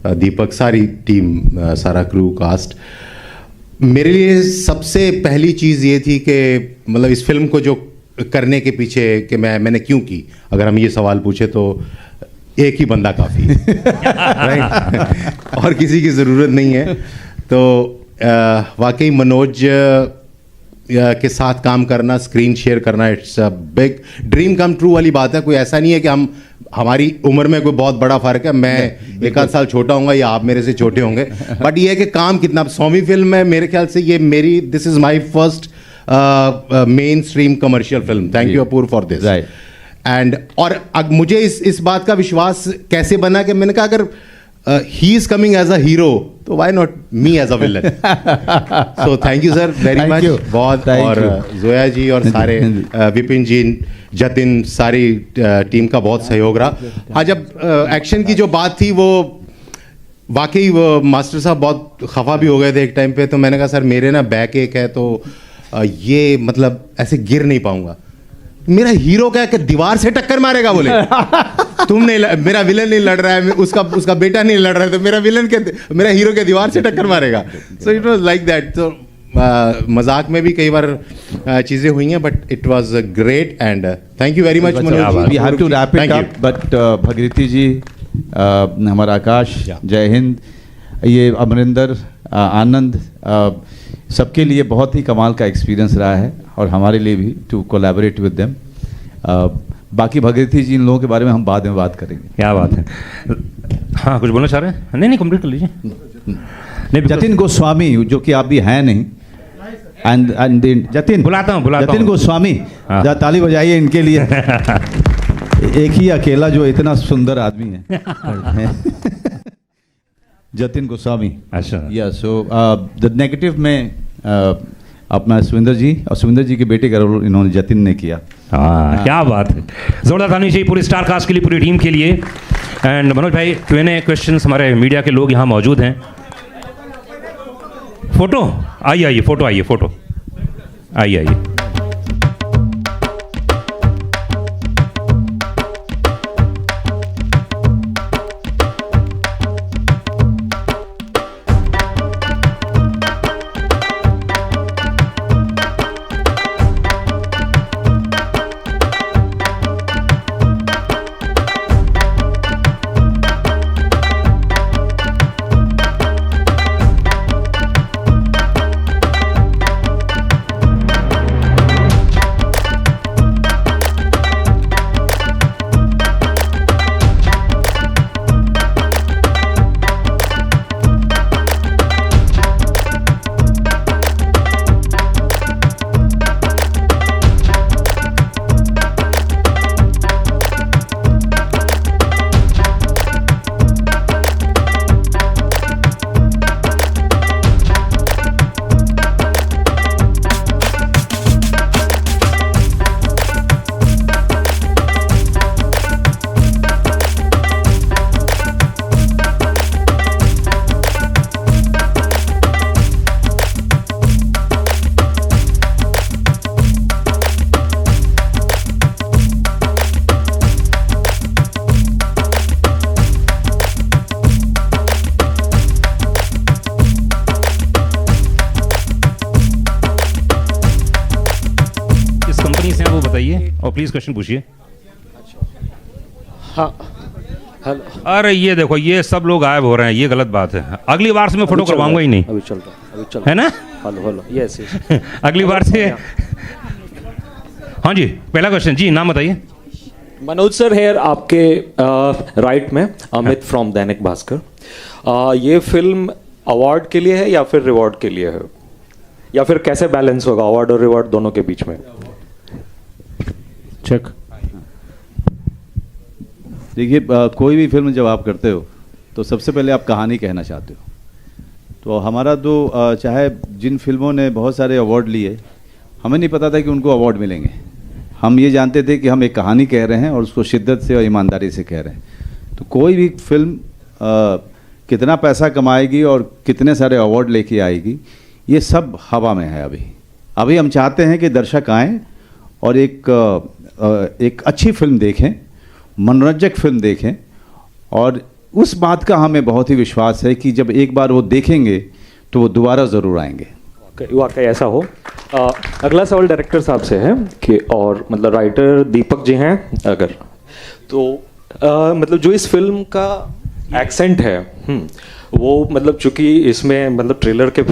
S12: Deepak, सारी टीम, सारा क्रू, कास्ट। मेरे लिए सबसे पहली चीज़ ये थी कि मतलब इस फिल्म को जो करने के पीछे कि मैंने क्यों की, अगर हम ये सवाल पूछे तो एक ही बंदा काफ़ी राइट, और किसी की ज़रूरत नहीं है। तो वाकई मनोज के साथ काम करना, स्क्रीन शेयर करना, it's a big dream come true वाली बात है। कोई ऐसा नहीं है कि हमारी उम्र में कोई बहुत बड़ा फर्क है, मैं 1 आध साल छोटा होऊंगा या आप मेरे से छोटे होंगे, बट ये है कि काम कितना। 100वीं फिल्म है मेरे ख्याल से, ये मेरी, this is my first main stream commercial film. Thank you Apurva for this. And और मुझे इस बात का विश्वास कैसे बना कि मैंने कहा अगर he is coming as a hero तो why not me as a villain. So thank you sir very much बहुत। और जोया जी और सारे विपिन जी, जतिन, सारी टीम का बहुत सहयोग रहा। हाँ, जब एक्शन की जो बात थी वो वाकई वो मास्टर साहब बहुत खफा भी हो गए थे एक टाइम पे, तो मैंने कहा सर मेरे ना बैक एक है तो ये मतलब ऐसे गिर नहीं पाऊंगा। मेरा हीरो क्या है कि दीवार से टक्कर मारेगा, बोले तुम नहीं, मेरा विलन नहीं लड़ रहा है, उसका बेटा नहीं लड़ रहा है, तो मेरा हीरो के दीवार से टक्कर मारेगा। So it was like that. तो मजाक में भी कई बार चीजें हुई हैं, but it was great and thank you very much Manoj.
S2: We have to wrap it up, but Bhagirathi ji, हमारा आकाश, जय हिंद, ये अमरिंदर, आनंद, सबके लिए बहुत ही कमाल का एक्सपीरियंस रहा है और हमारे लिए भी टू कोलैबोरेट विद देम। बाकी भगीरथी जी इन लोगों के बारे में हम बाद में बात करेंगे।
S1: क्या बात है। हाँ, कुछ बोलना चाह रहे हैं? नहीं, कंप्लीट कर लीजिए। नहीं,
S2: जतिन गोस्वामी, जो कि आप भी हैं नहीं, एंड जतिन
S1: बुलाता हूँ
S2: जतिन गोस्वामी, ताली बजाइए इनके लिए। एक ही अकेला जो इतना सुंदर आदमी है। जतिन गोस्वामी।
S1: अच्छा।
S2: या सो द नेगेटिव में अपना सुविंदर जी, और सुविंदर जी के बेटे का रोल इन्होंने जतिन ने किया।
S1: हाँ, क्या बात है। जोरदार ताली चाहिए पूरी स्टार कास्ट के लिए, पूरी टीम के लिए। एंड मनोज भाई, Q&A क्वेश्चंस, हमारे मीडिया के लोग यहाँ मौजूद हैं। फोटो आइए, फोटो आइए। और प्लीज क्वेश्चन पूछिए।
S13: हाँ, हेलो।
S1: अरे ये देखो, ये सब लोग गायब हो रहे हैं, ये गलत बात है। अगली बार से मैं फोटो करवाऊंगा ही नहीं।
S13: अभी चल रहा
S1: है ना।
S13: Hello, yes.
S1: अगली बार से। हाँ जी, पहला क्वेश्चन जी, नाम बताइए।
S13: मनोज सर हेयर, आपके राइट में अमित फ्रॉम दैनिक भास्कर। ये फिल्म अवार्ड के लिए है या फिर रिवॉर्ड के लिए है, या फिर कैसे बैलेंस होगा अवार्ड और रिवॉर्ड दोनों के बीच में?
S2: चेक। देखिए, कोई भी फिल्म जब आप करते हो तो सबसे पहले आप कहानी कहना चाहते हो। तो हमारा तो चाहे जिन फिल्मों ने बहुत सारे अवार्ड लिए, हमें नहीं पता था कि उनको अवार्ड मिलेंगे। हम ये जानते थे कि हम एक कहानी कह रहे हैं और उसको शिद्दत से और ईमानदारी से कह रहे हैं। तो कोई भी फिल्म कितना पैसा कमाएगी और कितने सारे अवार्ड लेके आएगी, ये सब हवा में है। अभी हम चाहते हैं कि दर्शक आएँ और एक अच्छी फिल्म देखें, मनोरंजक फिल्म देखें, और उस बात का हमें बहुत ही विश्वास है कि जब एक बार वो देखेंगे तो वो दोबारा ज़रूर आएंगे।
S13: वाकई ऐसा हो। अगला सवाल डायरेक्टर साहब से है कि, और मतलब राइटर दीपक जी हैं अगर, तो मतलब जो इस फिल्म का एक्सेंट है, वो मतलब चूंकि इसमें मतलब ट्रेलर के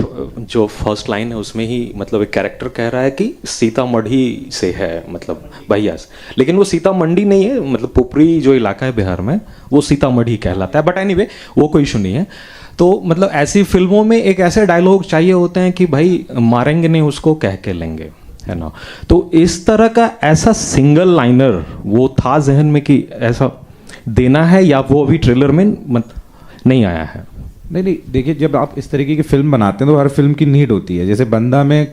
S13: जो फर्स्ट लाइन है उसमें ही मतलब एक कैरेक्टर कह रहा है कि सीतामढ़ी से है, मतलब भैया से, लेकिन वो सीतामढ़ी नहीं है, मतलब पुपरी जो इलाका है बिहार में वो सीतामढ़ी कहलाता है। बट एनीवे वो कोई इशू नहीं है। तो मतलब ऐसी फिल्मों में एक ऐसे डायलॉग चाहिए होते हैं कि भाई मारेंगे नहीं उसको कह के लेंगे, है ना। तो इस तरह का ऐसा सिंगल लाइनर वो था जहन में कि ऐसा देना है, या वो अभी ट्रेलर में नहीं आया है?
S10: नहीं, देखिए, जब आप इस तरीके की फिल्म बनाते हैं तो हर फिल्म की नीड होती है। जैसे बंदा में